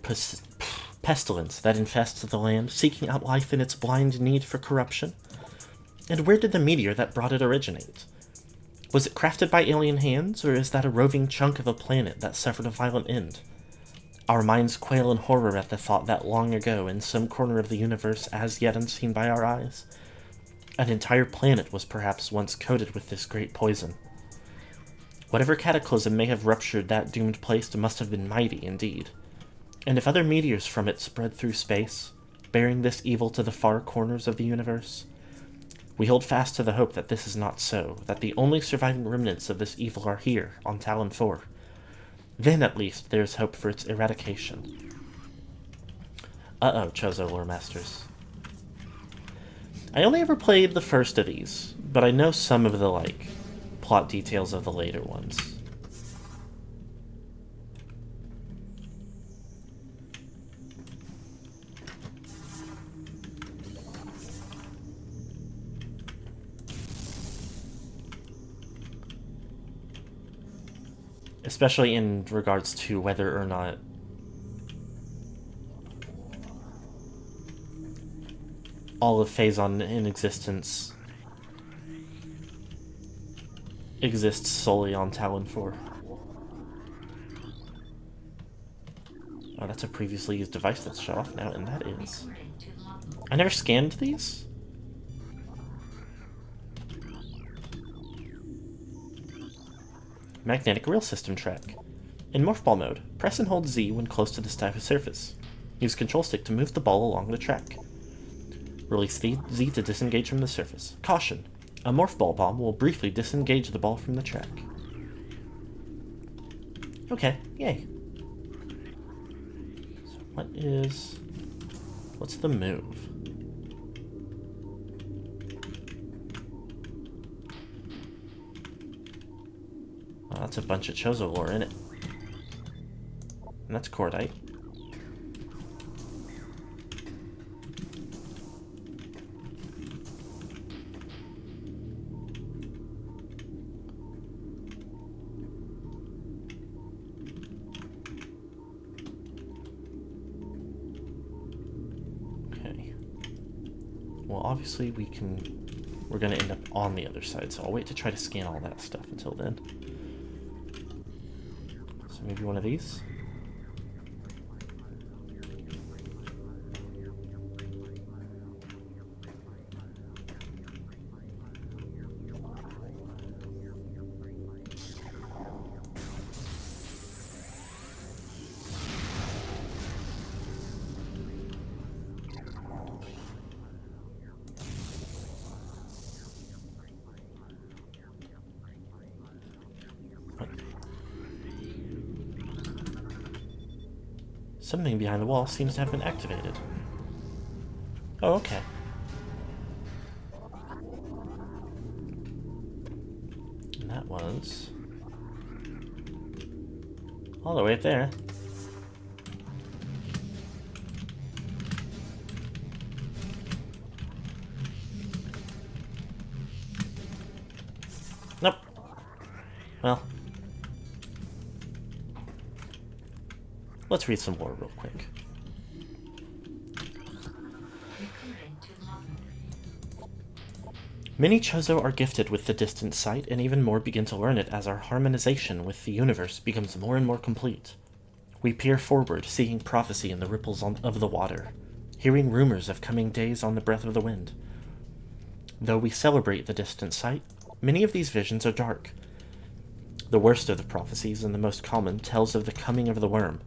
pestilence that infests the land, seeking out life in its blind need for corruption? And where did the meteor that brought it originate? Was it crafted by alien hands, or is that a roving chunk of a planet that suffered a violent end? Our minds quail in horror at the thought that long ago, in some corner of the universe as yet unseen by our eyes, an entire planet was perhaps once coated with this great poison. Whatever cataclysm may have ruptured that doomed place must have been mighty indeed. And if other meteors from it spread through space, bearing this evil to the far corners of the universe, we hold fast to the hope that this is not so, that the only surviving remnants of this evil are here, on Talon 4. Then, at least, there is hope for its eradication. Uh-oh, Chozo Lore Masters. I only ever played the first of these, but I know some of the, like, plot details of the later ones. Especially in regards to whether or not all of Phazon in existence exists solely on Talon 4. Oh, that's a previously used device that's shut off now, and that is... I never scanned these? Magnetic Rail System Track. In Morph Ball mode, press and hold Z when close to this type of surface. Use Control Stick to move the ball along the track. Release Z to disengage from the surface. Caution! A Morph Ball bomb will briefly disengage the ball from the track. Okay, yay. So what's the move? Oh, that's a bunch of Chozo lore in it. And that's Cordite. obviously we're gonna end up on the other side, so I'll wait to try to scan all that stuff until then. So maybe one of these? Something behind the wall seems to have been activated. Oh, okay. And that was all the way up there. Nope. Well, let's read some more real quick. Many Chozo are gifted with the distant sight, and even more begin to learn it as our harmonization with the universe becomes more and more complete. We peer forward, seeing prophecy in the ripples of the water, hearing rumors of coming days on the breath of the wind. Though we celebrate the distant sight, many of these visions are dark. The worst of the prophecies, and the most common, tells of the coming of the worm.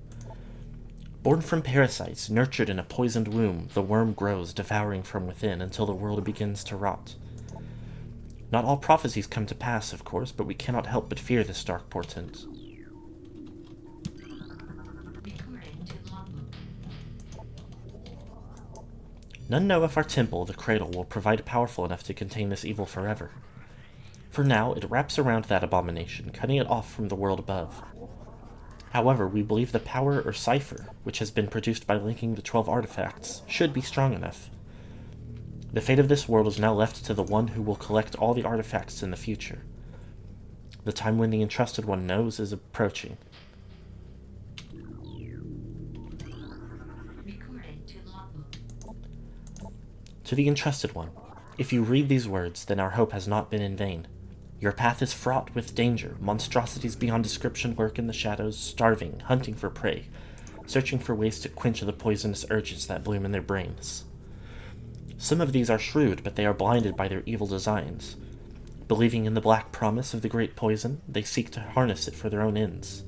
Born from parasites, nurtured in a poisoned womb, the worm grows, devouring from within until the world begins to rot. Not all prophecies come to pass, of course, but we cannot help but fear this dark portent. None know if our temple, the cradle, will provide powerful enough to contain this evil forever. For now, it wraps around that abomination, cutting it off from the world above. However, we believe the power or cipher, which has been produced by linking the 12 artifacts, should be strong enough. The fate of this world is now left to the one who will collect all the artifacts in the future. The time when the Entrusted One knows is approaching. To the Entrusted One, if you read these words, then our hope has not been in vain. Your path is fraught with danger. Monstrosities beyond description lurk in the shadows, starving, hunting for prey, searching for ways to quench the poisonous urges that bloom in their brains. Some of these are shrewd, but they are blinded by their evil designs. Believing in the black promise of the great poison, they seek to harness it for their own ends.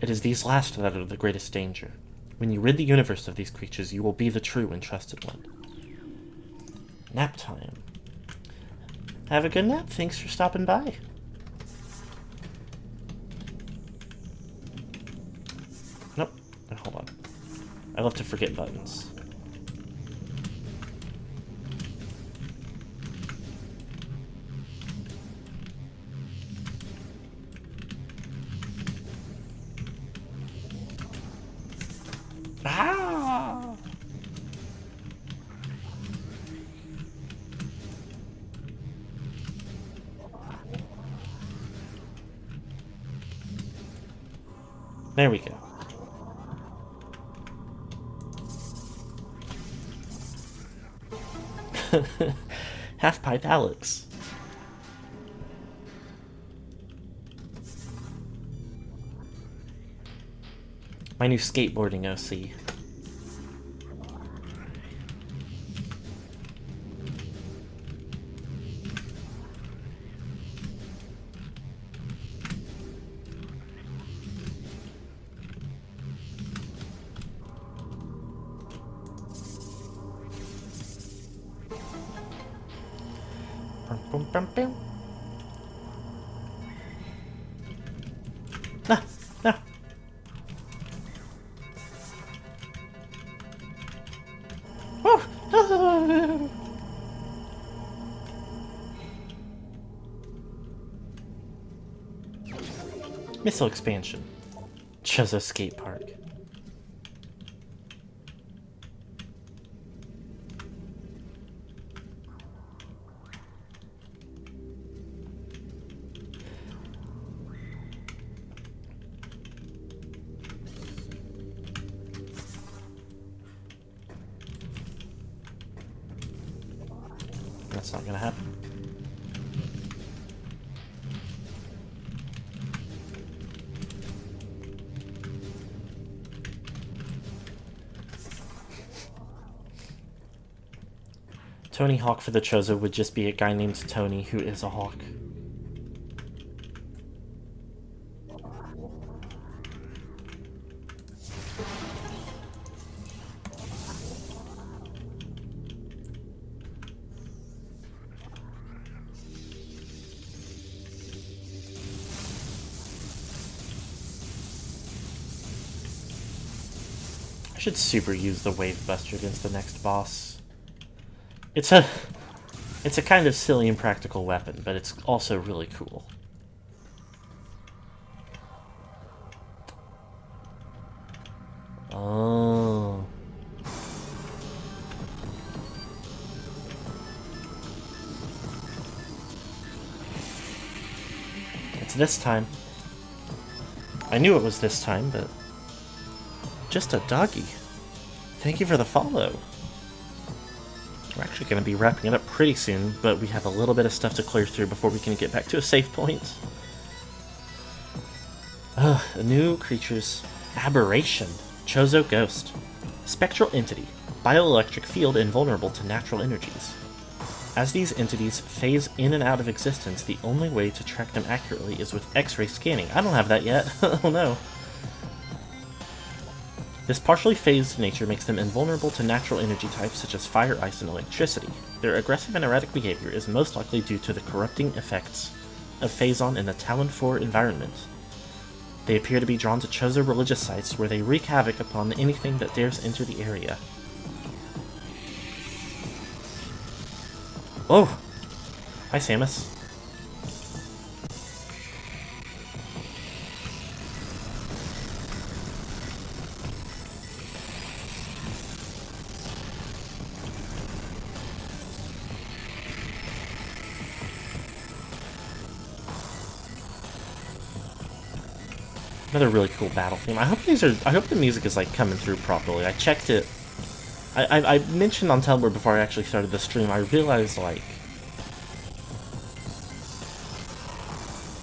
It is these last that are the greatest danger. When you rid the universe of these creatures, you will be the true Entrusted One. Nap time. Have a good nap. Thanks for stopping by. Nope. Hold on. I love to forget buttons. Ah! There we go. Half-pipe Alex. My new skateboarding OC. Bum, bum, bum. Ah, ah. Oh. Missile expansion. Chozo Skate Park. not gonna happen. Tony Hawk for the Chozo would just be a guy named Tony who is a hawk. I should super use the Wave Buster against the next boss. It's a kind of silly and practical weapon, but it's also really cool. Oh. It's this time. I knew it was this time, but... Just a doggy. Thank you for the follow. We're actually going to be wrapping it up pretty soon, but we have a little bit of stuff to clear through before we can get back to a save point. Ugh, a new creature's aberration. Chozo Ghost. Spectral entity. Bioelectric field invulnerable to natural energies. As these entities phase in and out of existence, the only way to track them accurately is with X-ray scanning. I don't have that yet. Oh no. This partially phased nature makes them invulnerable to natural energy types such as fire, ice, and electricity. Their aggressive and erratic behavior is most likely due to the corrupting effects of Phazon in the Talon 4 environment. They appear to be drawn to Chozo religious sites where they wreak havoc upon anything that dares enter the area. Oh! Hi, Samus. Another really cool battle theme. I hope the music is like coming through properly. I checked it. I mentioned on Tumblr before I actually started the stream, I realized like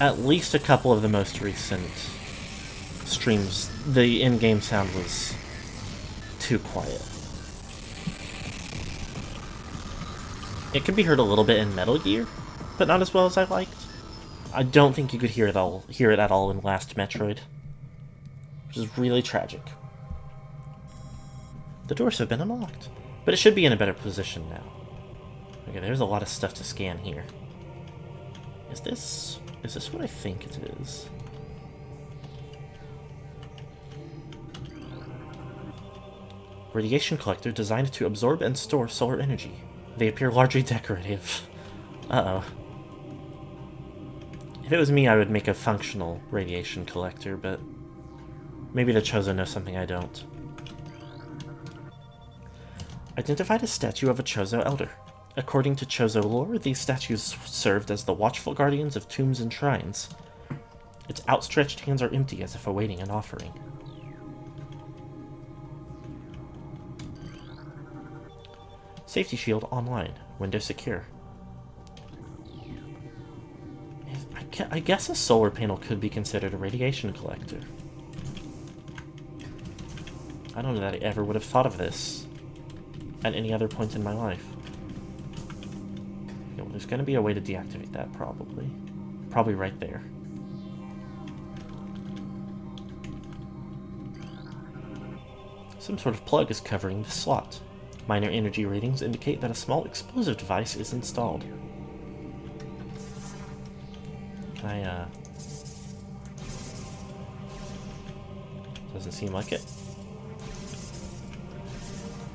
at least a couple of the most recent streams, the in-game sound was too quiet. It could be heard a little bit in Metal Gear, but not as well as I liked. I don't think you could hear it at all in last Metroid, which is really tragic. The doors have been unlocked, but it should be in a better position now. Okay, there's a lot of stuff to scan here. Is this what I think it is? Radiation collector designed to absorb and store solar energy. They appear largely decorative. Uh-oh. If it was me, I would make a functional radiation collector, but maybe the Chozo knows something I don't. Identified a statue of a Chozo elder. According to Chozo lore, these statues served as the watchful guardians of tombs and shrines. Its outstretched hands are empty as if awaiting an offering. Safety shield online. Window secure. I guess a solar panel could be considered a radiation collector. I don't know that I ever would have thought of this at any other point in my life. Okay, well, there's going to be a way to deactivate that, probably. Probably right there. Some sort of plug is covering the slot. Minor energy readings indicate that a small explosive device is installed. Can I, Doesn't seem like it.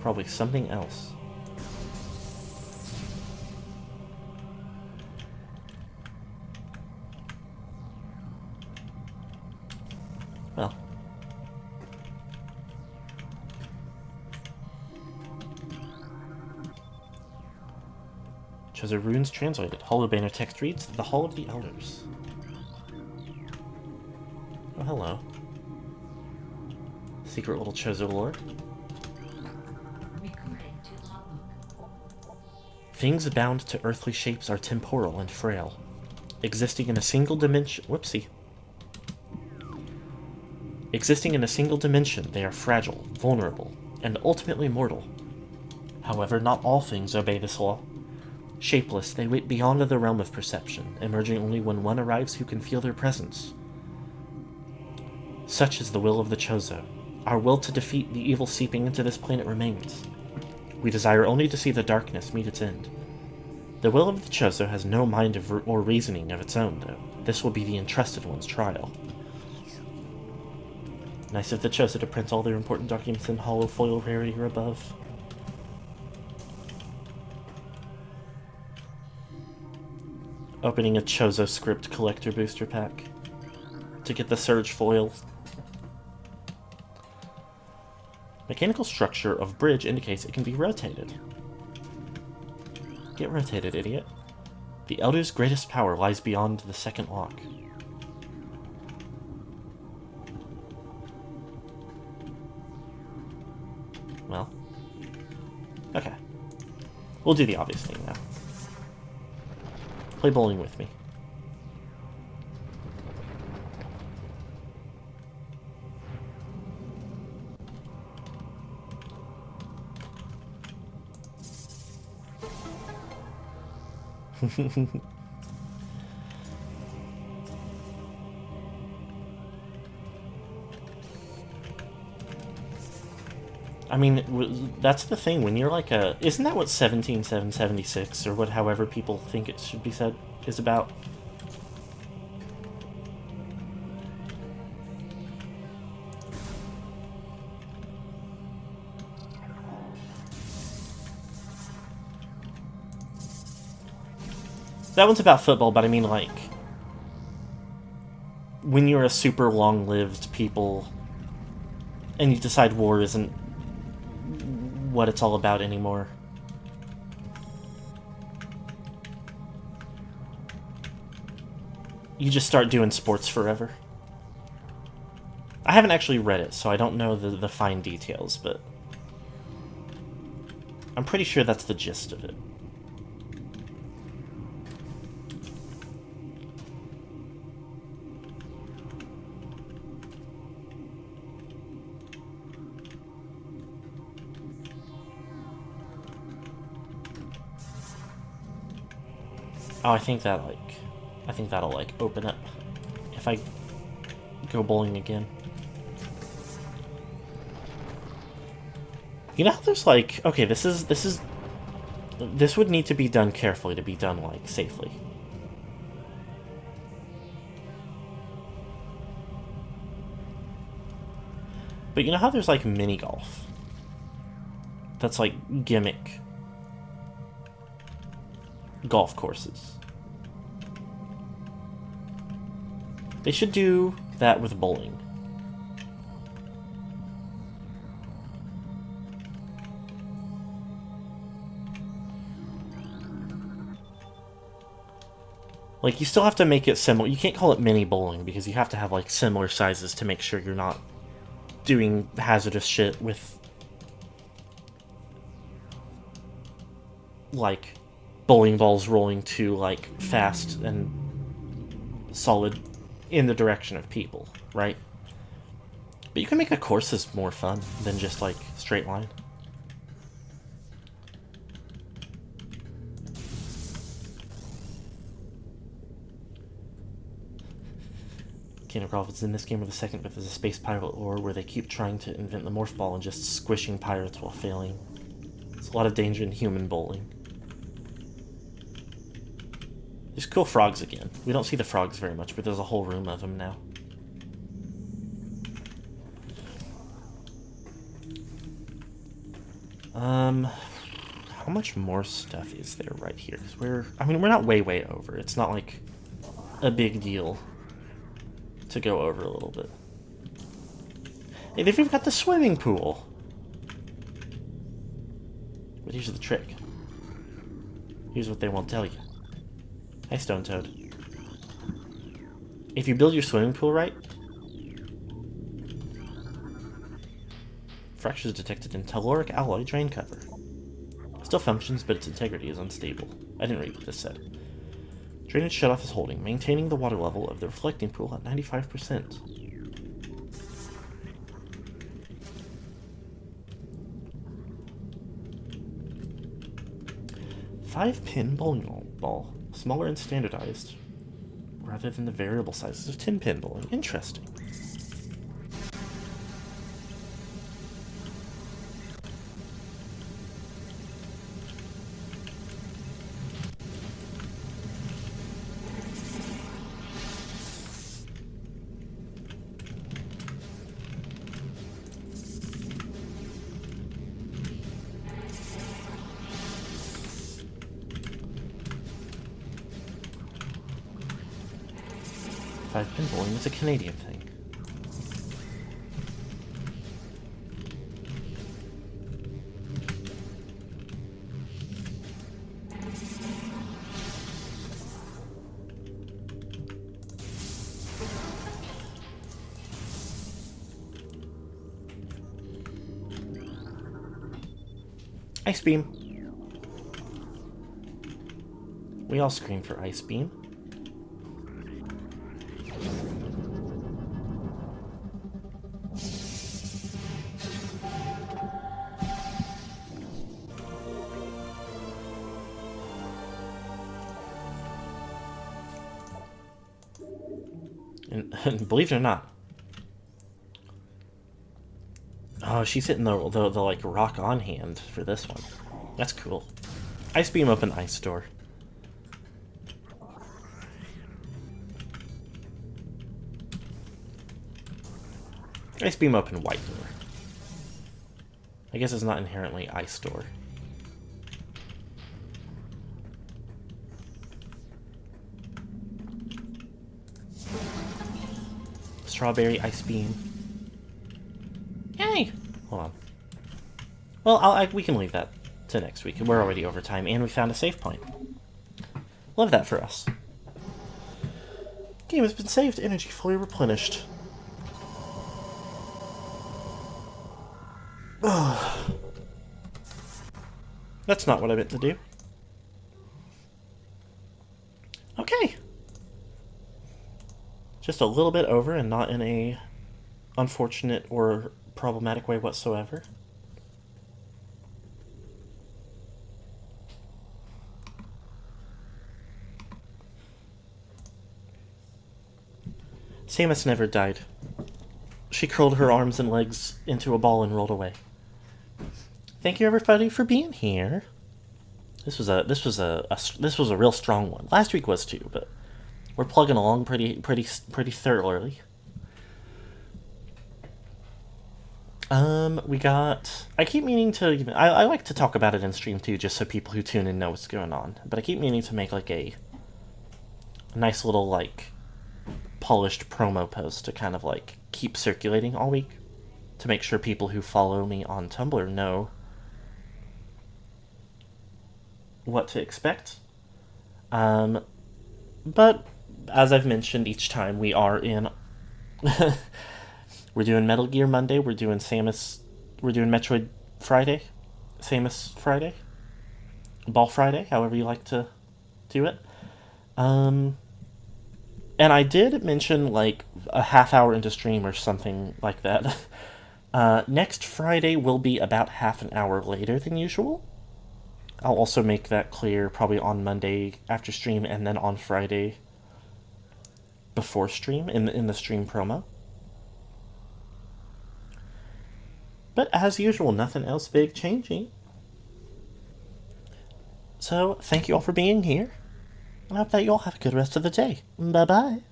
Probably something else. Well. Chozo runes translated. Hollow banner text reads, "The Hall of the Elders." Oh, hello. Secret little Chozo lord. Things bound to earthly shapes are temporal and frail. Existing in a single dimension... Whoopsie. Existing in a single dimension, they are fragile, vulnerable, and ultimately mortal. However, not all things obey this law. Shapeless, they wait beyond the realm of perception, emerging only when one arrives who can feel their presence. Such is the will of the Chozo. Our will to defeat the evil seeping into this planet remains. We desire only to see the darkness meet its end. The will of the Chozo has no mind or reasoning of its own, though. This will be the entrusted one's trial. Nice of the Chozo to print all their important documents in hollow foil rarity or above. Opening a Chozo script collector booster pack to get the Surge foil. Mechanical structure of bridge indicates it can be rotated. Get rotated, idiot. The Elder's greatest power lies beyond the second lock. Well. Okay. We'll do the obvious thing now. Play bowling with me. I mean, that's the thing, when you're like a... Isn't that what 17776, or what however people think it should be said, is about? That one's about football, but I mean, like... When you're a super long-lived people, and you decide war isn't what it's all about anymore. You just start doing sports forever. I haven't actually read it, so I don't know the fine details, but I'm pretty sure that's the gist of it. Oh, I think that'll, like, open up if I go bowling again. You know how there's, like... Okay, this would need to be done carefully to be done, like, safely. But you know how there's, like, mini-golf? That's, like, gimmick golf courses. They should do that with bowling. Like, you still have to make it similar. You can't call it mini bowling because you have to have, like, similar sizes to make sure you're not doing hazardous shit with, like, bowling balls rolling too, like, fast and solid in the direction of people, right? But you can make the courses more fun than just, like, straight line. Can't recall if it's in this game or the second, but there's a space pirate lore where they keep trying to invent the morph ball and just squishing pirates while failing. There's a lot of danger in human bowling. There's cool frogs again. We don't see the frogs very much, but there's a whole room of them now. How much more stuff is there right here? 'Cause we're not way over. It's not like a big deal to go over a little bit. Hey, they've even got the swimming pool. But here's the trick. Here's what they won't tell you. Hi, Stone Toad. If you build your swimming pool right, fractures detected in telluric alloy drain cover. Still functions, but its integrity is unstable. I didn't read what this said. Drainage shutoff is holding, maintaining the water level of the reflecting pool at 95%. Five-pin bowling ball, smaller and standardized, rather than the variable sizes of 10-pin bowling. Interesting. Five-pin bowling is a Canadian thing. Ice beam. We all scream for ice beam. And believe it or not, oh, she's hitting the like rock on hand for this one. That's cool. Ice beam open ice door. Ice beam open white door. I guess it's not inherently ice door. Strawberry ice beam. Yay! Hold on. Well, we can leave that to next week. We're already over time, and we found a save point. Love that for us. Game has been saved. Energy fully replenished. That's not what I meant to do. Okay. Just a little bit over and not in a unfortunate or problematic way whatsoever. Samus never died. She curled her arms and legs into a ball and rolled away. Thank you everybody for being here. This was a real strong one. Last week was too, but we're plugging along pretty thoroughly. We got... I keep meaning to... I like to talk about it in stream too, just so people who tune in know what's going on. But I keep meaning to make like a nice little like polished promo post to kind of like keep circulating all week, to make sure people who follow me on Tumblr know what to expect. But as I've mentioned each time, we are in we're doing Metal Gear Monday, we're doing Metroid Friday, Samus Friday, Ball Friday, however you like to do it. And I did mention like a half hour into stream or something like that. Next Friday will be about half an hour later than usual. I'll also make that clear probably on Monday after stream, and then on Friday before stream in the stream promo. But as usual, nothing else big changing. So thank you all for being here. I hope that you all have a good rest of the day. Bye-bye.